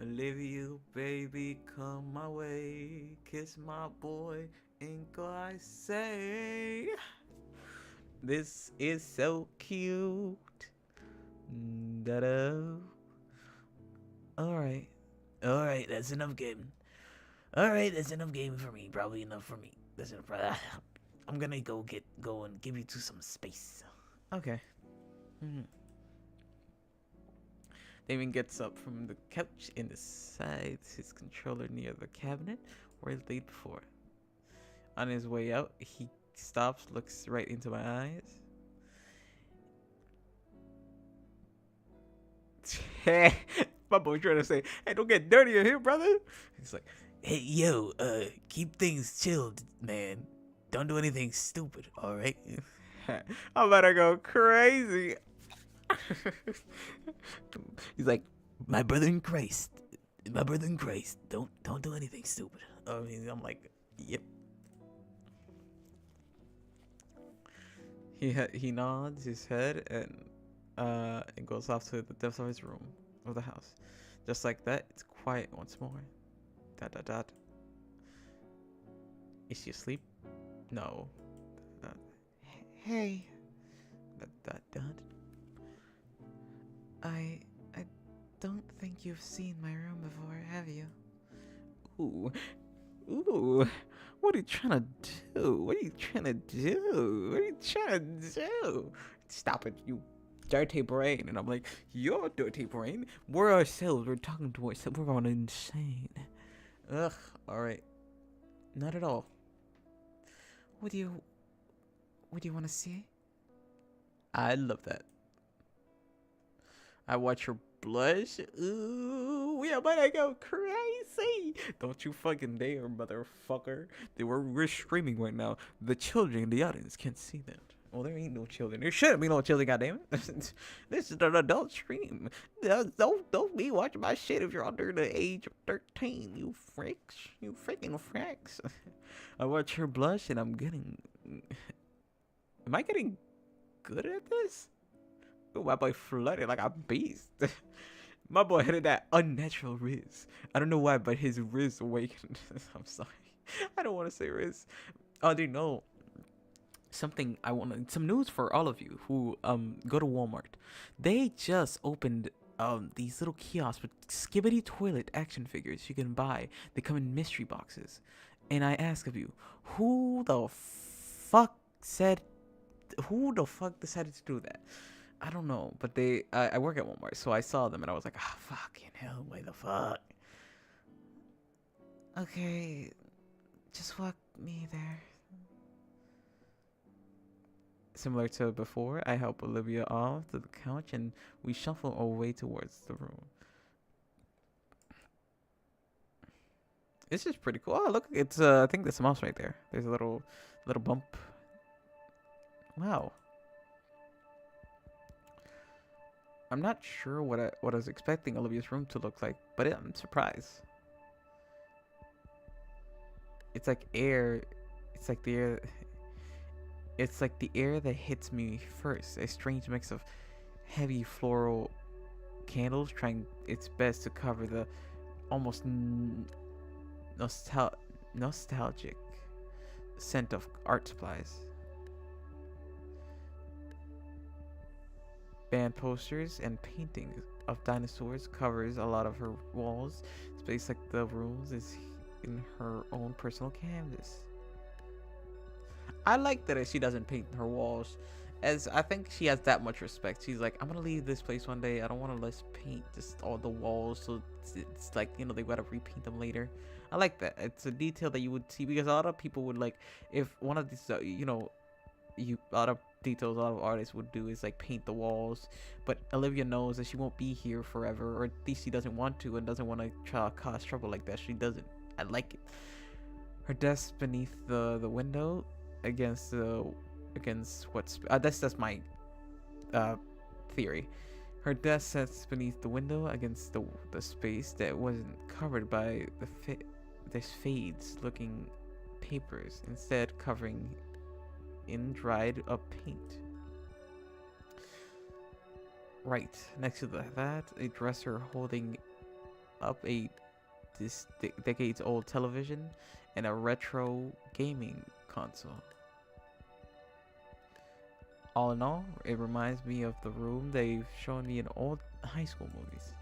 Olivia, baby, come my way. Kiss my boy, Inko, I say. This is so cute. Da-da. Alright, that's enough game. Alright, that's enough game for me. Probably enough for me. That's enough. I'm gonna go and give you some space. Okay. Damien gets up from the couch and decides his controller near the cabinet where it laid before. On his way out, he stops, looks right into my eyes. My boy trying to say, hey, don't get dirty in here, brother. He's like, hey, yo, keep things chilled, man. Don't do anything stupid, all right? I'm about to go crazy. He's like, my brother in Christ. My brother in Christ. Don't do anything stupid. I mean, I'm like, yep. He nods his head and goes off to the depths of his room of the house. Just like that, it's quiet once more. Dot dot dot. Is she asleep? No. Hey. Dot dot dot. I don't think you've seen my room before, have you? Ooh. Ooh. What are you trying to do? What are you trying to do? What are you trying to do? Stop it, you dirty brain. And I'm like, you're dirty brain? We're ourselves. We're talking to ourselves. We're going insane. Ugh, alright. Not at all. What do you want to see? I love that. I watch her blush. Ooh, we about to go crazy. Don't you fucking dare, motherfucker. We're streaming right now. The children in the audience can't see that. Well, there ain't no children. There shouldn't be no children, goddammit. This is an adult stream. Don't be watching my shit if you're under the age of 13, you freaks. You freaking freaks. I watch her blush and I'm getting... Am I getting good at this? Ooh, my boy flooded like a beast. My boy had that unnatural riz. I don't know why, but his riz awakened. I'm sorry. I don't want to say riz. Oh, dude, no. Some news for all of you who go to Walmart. They just opened these little kiosks with Skibbity Toilet action figures you can buy. They come in mystery boxes. And I ask of you, who the fuck decided to do that? I don't know, but I work at Walmart, so I saw them and I was like, ah, fucking hell, why the fuck? Okay, just walk me there. Similar to before, I help Olivia off to the couch and we shuffle our way towards the room. This is pretty cool. Oh, look, it's I think there's a mouse right there. There's a little bump. Wow. I'm not sure what I was expecting Olivia's room to look like, but I'm surprised. It's like air. It's like the air. It's like the air that hits me first. A strange mix of heavy floral candles trying its best to cover the almost nostalgic scent of art supplies. Band posters and paintings of dinosaurs covers a lot of her walls. Space like the rooms is in her own personal canvas. I like that she doesn't paint her walls, as I think she has that much respect. She's like, I'm gonna leave this place one day. I don't want to let's paint just all the walls, so it's like, you know, they gotta repaint them later. I like that. It's a detail that you would see, because a lot of people would like, if one of these, you know, a lot of details a lot of artists would do is like paint the walls, but Olivia knows that she won't be here forever, or at least she doesn't want to and doesn't want to cause trouble like that. She doesn't. I like it. Her desk beneath the window against what's that's my theory. Her desk sits beneath the window against the space that wasn't covered by this fades looking papers, instead covering in dried up paint. Right next to that, a dresser holding up this decades old television and a retro gaming console. All in all, it reminds me of the room they've shown me in old high school movies.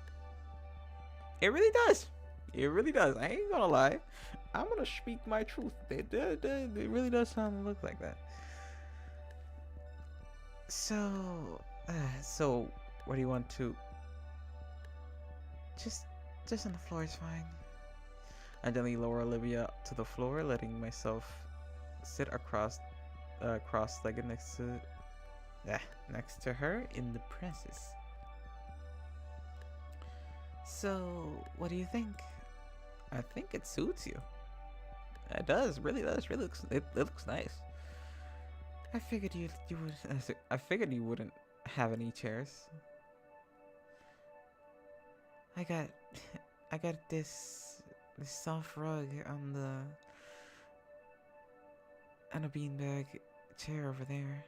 It really does. It really does. I ain't gonna lie. I'm gonna speak my truth. It really does sound and look like that. So what do you want to? Just on the floor is fine. I gently lower Olivia to the floor, letting myself sit cross-legged next to her in the process. So, what do you think? I think it suits you. It does, really does. It looks nice. I figured you would. I figured you wouldn't have any chairs. I got I got this soft rug on a beanbag chair over there.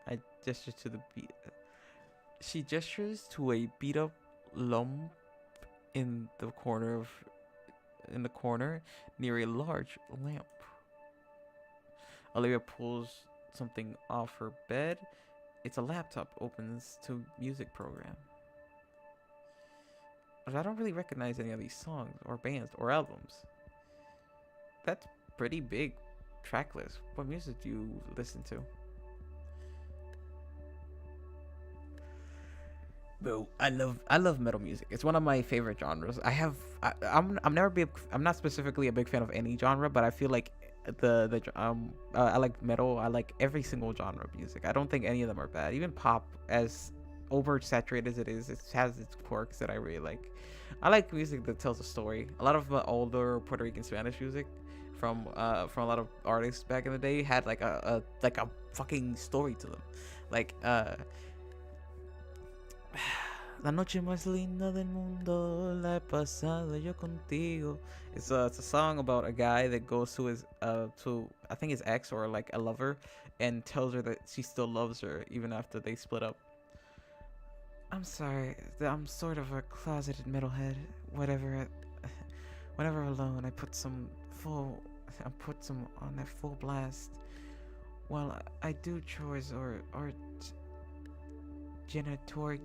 I gesture to the beat. She gestures to a beat up lump in the corner near a large lamp. Olivia pulls something off her bed. It's a laptop. Opens to music program. But I don't really recognize any of these songs or bands or albums. That's pretty big track list. What music do you listen to? Bro, I love metal music. It's one of my favorite genres. I'm not specifically a big fan of any genre, but I feel like I like metal. I like every single genre of music. I don't think any of them are bad. Even pop, as oversaturated as it is, it has its quirks that I really like. I like music that tells a story. A lot of older Puerto Rican Spanish music from a lot of artists back in the day had like a fucking story to them. Like La noche más linda del mundo la he pasado yo contigo. It's a song about a guy that goes to his to I think his ex or like a lover and tells her that she still loves her even after they split up. I'm sorry, I'm sort of a closeted metalhead. Whenever alone, I put some on that full blast. While I do chores or Genitorgi,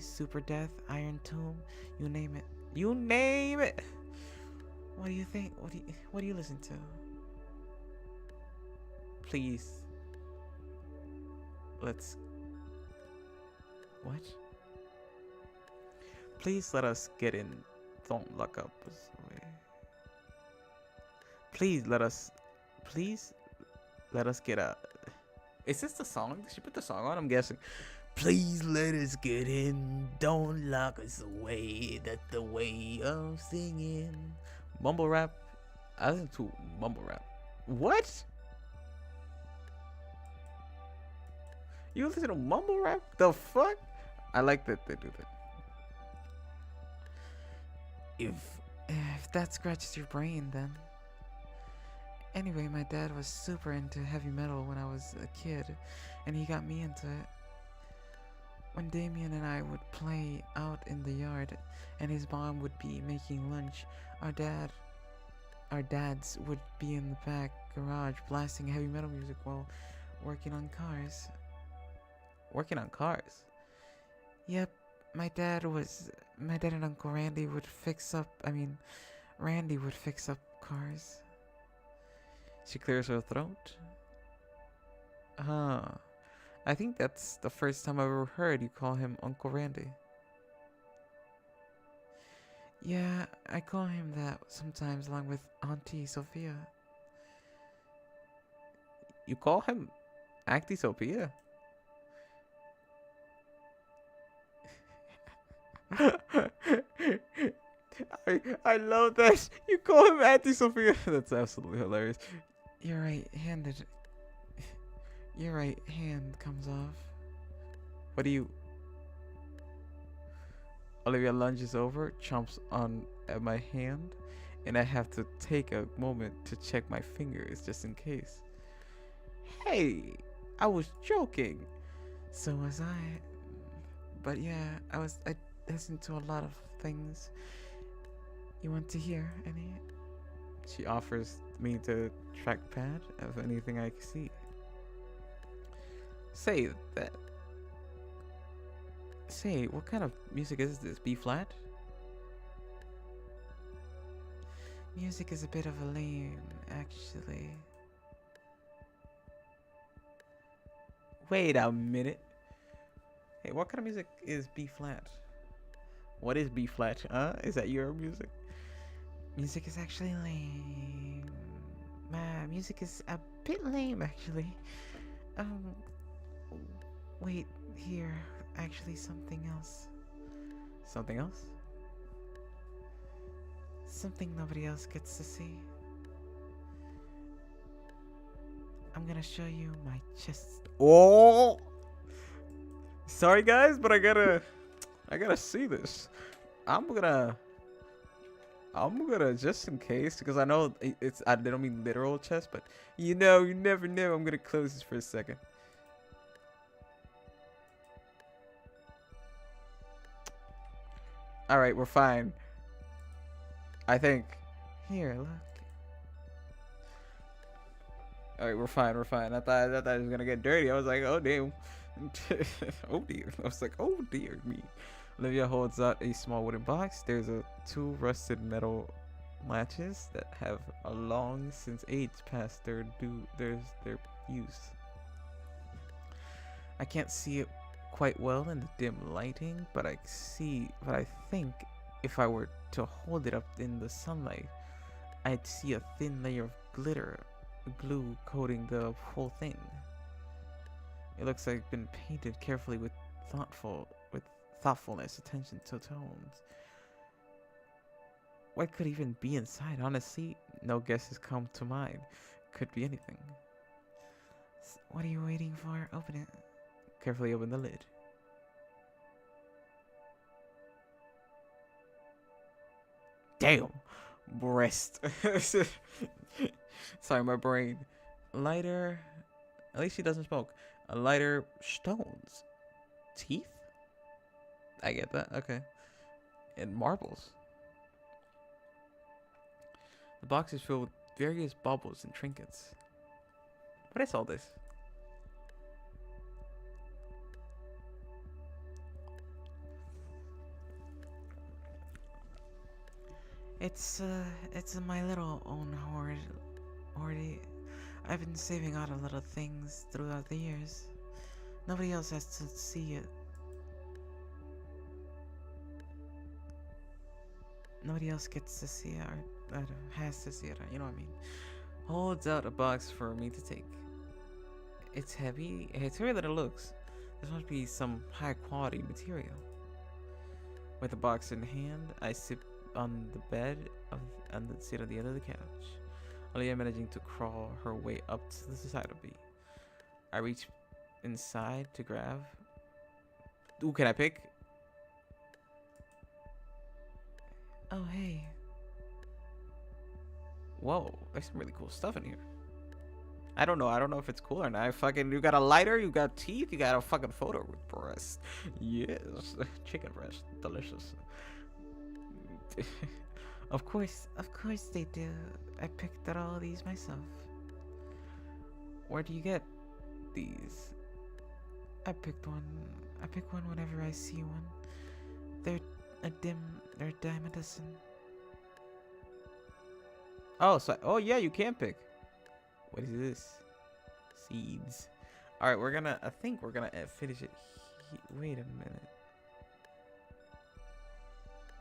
Super Death, Iron Tomb, you name it. You name it! What do you think? What do you listen to? Please. What? Please let us get in. Don't lock up us away. Please let us get out. Is this the song? Did she put the song on? I'm guessing. Please let us get in. Don't lock us away. That's the way of singing. Mumble rap. I listen to mumble rap. What? You listen to mumble rap? The fuck? I like that they do that. If that scratches your brain, then. Anyway, my dad was super into heavy metal when I was a kid, and he got me into it. When Damien and I would play out in the yard, and his mom would be making lunch, our dads would be in the back garage blasting heavy metal music while working on cars. Working on cars? Yep, my dad and Uncle Randy would fix up cars. She clears her throat. I think that's the first time I've ever heard you call him Uncle Randy. Yeah, I call him that sometimes along with Auntie Sophia. You call him Auntie Sophia? I love that. You call him Auntie Sophia. That's absolutely hilarious. Your right hand comes off. What do you... Olivia lunges over, chomps on at my hand, and I have to take a moment to check my fingers just in case. Hey, I was joking. So was I. But yeah, I listened to a lot of things. You want to hear any? She offers me the trackpad of anything I can see. Say, what kind of music is this? B flat? Music is a bit of a lame, actually. Wait a minute. Hey, what kind of music is B flat? What is B flat? Is that your music? Music is actually lame. My music is a bit lame, actually. Wait, here. Actually, something else. Something else? Something nobody else gets to see. I'm gonna show you my chest. Oh! Sorry guys, but I gotta see this. I'm gonna just in case, because I know I don't mean literal chest, but you know, you never know. I'm gonna close this for a second. All right, we're fine. I think. Here, look. All right, we're fine. We're fine. I thought it was gonna get dirty. I was like, oh damn. Oh dear. I was like, oh dear me. Olivia holds out a small wooden box. There's two rusted metal latches that have a long since age past their use. I can't see it quite well in the dim lighting, but I think if I were to hold it up in the sunlight, I'd see a thin layer of glue coating the whole thing. It looks like it's been painted carefully with thoughtfulness, attention to tones. What could even be inside? Honestly, no guesses come to mind. Could be anything. What are you waiting for? Open it. Carefully open the lid. Damn! Breast. Sorry, my brain. Lighter. At least she doesn't smoke. A lighter. Stones. Teeth? I get that. Okay. And marbles. The box is filled with various baubles and trinkets. What is all this? It's my little own hoard. I've been saving out of little things throughout the years. Nobody else has to see it. Nobody else gets to see it, or has to see it, you know what I mean. Holds out a box for me to take. It's heavy. It's heavier than it looks. This must be some high quality material. With the box in hand, I sit on the bed and sit on the end of the couch. Olivia managing to crawl her way up to the side of me. I reach inside to grab. Ooh, can I pick? Oh, hey. Whoa, there's some really cool stuff in here. I don't know if it's cool or not. You got a lighter, you got teeth, you got a fucking photo with breast. Yes, chicken breast, delicious. Of course they do. I picked out all of these myself. Where do you get these? I pick one whenever I see one. They're diamondison. Oh yeah, you can pick. What is this? Seeds. All right, I think we're gonna finish it. Wait a minute.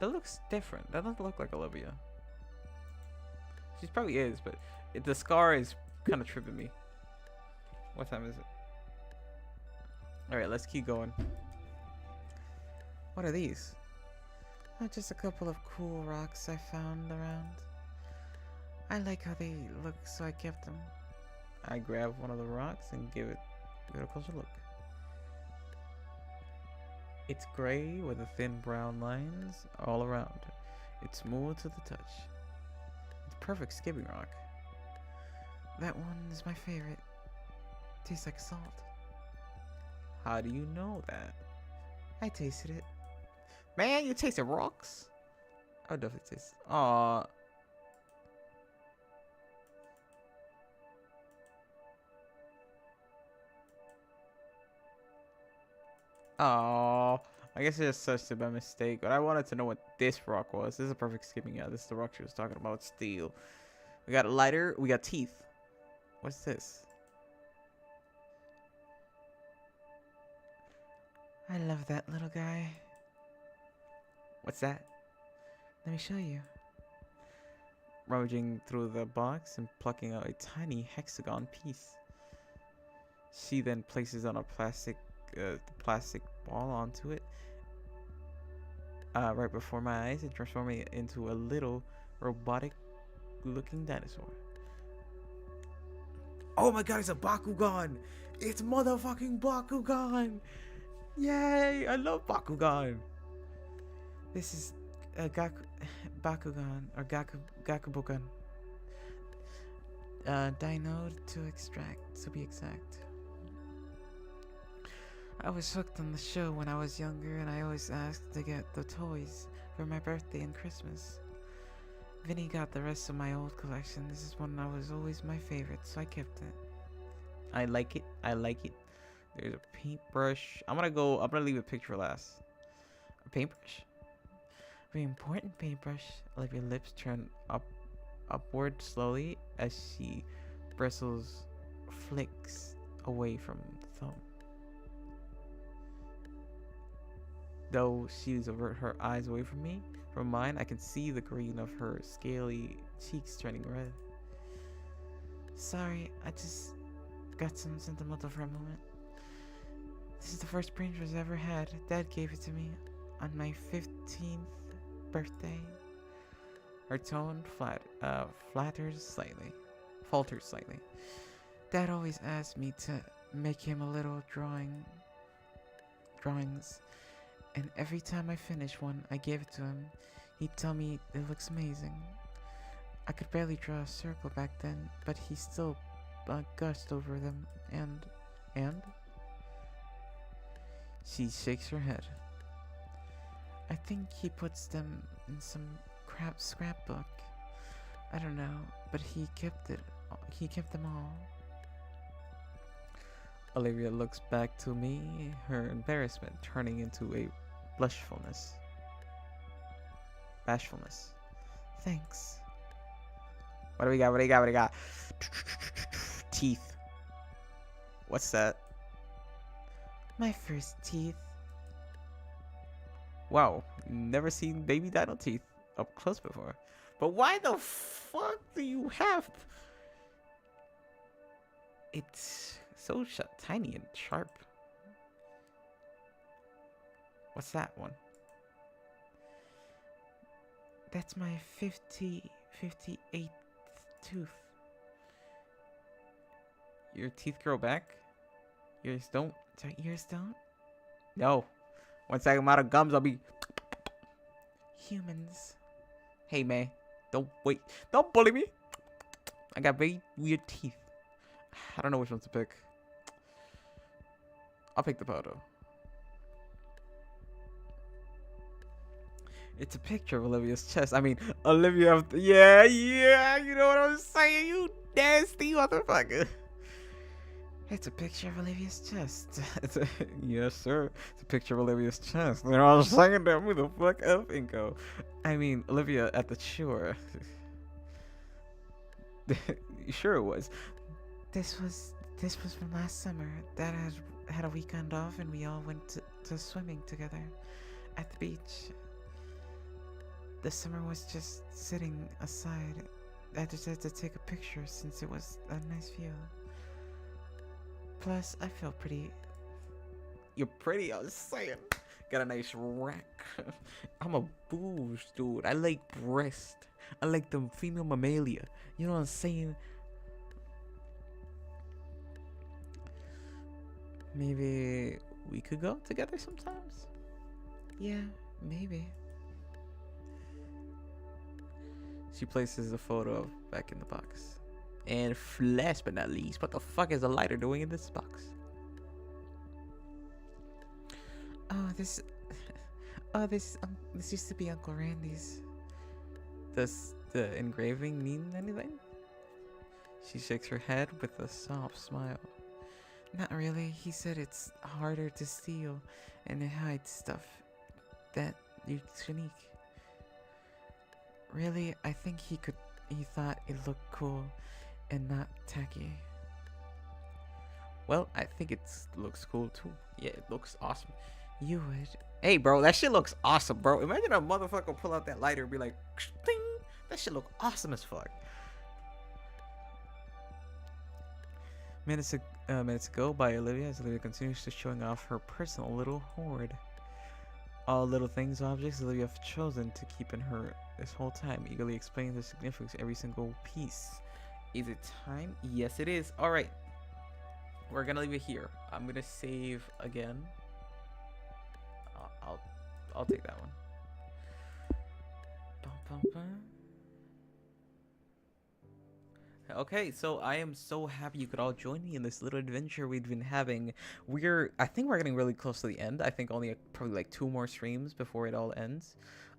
That looks different. That doesn't look like Olivia. She probably is, but the scar is kind of tripping me. What time is it? All right, let's keep going. What are these? Oh, just a couple of cool rocks I found around. I like how they look, so I kept them. I grab one of the rocks and give it a closer look. It's gray with the thin brown lines all around. It's smooth to the touch. It's perfect skipping rock. That one is my favorite. Tastes like salt. How do you know that? I tasted it. Man, you tasted rocks? I would definitely taste. Aww. Oh, I guess I just searched it by mistake, but I wanted to know what this rock was. This is a perfect skipping. Yeah, this is the rock she was talking about. Steel. We got a lighter. We got teeth. What's this? I love that little guy. What's that? Let me show you. Rummaging through the box and plucking out a tiny hexagon piece. She then places on a plastic ball onto it right before my eyes and transforming it into a little robotic looking dinosaur. Oh my god, it's a Bakugan! It's motherfucking Bakugan! Yay! I love Bakugan. This is Bakugan or Gakubugan. Dino to be exact. I was hooked on the show when I was younger, and I always asked to get the toys for my birthday and Christmas. Vinny got the rest of my old collection. This is one that was always my favorite, so I kept it. I like it. I like it. There's a paintbrush. I'm gonna leave a picture for last. A paintbrush. Very important paintbrush. Let your lips turn upward slowly as she bristles flicks away from the thumb. Though she's avert her eyes away from mine, I can see the green of her scaly cheeks turning red. Sorry, I just got some sentimental for a moment. This is the first paintbrush I ever had. Dad gave it to me on my 15th birthday. Her tone falters slightly. Dad always asked me to make him a little drawings, and every time I finish one, I gave it to him. He'd tell me it looks amazing. I could barely draw a circle back then, but he still gushed over them, and she shakes her head. I think he puts them in some scrapbook. I don't know, but he kept them all. Olivia looks back to me, her embarrassment turning into a bashfulness. Thanks. What do we got? Teeth. What's that? My first teeth. Wow, never seen baby dino teeth up close before. But why the fuck do you have? It's so tiny and sharp. What's that one? That's my 58th tooth. Your teeth grow back? Yours don't? Sorry, yours don't? No. Once I'm out of gums, I'll be... Humans. Hey, man. Don't bully me. I got very weird teeth. I don't know which ones to pick. I'll pick the photo. It's a picture of Olivia's chest. I mean, Olivia... Yeah, you know what I'm saying, you nasty motherfucker. It's a picture of Olivia's chest. Yes, sir. It's a picture of Olivia's chest. They're all saying that. Who the fuck up, Inko? I mean, Olivia at the shore. Sure it was. This was from last summer. Dad had a weekend off, and we all went to swimming together at the beach. The summer was just sitting aside. I decided to take a picture since it was a nice view. Plus, I feel pretty. You're pretty, I was saying. Got a nice rack. I'm a booze, dude. I like breast. I like the female mammalia. You know what I'm saying? Maybe we could go together sometimes? Yeah, maybe. She places the photo back in the box. And last but not least, what the fuck is a lighter doing in this box? This used to be Uncle Randy's. Does the engraving mean anything? She shakes her head with a soft smile. Not really. He said it's harder to steal and it hides stuff that is unique. Really, I think he thought it looked cool and not tacky. Well, I think it looks cool too. Yeah, it looks awesome. You would. Hey, bro, that shit looks awesome, bro. Imagine a motherfucker pull out that lighter and be like, ding! That shit look awesome as fuck. Minutes ago by Olivia, as Olivia continues to showing off her personal little hoard. All little things, objects Olivia have chosen to keep in her this whole time, eagerly explaining the significance of every single piece. Is it time? Yes, it is. All right. We're going to leave it here. I'm going to save again. I'll take that one. Bum, bum, bum. Okay, so I am so happy you could all join me in this little adventure we've been having. I think we're getting really close to the end. I think only probably like 2 more streams before it all ends.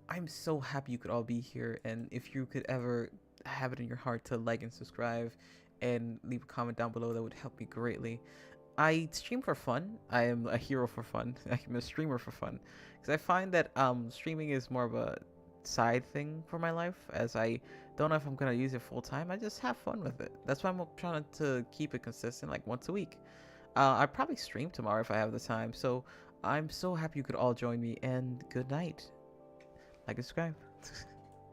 I'm so happy you could all be here, and if you could ever have it in your heart to like and subscribe and leave a comment down below, that would help me greatly. I stream for fun. I am a hero for fun. I'm a streamer for fun, because I find that streaming is more of a side thing for my life, as I don't know if I'm gonna use it full time. I just have fun with it. That's why I'm trying to keep it consistent, like once a week. I probably stream tomorrow if I have the time. So I'm so happy you could all join me, and good night. Like and subscribe.